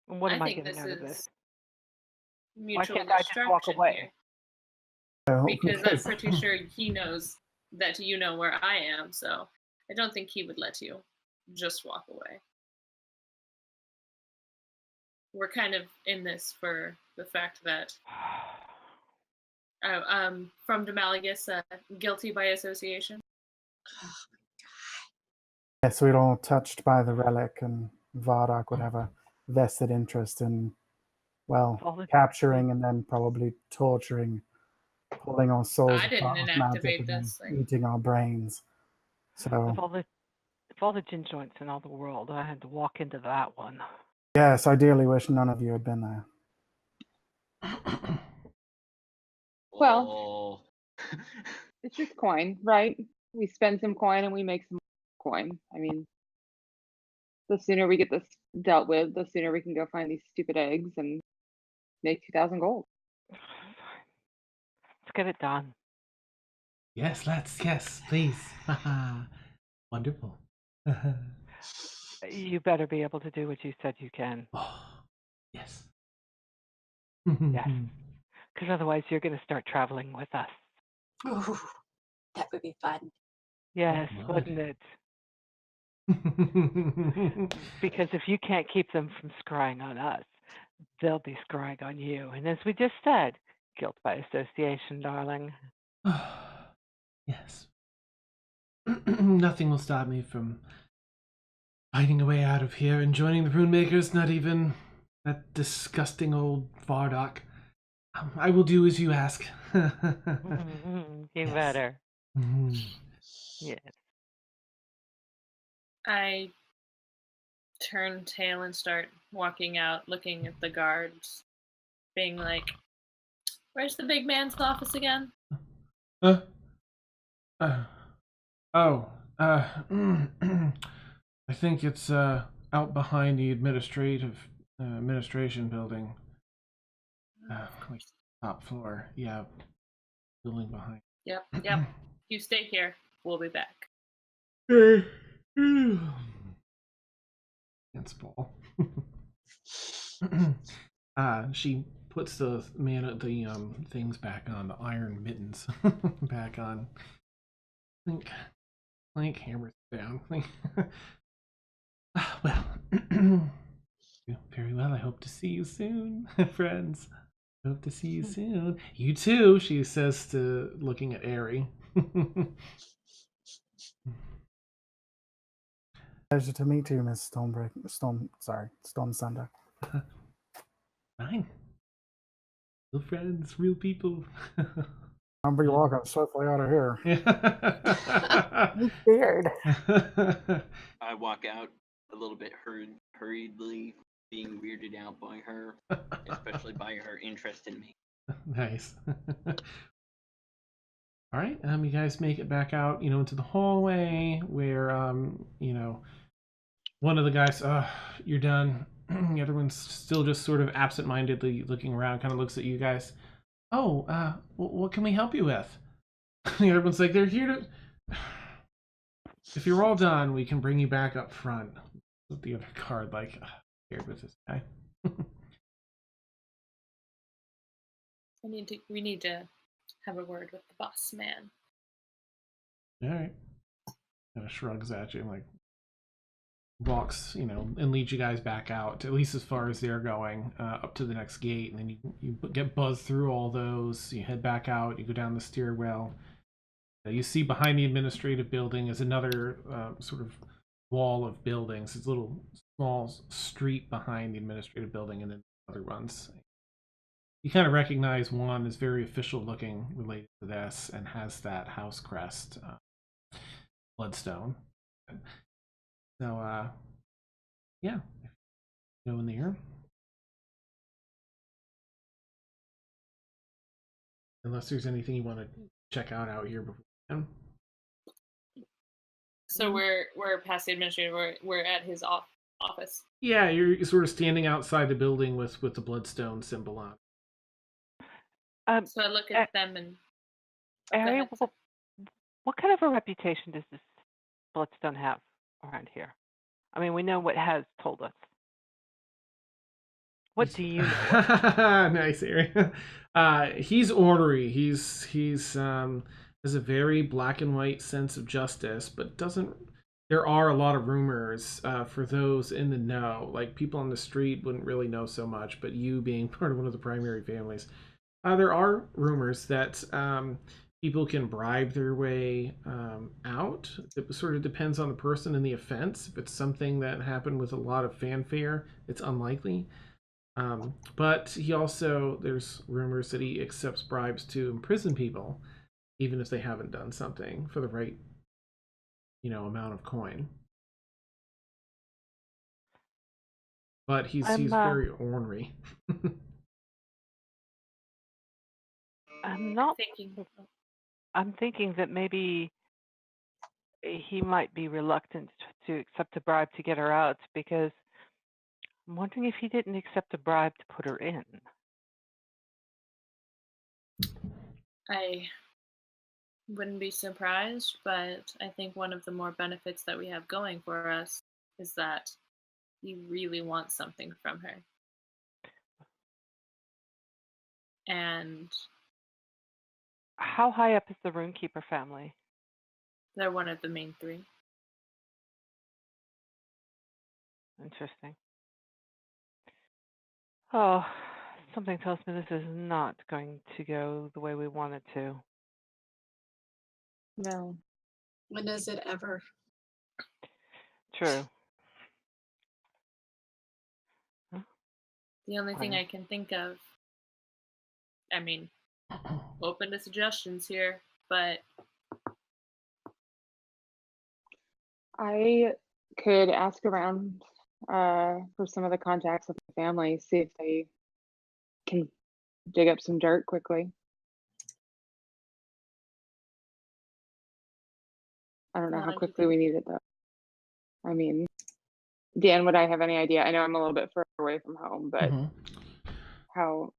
And what am I think getting this out of is this? mutual Why can't I just walk destruction away? here. So, Because I'm pretty sure he knows that you know where I am, so I don't think he would let you just walk away. We're kind of in this for the fact that from Demalagus, guilty by association. Yes, we're all touched by the relic, and Vardock would have a vested interest in, well, capturing and then probably torturing, pulling our souls I didn't apart with magic inactivate and then this thing. eating our brains. So Of all the gin joints in all the world, I had to walk into that one. yes, ideally wish none of you had been there. Well, it's just coin, right? We spend some coin and we make some coin. I mean, the sooner we get this dealt with, the sooner we can go find these stupid eggs and make 2,000 gold. Let's get it done. Yes, let's. Yes, please. Wonderful. You better be able to do what you said you can. Oh, yes. Yes. Because otherwise you're going to start traveling with us. Ooh, that would be fun. Yes, Would. wouldn't it? Because if you can't keep them from scrying on us, they'll be scrying on you. And as we just said, guilt by association, darling. Yes. Nothing will stop me from finding a way out of here and joining the Rune Makers, not even that disgusting old Vardock. I will do as you ask. You Yes. better. Yes. I turn tail and start walking out, looking at the guards, being like, "Where's the big man's office again?" I think it's out behind the administration building. Like top floor. Yeah, building behind. Yep. You stay here. We'll be back. It's ball. She puts the things back on, the iron mittens back on. Clank hammers down. Well, very well. I hope to see you soon, friends. Hope to see you soon. You too, she says, to looking at Aerie. Pleasure to meet you, Miss Stone Sunder. Fine. Real friends, real people. I'll be walking swiftly out of here. I'm scared. I walk out a little bit hurriedly, being weirded out by her, especially by her interest in me. Nice. All right, you guys make it back out, into the hallway where, one of the guys, you're done. The other one's still just sort of absent-mindedly looking around, kind of looks at you guys. Oh, what can we help you with? The other one's like, they're here to... If you're all done, we can bring you back up front. With the other card, like, scared with this guy. We need to have a word with the boss man. All right. Kind of shrugs at you and like walks, and leads you guys back out, at least as far as they're going, up to the next gate, and then you get buzzed through all those. You head back out. You go down the stairwell. You see behind the administrative building is another sort of wall of buildings. It's a little small street behind the administrative building, and then other ones. You kind of recognize one is very official looking, related to this, and has that house crest, bloodstone. So, yeah, go in there. Unless there's anything you want to check out here before. So we're past the administrator. We're at his office. Yeah, you're sort of standing outside the building with the bloodstone symbol on. So I look at them and. Ari, what kind of a reputation does this bloodstone have around here? I mean, we know what Has told us. What do you know? Nice, Ari. He's ornery. He's has a very black and white sense of justice, but doesn't. There are a lot of rumors for those in the know. Like people on the street wouldn't really know so much, but you being part of one of the primary families, There are rumors that people can bribe their way out. It sort of depends on the person and the offense. If it's something that happened with a lot of fanfare, it's unlikely. But there's rumors that he accepts bribes to imprison people, even if they haven't done something for the right, amount of coin. But he's very ornery. I'm thinking that maybe he might be reluctant to accept a bribe to get her out, because I'm wondering if he didn't accept a bribe to put her in. I wouldn't be surprised, but I think one of the more benefits that we have going for us is that he really wants something from her. And how high up is the Runekeeper family? They're one of the main three. Interesting. Oh, something tells me this is not going to go the way we want it to. No. When does it ever? True. The only thing I can think of, I mean, open to suggestions here, but I could ask around for some of the contacts of the family, see if they can dig up some dirt quickly. I don't know how quickly we need it though. I mean, Dan, would I have any idea? I know I'm a little bit further away from home, but how?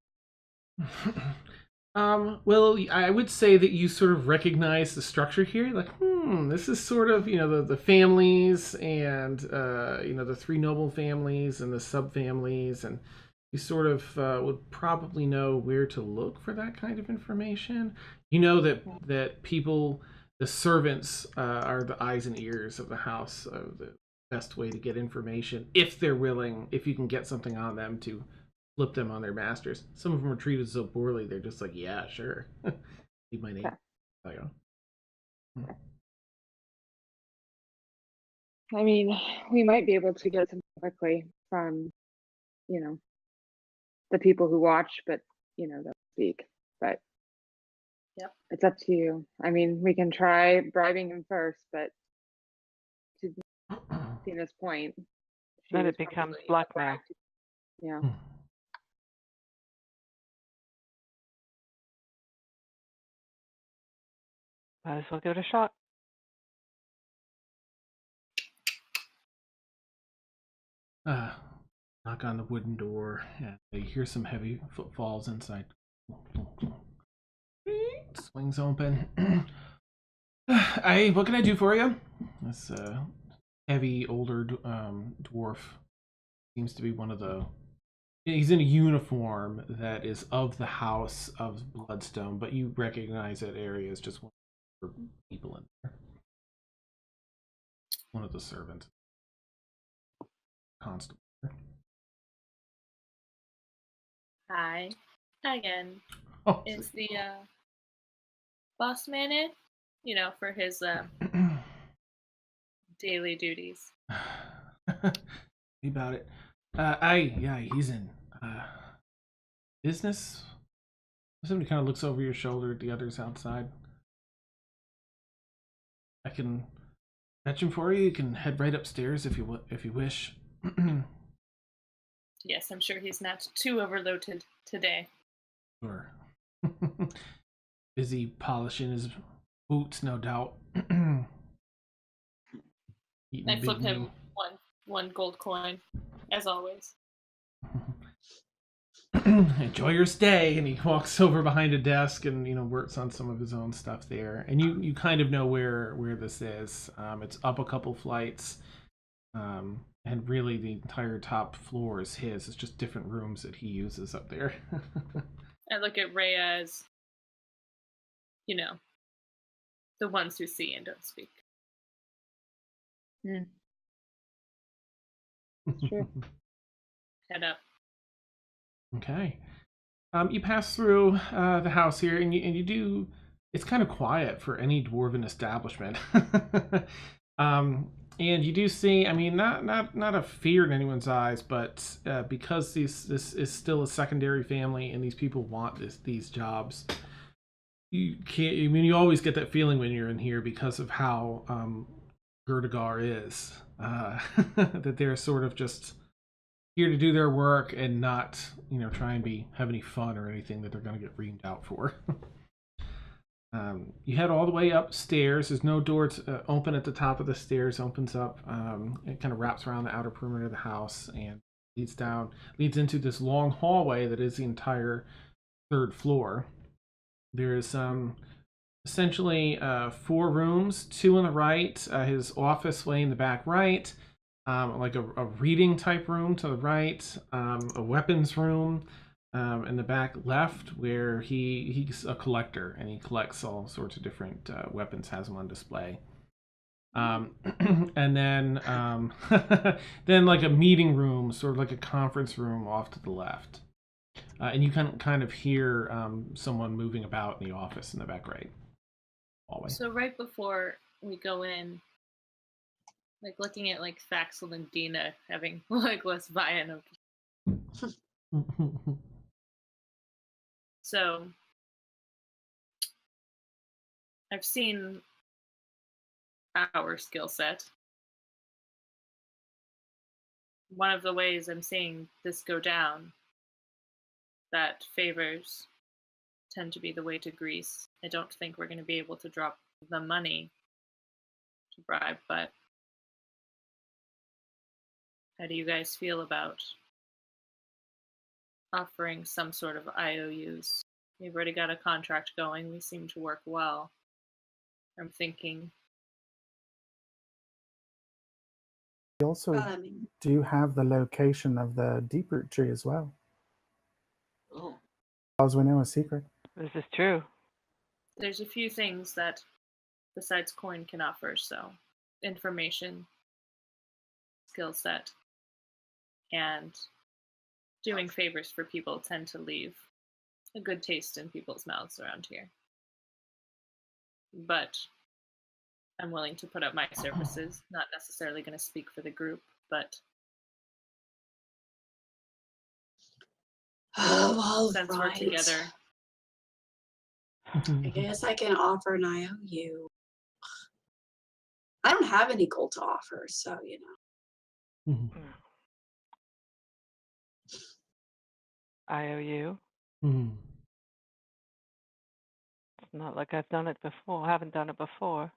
Well, I would say that you sort of recognize the structure here. Like, this is sort of, the families and, the three noble families and the sub-families. And you sort of would probably know where to look for that kind of information. You know that people, the servants are the eyes and ears of the house, the best way to get information, if they're willing, if you can get something on them to flip them on their masters. Some of them are treated so poorly, they're just like, yeah, sure. Leave my name. Okay. I mean, we might be able to get some quickly from, the people who watch, but, they'll speak. But yep, it's up to you. I mean, we can try bribing him first, but to Tina's point, then it becomes blackmail. Yeah. Might as well give it a shot. Knock on the wooden door, and they hear some heavy footfalls inside. Swings open. What can I do for you? This heavy, older dwarf seems to be one of the... He's in a uniform that is of the House of Bloodstone, but you recognize that area as just one of the people in there. One of the servants. Constable. hi again. Oh, Is the boss man in? For his daily duties. About it. He's in business. Somebody kind of looks over your shoulder at the others outside. I can fetch him for you. You can head right upstairs if you wish. Yes, I'm sure he's not too overloaded today. Sure. Busy polishing his boots, no doubt. I flip him one gold coin, as always. Enjoy your stay. And he walks over behind a desk and works on some of his own stuff there. And you kind of know where this is. It's up a couple flights, and really the entire top floor is his. It's just different rooms that he uses up there. I look at Rhea as, the ones who see and don't speak. Sure. Head up. Okay. You pass through the house here, and you do. It's kind of quiet for any dwarven establishment. And you do see, I mean, not a fear in anyone's eyes, but because this is still a secondary family, and these people want these jobs. You can't. I mean, you always get that feeling when you're in here because of how Gerdagar is. That they're sort of just here to do their work and not, try and have any fun or anything that they're going to get reamed out for. You head all the way upstairs. There's no door open at the top of the stairs. Opens up. It kind of wraps around the outer perimeter of the house and leads into this long hallway that is the entire 3rd floor. There's essentially 4 rooms, 2 on the right, his office way in the back right, like a reading type room to the right, a weapons room in the back left, where he's a collector and he collects all sorts of different weapons, has them on display. And then then like a meeting room, sort of like a conference room off to the left. And you can kind of hear someone moving about in the office in the back right hallway. So right before we go in, like looking at like Thaxel and Dina having like less buy-in of. So I've seen our skill set. One of the ways I'm seeing this go down, that favors tend to be the way to Greece. I don't think we're going to be able to drop the money to bribe, but how do you guys feel about offering some sort of IOUs? We've already got a contract going. We seem to work well. I'm thinking. Also, do you have the location of the deeproot tree as well? Oh. As we know, a secret. This is true. There's a few things that, besides coin, can offer. So, information, skill set, and doing favors for people tend to leave a good taste in people's mouths around here. But I'm willing to put up my services. Not necessarily going to speak for the group, but since we're together. I guess I can offer an IOU. I don't have any gold to offer, so IOU. Mm-hmm. It's not like I've done it before. I haven't done it before.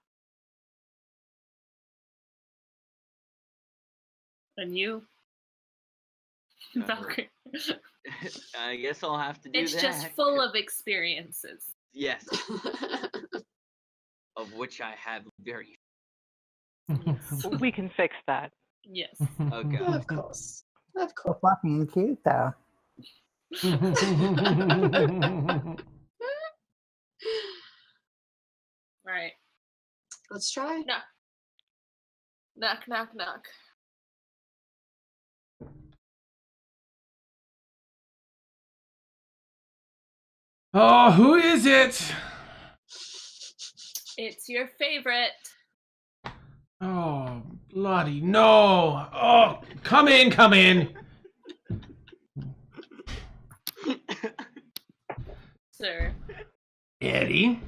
And you? Valkyrie. I guess I'll have to do It's that. just full of experiences. Yes. Of which I have very. We can fix that. Yes. Okay. Of course. Of course. Fucking cute though. Right. Let's try. Knock. Knock, knock, knock. Oh, who is it? It's your favorite. Oh, bloody no. Oh, come in, come in. Sir. Eddie.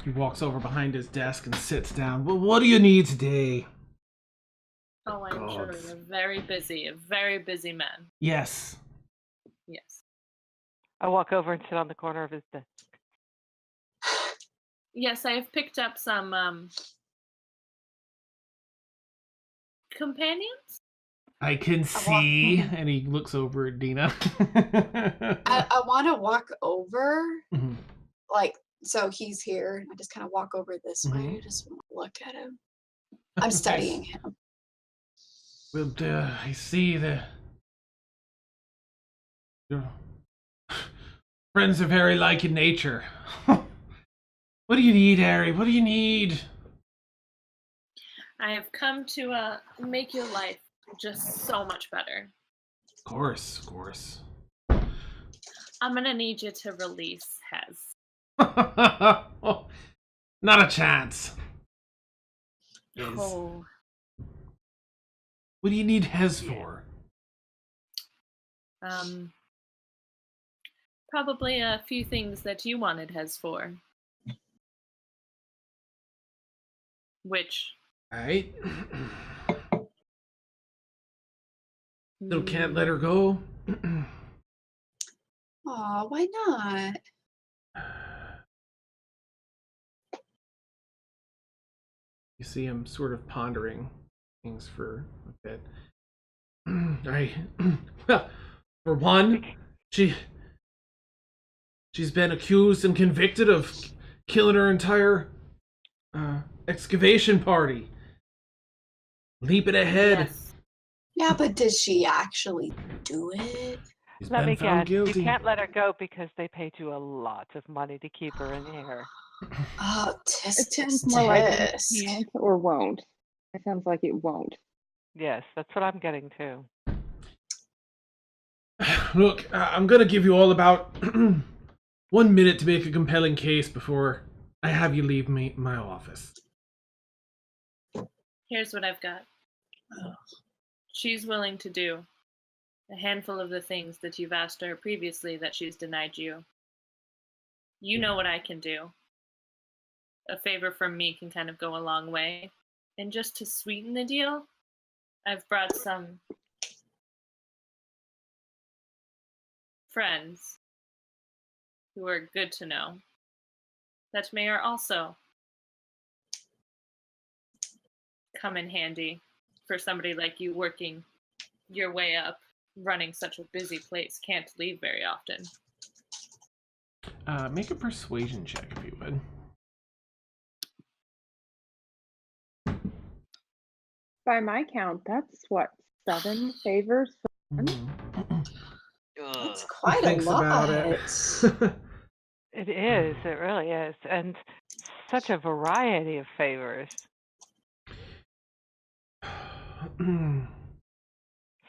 He walks over behind his desk and sits down. Well, what do you need today? Oh, I'm sure you're very busy man. Yes. Yes. I walk over and sit on the corner of his desk. Yes, I have picked up some companions. I can see. And he looks over at Dina. I want to walk over, Mhm. like, so he's here. I just kind of walk over this way. I just want to look at him. I'm studying him. Well, I see that your friends are very like in nature. What do you need, Harry? What do you need? I have come to make your life just so much better. Of course, of course. I'm gonna need you to release Hez. Oh, not a chance. Yes. Oh. What do you need Hez for? Probably a few things that you wanted Hez for. Which? Right. Still can't let her go. Aw, why not? You see him sort of pondering things for a bit. Well, for one, she's been accused and convicted of killing her entire excavation party. Leaping ahead. Yes. Yeah, but did she actually do it? She's Let been me found guess. guilty. You can't let her go because they paid you a lot of money to keep her in here. Oh, It sounds more like it tisk. can't or won't. It sounds like it won't. Yes, that's what I'm getting to. Look, I'm gonna give you all about 1 minute to make a compelling case before I have you leave my office. Here's what I've got. She's willing to do a handful of the things that you've asked her previously that she's denied you. You know what I can do. A favor from me can kind of go a long way. And just to sweeten the deal, I've brought some friends who are good to know that may are also come in handy for somebody like you working your way up, running such a busy place, can't leave very often. Make a persuasion check if you would. By my count, that's what, 7 favors? That's quite a Thinks about lot. it. It is. It really is. And such a variety of favors.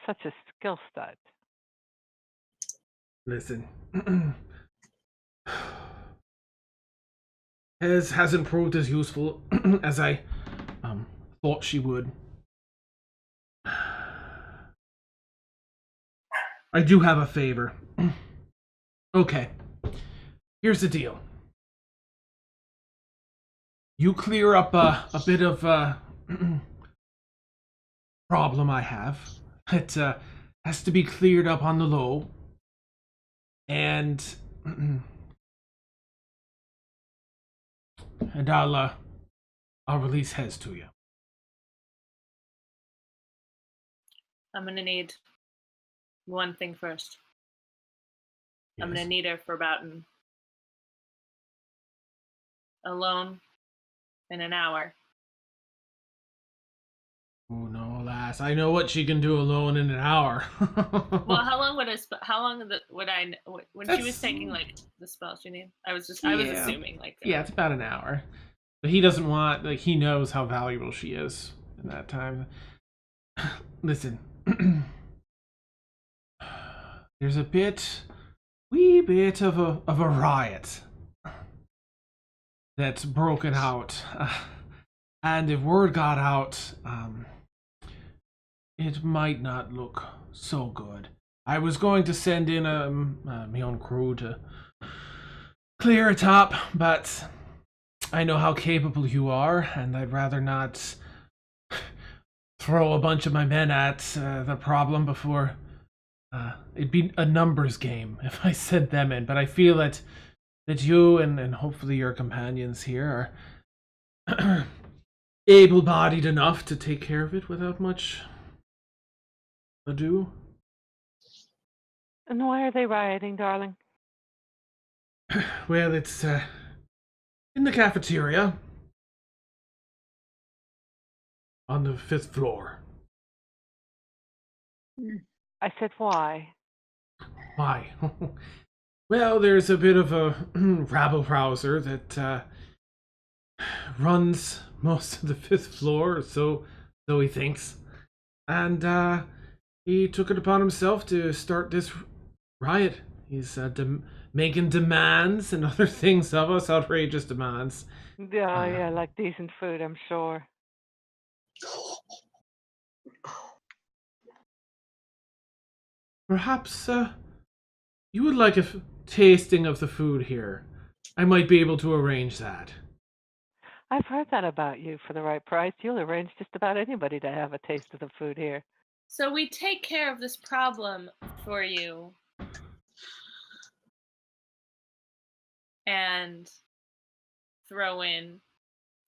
Such a skill stud. Listen. Hasn't proved as useful as I thought she would. I do have a favor. Okay. Here's the deal. You clear up a bit of problem I have. It has to be cleared up on the low. And I'll release Hez to you. I'm gonna need one thing first. I'm Yes. gonna need her for about alone in an hour. Oh no, lass! I know what she can do alone in an hour. Well, how long would when she was That's- taking like the spell she needed? I was Yeah. assuming like Yeah, it's about an hour. But he doesn't want, like, he knows how valuable she is in that time. Listen. There's a wee bit of a riot that's broken out. And if word got out, it might not look so good. I was going to send in my own crew to clear it up, but I know how capable you are, and I'd rather not throw a bunch of my men at the problem before it'd be a numbers game if I sent them in. But I feel that you and hopefully your companions here are able-bodied enough to take care of it without much ado. And why are they rioting, darling? Well, it's in the cafeteria on the 5th floor. I said why. Why? Well, there's a bit of a rabble-rouser that runs most of the 5th floor, so he thinks. And he took it upon himself to start this riot He's making demands and other things of us, outrageous demands. Yeah, yeah, like decent food, I'm sure. Perhaps you would like a tasting of the food here. I might be able to arrange that. I've heard that about you. For the right price, you'll arrange just about anybody to have a taste of the food here. So we take care of this problem for you. And throw in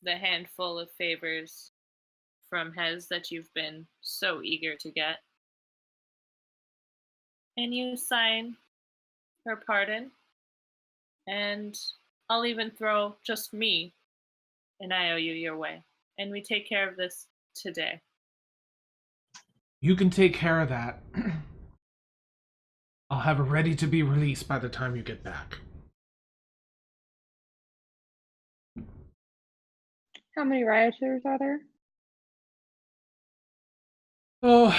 the handful of favors from Hez that you've been so eager to get. And you sign her pardon. And I'll even throw just me an IOU your way. And we take care of this today. You can take care of that. I'll have it ready to be released by the time you get back. How many rioters are there? Oh,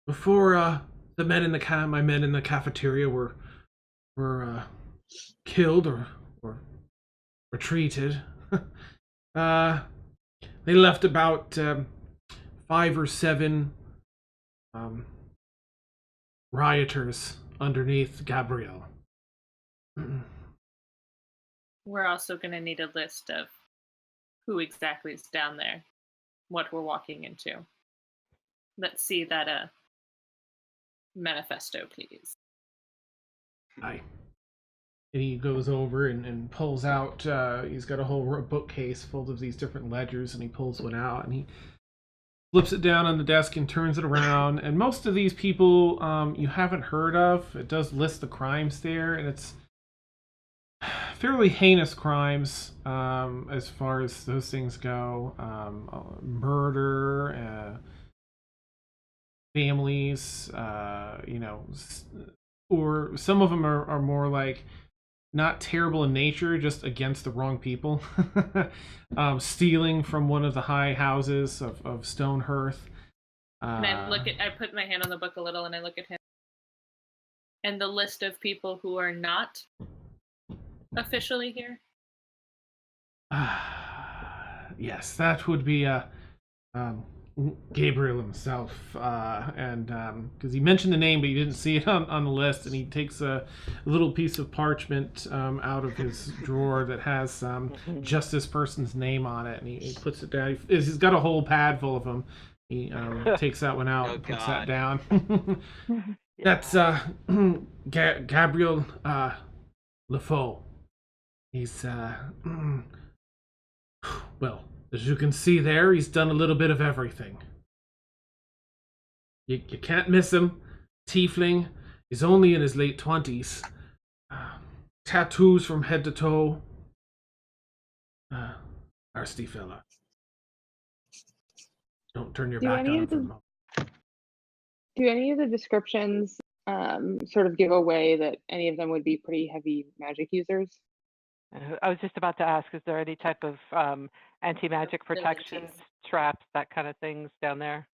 before the men in my men in the cafeteria were killed or retreated, they left about 5 or 7 rioters underneath Gabrielle. We're also going to need a list of who exactly is down there, what we're walking into. Let's see that manifesto, please. Aye. And he goes over and pulls out, he's got a whole bookcase full of these different ledgers, and he pulls one out, and he flips it down on the desk and turns it around. And most of these people you haven't heard of. It does list the crimes there, and it's fairly heinous crimes as far as those things go. Murder, families, or some of them are more like not terrible in nature, just against the wrong people. Stealing from one of the high houses of Stonehearth. And I put my hand on the book a little and I look at him. And the list of people who are not officially here? Yes, that would be Gabriel himself, and because he mentioned the name but you didn't see it on the list, and he takes a little piece of parchment out of his drawer that has just this person's name on it, and he puts it down. He's got a whole pad full of them. He takes that one out and puts that down. That's Gabriel LaFaux. He's well, as you can see there, he's done a little bit of everything. You can't miss him. Tiefling. He's only in his late 20s. Tattoos from head to toe. Nasty fella. Don't turn your back on him for a moment. Do any of the descriptions sort of give away that any of them would be pretty heavy magic users? I was just about to ask, is there any type of anti-magic protections, traps, that kind of things down there?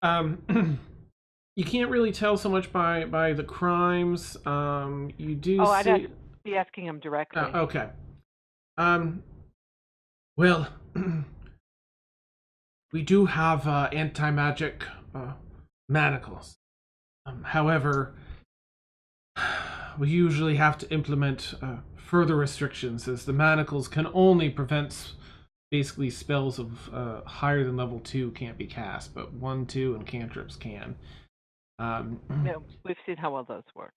You can't really tell so much by the crimes. You do see... I'd be asking him directly. Okay. Well, we do have anti-magic manacles. However, we usually have to implement further restrictions, as the manacles can only prevent basically spells of higher than level 2 can't be cast, but 1, 2, and cantrips can. Yeah, we've seen how well those work.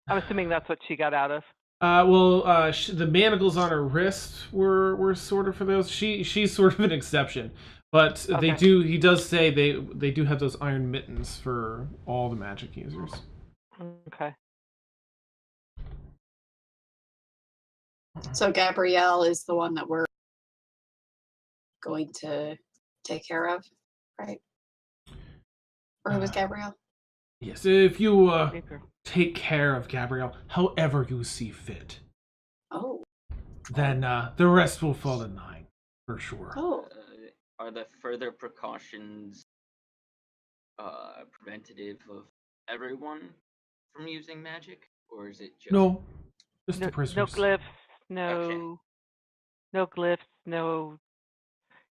I'm assuming that's what she got out of. The manacles on her wrist were sort of for those. She's sort of an exception, but Okay. He does say they do have those iron mittens for all the magic users. Okay. So Gabrielle is the one that we're going to take care of, right? Or who was Gabrielle? Yes, if you take care of Gabrielle however you see fit. Oh. Then the rest will fall in line, for sure. Oh. Are the further precautions preventative of everyone from using magic, or is it just No, just No, the prisoners. glyphs, Okay. no glyphs, no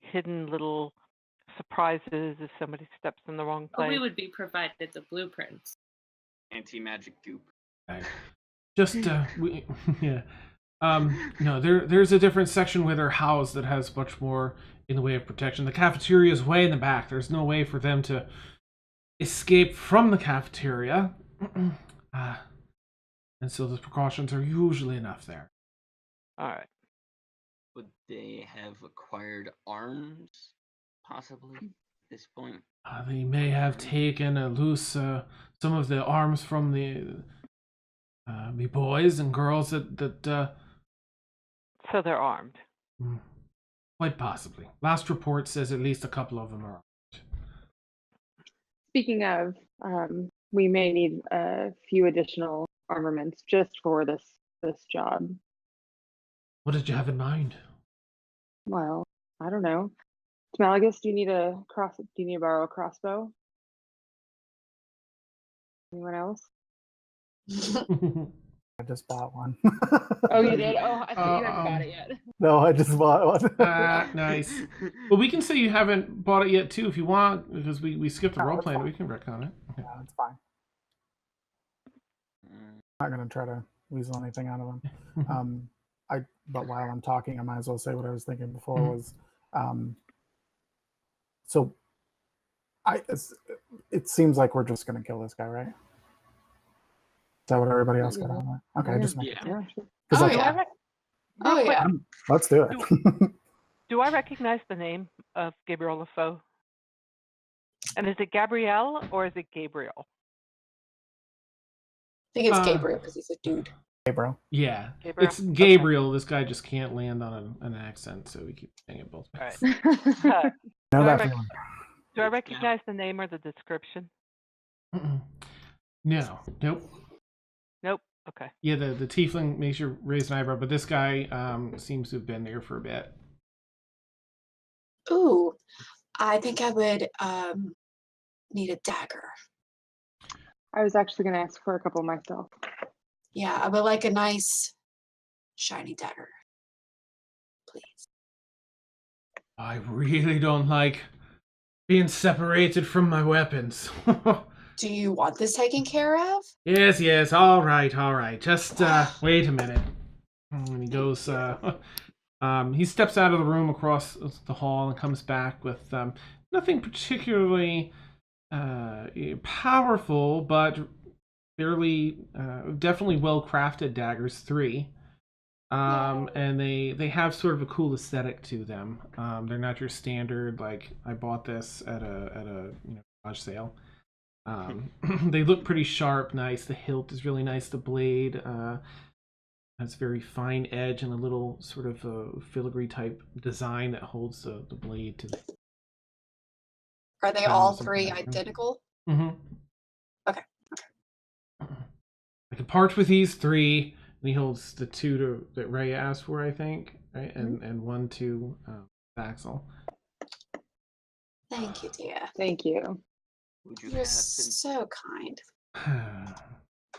hidden little surprises if somebody steps in the wrong Oh, we place. would be provided the blueprints. anti-magic goop? Right. Just yeah. No, there's a different section where they're housed that has much more in the way of protection. The cafeteria is way in the back. There's no way for them to escape from the cafeteria. And so the precautions are usually enough there. All right. Would they have acquired arms, possibly, at this point? They may have taken loose some of the arms from the boys and girls that So they're armed. quite possibly. Last report says at least a couple of them are armed. Speaking of, we may need a few additional armaments just for this job. What did you have in mind? Well, I don't know. Malagus, do you need to borrow a crossbow? Anyone else? I just bought one. Oh, you did? Oh, I thought you hadn't bought it yet. No, I just bought one. Nice. Well, we can say you haven't bought it yet too if you want, because we skipped the No, role that's plan. fine. We can retcon it. Okay. Yeah, it's fine. I'm not gonna try to weasel anything out of them. But while I'm talking, I might as well say what I was thinking before was, so it seems like we're just gonna kill this guy, right? Is that what everybody else got on that? Okay, just make Yeah. it. Oh, That's yeah. all. Oh, yeah. Let's do it. Do I recognize the name of Gabriel LaFoe? And is it Gabrielle or is it Gabriel? I think it's Gabriel because he's a dude. Hey, bro. Yeah, Gabriel? it's Gabriel. This guy just can't land on an accent, so we keep saying it both ways. Right. Know Do I that rec- feeling. Do I recognize the name or the description? No, nope. Nope. Okay. Yeah, the tiefling makes you raise an eyebrow, but this guy seems to have been there for a bit. Ooh, I think I would need a dagger. I was actually going to ask for a couple myself. Yeah, I would like a nice shiny dagger, please. I really don't like being separated from my weapons. Do you want this taken care of? Yes, all right. Just wait a minute. And he goes, he steps out of the room across the hall and comes back with nothing particularly powerful, but fairly, definitely well-crafted daggers, 3. And they have sort of a cool aesthetic to them. They're not your standard, like, I bought this at a garage sale. They look pretty sharp, nice. The hilt is really nice. The blade has very fine edge and a little sort of a filigree type design that holds the blade to the. Are they all 3 identical? Mm-hmm. Okay. I can part with these 3, and he holds the 2 that Ray asked for, I think, right, and 1 to Axel. Thank you, dear. Thank you. Would you You're happen? so kind.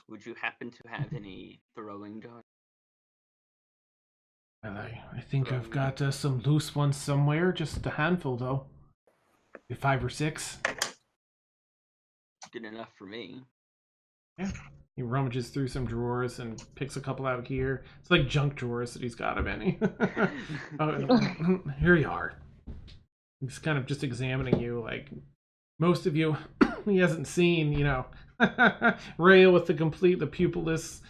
Would you happen to have any throwing darts? I think I've got some loose ones somewhere. Just a handful, though. 5 or 6. Good enough for me. Yeah. He rummages through some drawers and picks a couple out here. It's like junk drawers that he's got them in. Here you are. He's kind of just examining you, like most of you. He hasn't seen, Rhea with the pupilless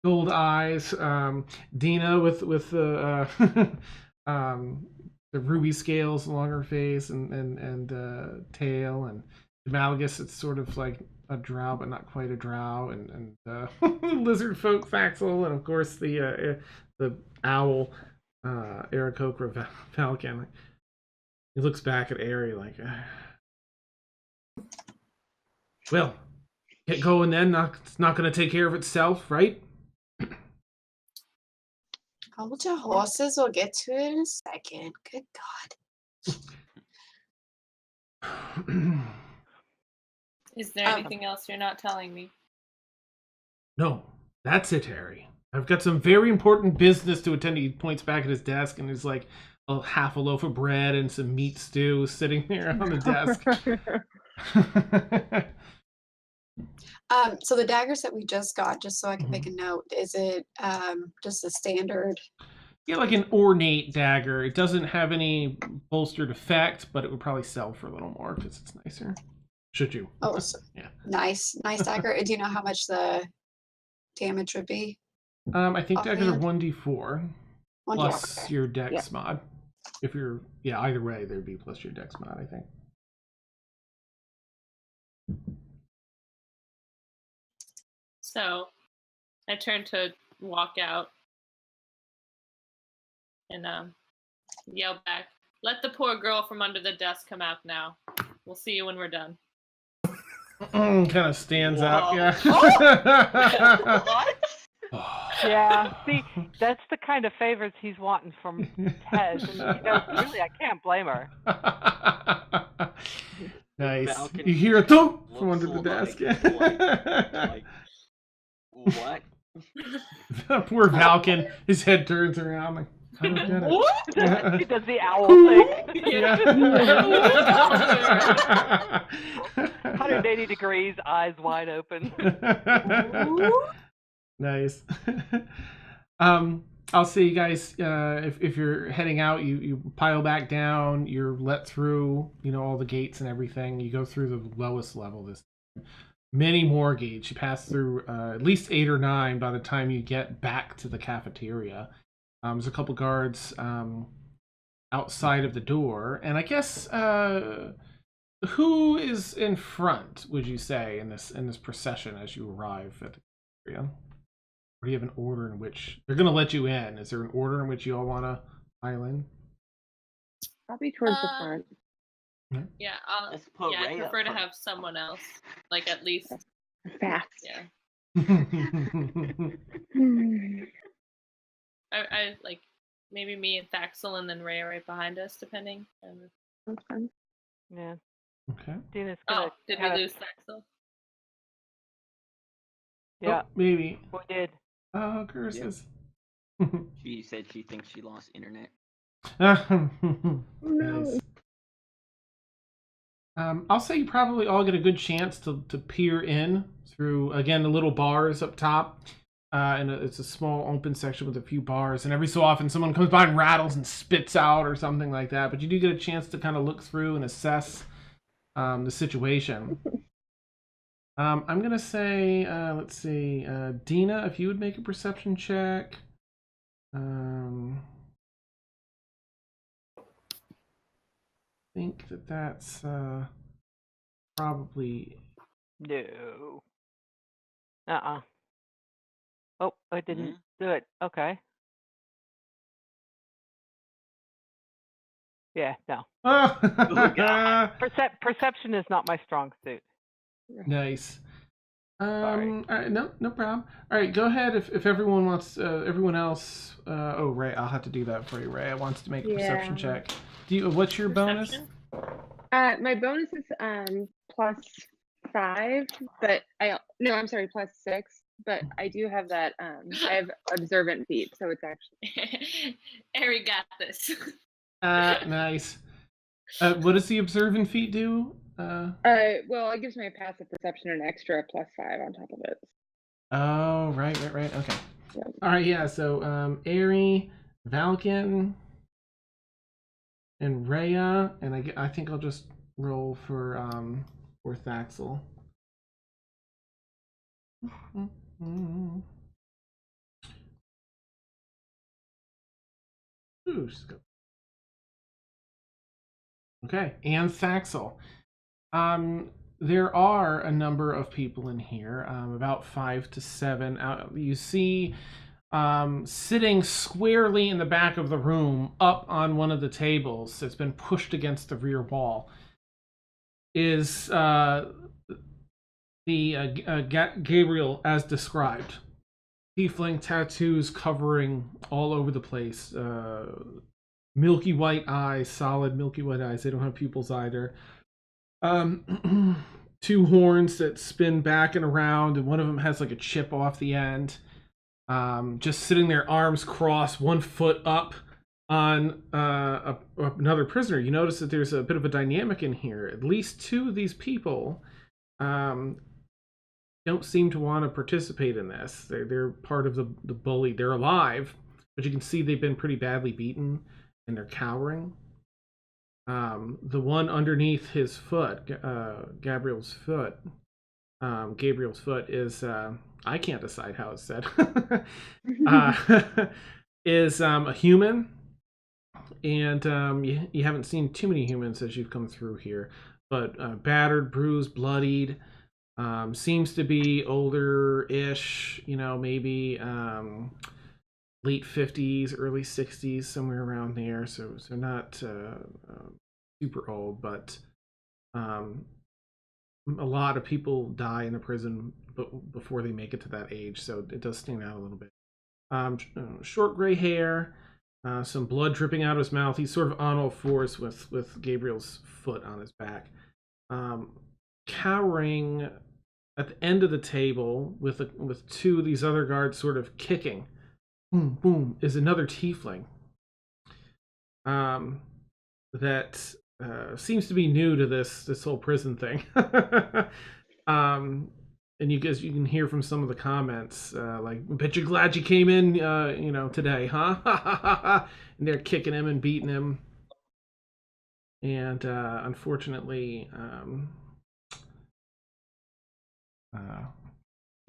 gold eyes. Dina with the the ruby scales along her face and tail, and Malagus, it's sort of like a drow but not quite a drow, and lizard folk Faxel, and of course the owl Aarakocra Falcon. He looks back at Aerie like, well, get going then. It's not going to take care of itself, right? Hold your horses, we'll get to it in a second. Good God. Is there anything else you're not telling me? No, that's it, Harry. I've got some very important business to attend to. He points back at his desk, and there's like half a loaf of bread and some meat stew sitting there on the desk. So the daggers that we just got, just so I can make a note, is it just a standard? Yeah, like an ornate dagger. It doesn't have any bolstered effect, but it would probably sell for a little more because it's nicer. Should you? Oh, so yeah. Nice dagger. Do you know how much the damage would be? I think daggers are Offhand? 1d4 plus Okay. your dex mod. If you're, either way, there'd be plus your dex mod, I think. So, I turn to walk out and yell back, "Let the poor girl from under the desk come out now. We'll see you when we're done." Kind of stands up, yeah. What? Yeah, see, that's the kind of favors he's wanting from Ted. And, really, I can't blame her. Nice. Falcon You hear a thump from looks under the desk. like, what? Poor Falcon. His head turns around like, I don't get it. He does the owl thing. 180 degrees, eyes wide open. Nice. I'll say, you guys, if you're heading out, you pile back down, you're let through, all the gates and everything. You go through the lowest level this time. Many more gates. You pass through at least 8 or 9 by the time you get back to the cafeteria. There's a couple guards outside of the door, and I guess who is in front, would you say, in this procession as you arrive at the cafeteria? Or do you have an order in which they're going to let you in? Is there an order in which you all want to pile in? Probably towards the front. Yeah, Let's put I Ray prefer up to front. have someone else, like at least. Fast. Yeah, Hmm. I like maybe me and Thaxel, and then Ray right behind us, depending. That's fun. Yeah. Okay. Dina's gonna. Did we lose Thaxel? Yeah, Oh, maybe. we did. Oh, curses. She said she thinks she lost internet. Nice. I'll say you probably all get a good chance to peer in through, again, the little bars up top. And it's a small open section with a few bars. And every so often someone comes by and rattles and spits out or something like that. But you do get a chance to kind of look through and assess the situation. I'm going to say, let's see, Dina, if you would make a perception check. I think that's probably... No. Oh, I didn't do it. Okay. Yeah, no. Perception is not my strong suit. Nice. Sorry. All right, no problem. All right, go ahead if everyone wants. Everyone else. Oh, Ray, I'll have to do that for you. Ray wants to make a perception check. What's your bonus? My bonus is +5, but I'm sorry, +6. But I do have that. I have observant feet, so it's actually. Harry got this. Nice. What does the observant feat do? Well, it gives me a passive perception and an extra +5 on top of it. Oh, right. Okay. Yep. All right, yeah. So, Aerie, Valken, and Rhea, and I think I'll just roll for Thaxel. Ooh, she's good. Okay, and Thaxel. There are a number of people in here, about 5 to 7. You see, sitting squarely in the back of the room, up on one of the tables that's been pushed against the rear wall, is Gabriel as described. Tiefling tattoos covering all over the place. Milky white eyes, solid milky white eyes. They don't have pupils either. two horns that spin back and around, and one of them has like a chip off the end. Just sitting there, arms crossed, 1 foot up on another prisoner. You notice that there's a bit of a dynamic in here. At least 2 of these people don't seem to want to participate in this. They're part of the bully. They're alive, but you can see they've been pretty badly beaten, and they're cowering. The one underneath his foot, Gabriel's foot, is, I can't decide how it's said, is a human. And you haven't seen too many humans as you've come through here, but battered, bruised, bloodied, seems to be older-ish, maybe late 50s, early 60s, somewhere around there. So not super old, but a lot of people die in a prison before they make it to that age, so it does stand out a little bit. Short gray hair, some blood dripping out of his mouth. He's sort of on all fours with Gabriel's foot on his back. Cowering at the end of the table with 2 of these other guards sort of kicking. Boom, boom, is another tiefling. That seems to be new to this whole prison thing. And you can hear from some of the comments, like, bet you're glad you came in, today, huh? And they're kicking him and beating him. And unfortunately,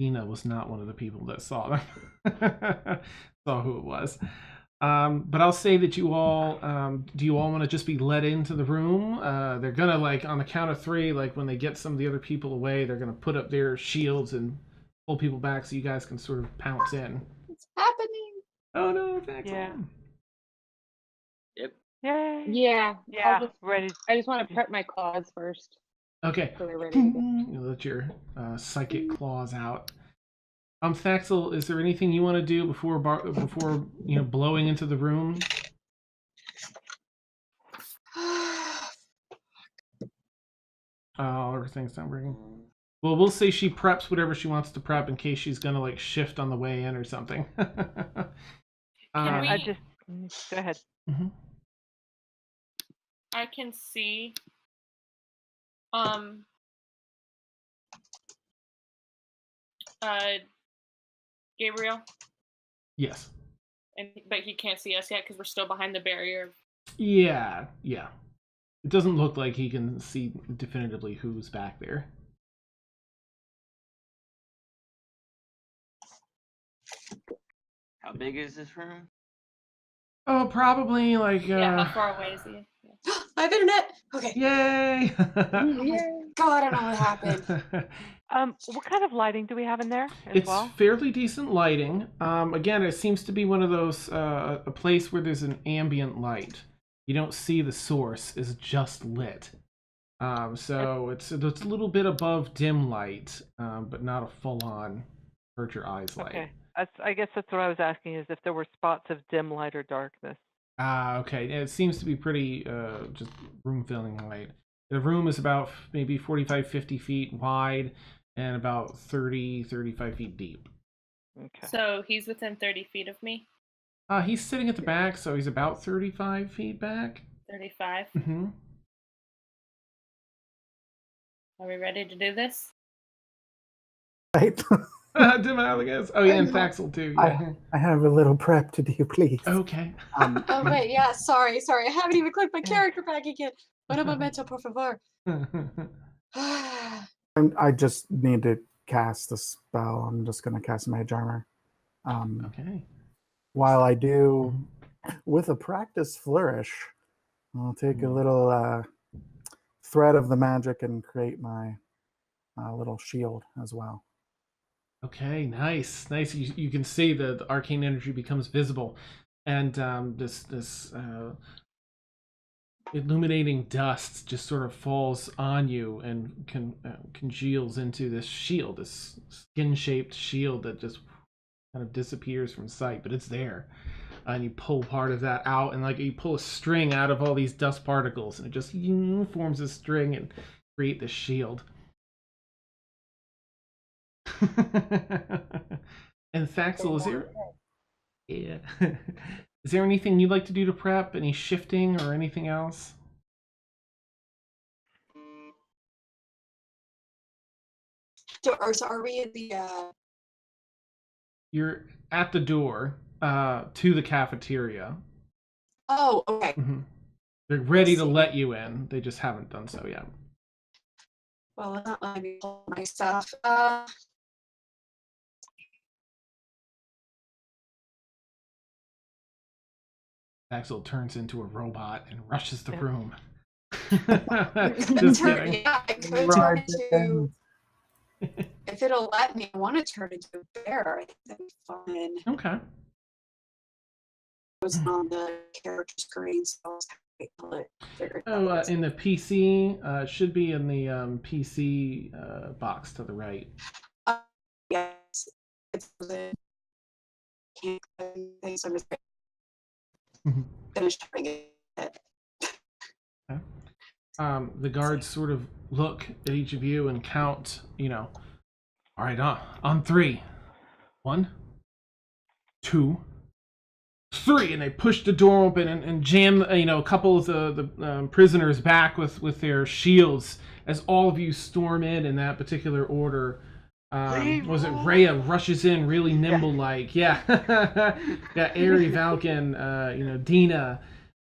Ina was not one of the people that saw them. Saw who it was. But I'll say that you all, do you all want to just be let into the room? They're gonna, like, on the count of 3, like, when they get some of the other people away, they're gonna put up their shields and pull people back so you guys can sort of pounce in. It's happening. Oh no, thanks. Yeah. Yep. Yay. Yeah. Yeah. Ready. I just want to prep my claws first. Okay. So they're ready to go. You let your psychic claws out. Thaxel, is there anything you want to do before blowing into the room? Oh, everything's not working. Well, we'll say she preps whatever she wants to prep in case she's gonna like shift on the way in or something. I just go ahead. Mm-hmm. I can see Gabriel. Yes. But he can't see us yet because we're still behind the barrier. Yeah. It doesn't look like he can see definitively who's back there. How big is this room? Oh, probably like. Yeah, how far away is he? Yeah. I have internet. Okay. Yay! God, I don't know what happened. What kind of lighting do we have in there as It's well? fairly decent lighting. Again, it seems to be one of those a place where there's an ambient light. You don't see the source; it's just lit. So it's a little bit above dim light, but not a full-on hurt your eyes light. Okay. I guess that's what I was asking, is if there were spots of dim light or darkness. Okay. It seems to be pretty just room-filling light. The room is about maybe 45, 50 feet wide and about 30, 35 feet deep. Okay. So he's within 30 feet of me? He's sitting at the back, so he's about 35 feet back. 35? Mm-hmm. Are we ready to do this? Right. Dim Allegas. Oh, yeah, and Thaxel, too. Yeah. I have a little prep to do, please. Okay. Oh, wait, yeah, sorry. I haven't even clicked my character back again. What am I meant to, por favor? I just need to cast a spell. I'm just going to cast Mage Armor. Okay. While I do, with a practice flourish, I'll take a little thread of the magic and create my little shield as well. Okay, nice. You can see the arcane energy becomes visible, and this illuminating dust just sort of falls on you and congeals into this shield, this skin-shaped shield that just kind of disappears from sight, but it's there. And you pull part of that out, and like you pull a string out of all these dust particles, and it just forms a string and create this shield. And Thaxel, is there? Yeah. Is there anything you'd like to do to prep? Any shifting or anything else? So are we in the You're at the door to the cafeteria. Oh, okay. Mm-hmm. They're ready to let you in. They just haven't done so yet. Well, it's not letting me hold my stuff. Axel turns into a robot and rushes the room. Just kidding. Yeah, I could turn into, if it'll let me, I want to turn into a bear. I think that'd be fun. Okay. It was on the character screen, so I was figured out. In the PC, it should be in the PC box to the right. Yes, it's the can't things. I'm just finished turning it. Okay. The guards sort of look at each of you and count, all right, on 3. 1, 2, 3, and they push the door open and jam, a couple of the prisoners back with their shields as all of you storm in that particular order. Was it Rhea rushes in really nimble like? Yeah. Got Ari, Valken, Dina,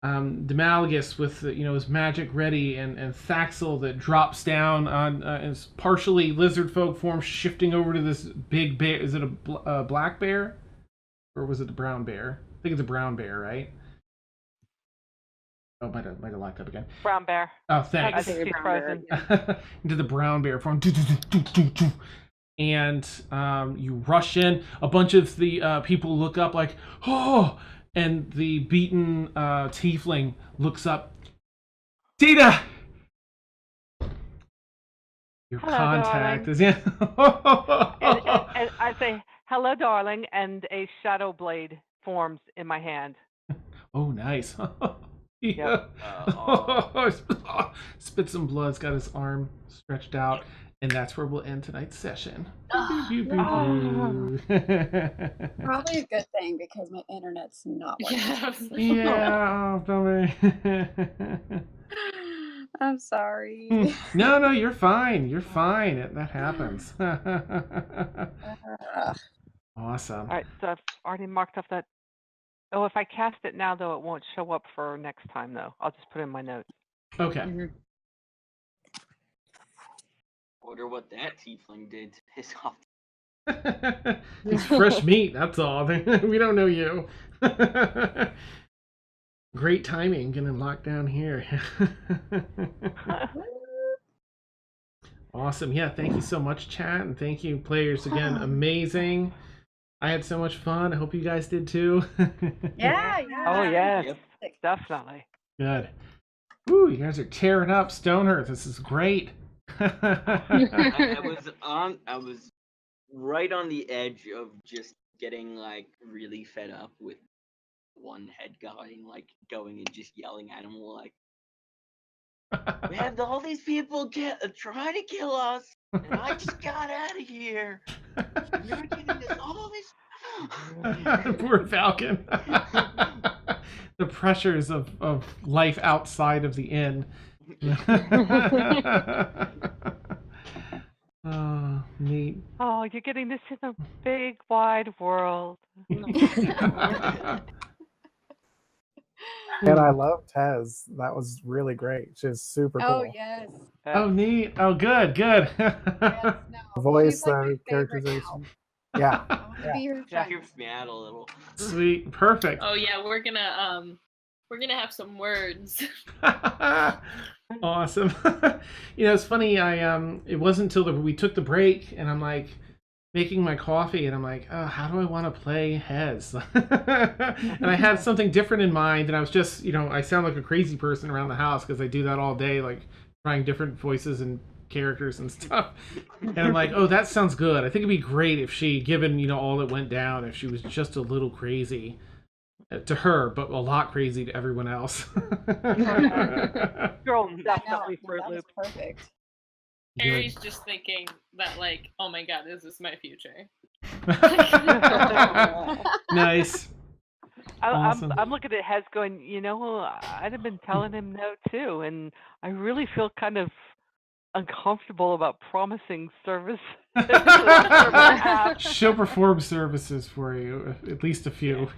Demalagus with his magic ready, and Thaxel that drops down on his partially lizard folk form, shifting over to this big bear. Is it a black bear, or was it a brown bear? I think it's a brown bear, right? Oh, might have locked up again. Brown bear. Oh, thanks. I think she's frozen. Into the brown bear form. And you rush in. A bunch of the people look up like, oh! And the beaten tiefling looks up. Dita! Your Hello, contact darling. is in. and I say, hello, darling, and a shadow blade forms in my hand. Oh, nice. Yeah. Spit some blood's got his arm stretched out. And that's where we'll end tonight's session. Probably a good thing because my internet's not working. Yeah, bummer. I'm sorry. No, you're fine. You're fine. That happens. Awesome. All right, so I've already marked off that. Oh, if I cast it now, though, it won't show up for next time, though. I'll just put it in my notes. Okay. Mm-hmm. Wonder what that tiefling did to piss off. It's fresh meat, that's all. We don't know you. Great timing, getting locked down here. Awesome. Yeah, thank you so much, chat, and thank you, players, again. Amazing. I had so much fun. I hope you guys did too. Yeah. Oh, yes. Yep. Definitely. Good. Ooh, you guys are tearing up Stonehearth. This is great. I was right on the edge of just getting like really fed up with one head guy and like going and just yelling at him like, we had all these people try to kill us, and I just got out of here. You're giving us all this. Poor Falcon. The pressures of life outside of the inn. Oh, neat. Oh, you're getting this in the big, wide world. And I love Tez. That was really great. She's super cool. Oh yes. Oh, neat. Oh, good. Yes, no. Voice, She's like my favorite characterization. now. Yeah. I want to be her Yeah, friend. you're mad a little. Sweet. Perfect. Oh yeah, we're gonna have some words. Awesome. It's funny. It wasn't until we took the break, and I'm like making my coffee, and I'm like, oh, how do I want to play Hez? And I had something different in mind, and I was just, I sound like a crazy person around the house because I do that all day, like trying different voices and characters and stuff. And I'm like, oh, that sounds good. I think it'd be great if she, given all that went down, if she was just a little crazy to her, but a lot crazy to everyone else. Girl, I know. definitely No, Fruit that was Loop. perfect. Harry's just thinking that, like, oh my god, this is my future. Nice. Awesome. I'm looking at Hez going, I'd have been telling him no too, and I really feel kind of uncomfortable about promising service. She'll perform services for you, at least a few.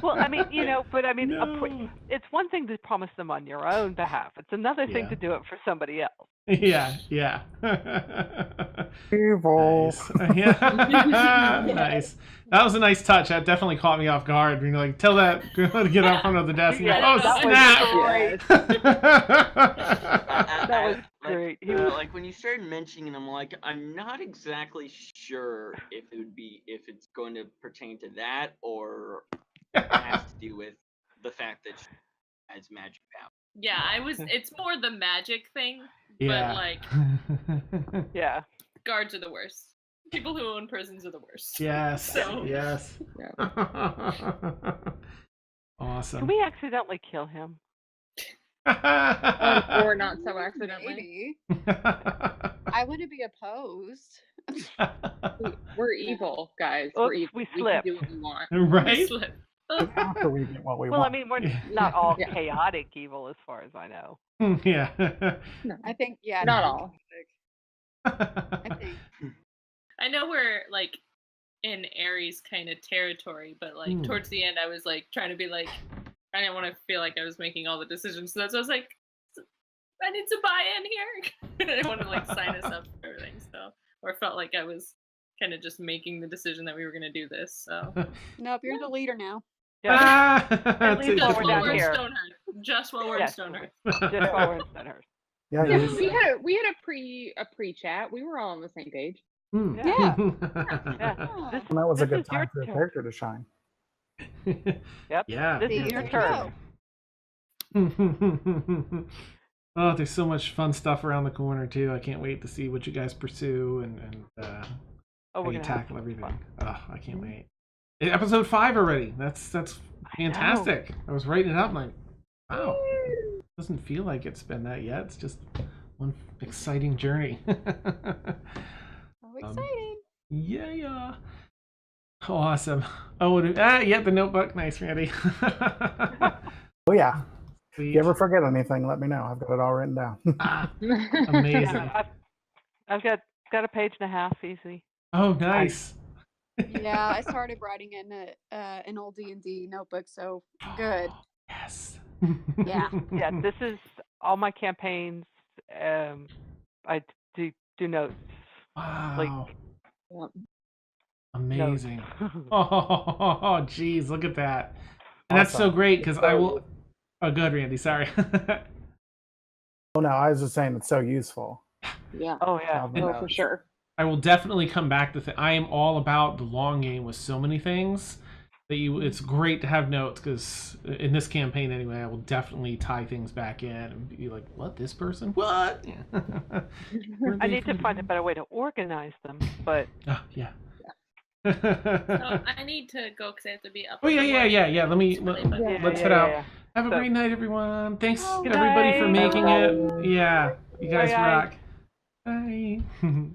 Well, I mean, No. it's one thing to promise them on your own behalf. It's another thing to do it for somebody else. Yeah. Evil. Nice. Yeah. Nice. That was a nice touch. That definitely caught me off guard. You're like, tell that girl to get up under the desk. And Yeah, oh, that snap! That was great. Like when you started mentioning them, like I'm not exactly sure if it's going to pertain to that or it has to do with the fact that she has magic power. Yeah, it's more the magic thing, Yeah. but like, Yeah. guards are the worst. People who own prisons are the worst. Yes. So- Yes. Awesome. Can we accidentally kill him? Or not so accidentally. Maybe. I wouldn't be opposed. We're evil, guys. Oops, We're evil. we can slipped. do what we want. Right? Slip. After we get what we Well, want. I mean, we're not all Yeah. chaotic evil as far as I know. Yeah. I think, yeah. Not no, all. I think. I know we're like in Aries kind of territory, but like towards the end, I was like trying to be like, I didn't want to feel like I was making all the decisions. So that's why I was like, I need to buy in here. I didn't want to like sign us up for everything. So, or felt like I was kind of just making the decision that we were going to do this. So, Nope, you're the leader now. Yeah. At least while just we're while down we're in here. Stonehearth. Just while we're in Yes. Stonehearth. Just while we're in Stonehearth. Yeah, Yeah, you- we had a pre-chat. We were all on the same page. Yeah. Yeah. Oh. This, that was a this good is your time for a turn. character to shine. Yep. Yeah. This See, is your there you turn. go. Oh, there's so much fun stuff around the corner too. I can't wait to see what you guys pursue and Oh, how we're you gonna have tackle some everything. fun. Oh, I can't wait. Episode 5 already. That's fantastic. I was writing it up and like, wow. Doesn't feel like it's been that yet. It's just one exciting journey. So exciting. Yeah. Awesome. Oh, yeah, the notebook. Nice, Randy. Oh yeah. If Sweet. you ever forget anything, let me know. I've got it all written down. Ah, amazing. Yeah, I've got a page and a half easy. Oh, nice. Yeah, I started writing in an old D&D notebook, so good. Yes. Yeah. Yeah, this is all my campaigns. I do notes. Wow. Yep. Amazing. Notes. Oh, geez, look at that. And that's so Awesome. great because I will. Oh, good, Randy. Sorry. Oh no, I was just saying it's so useful. Yeah. Oh yeah. Have the Oh, for notes. sure. I will definitely come back to. I am all about the long game with so many things that it's great to have notes because in this campaign anyway, I will definitely tie things back in and be like, "What? This person? What?" I need to find a better way to organize them, but Oh, yeah. So I need to go because I have to be up. Oh in the morning. yeah. Yeah. Let's head out. Have a great night, everyone. Thanks Oh, everybody for good making night. it. Yeah, you guys Bye, guys. rock. Bye.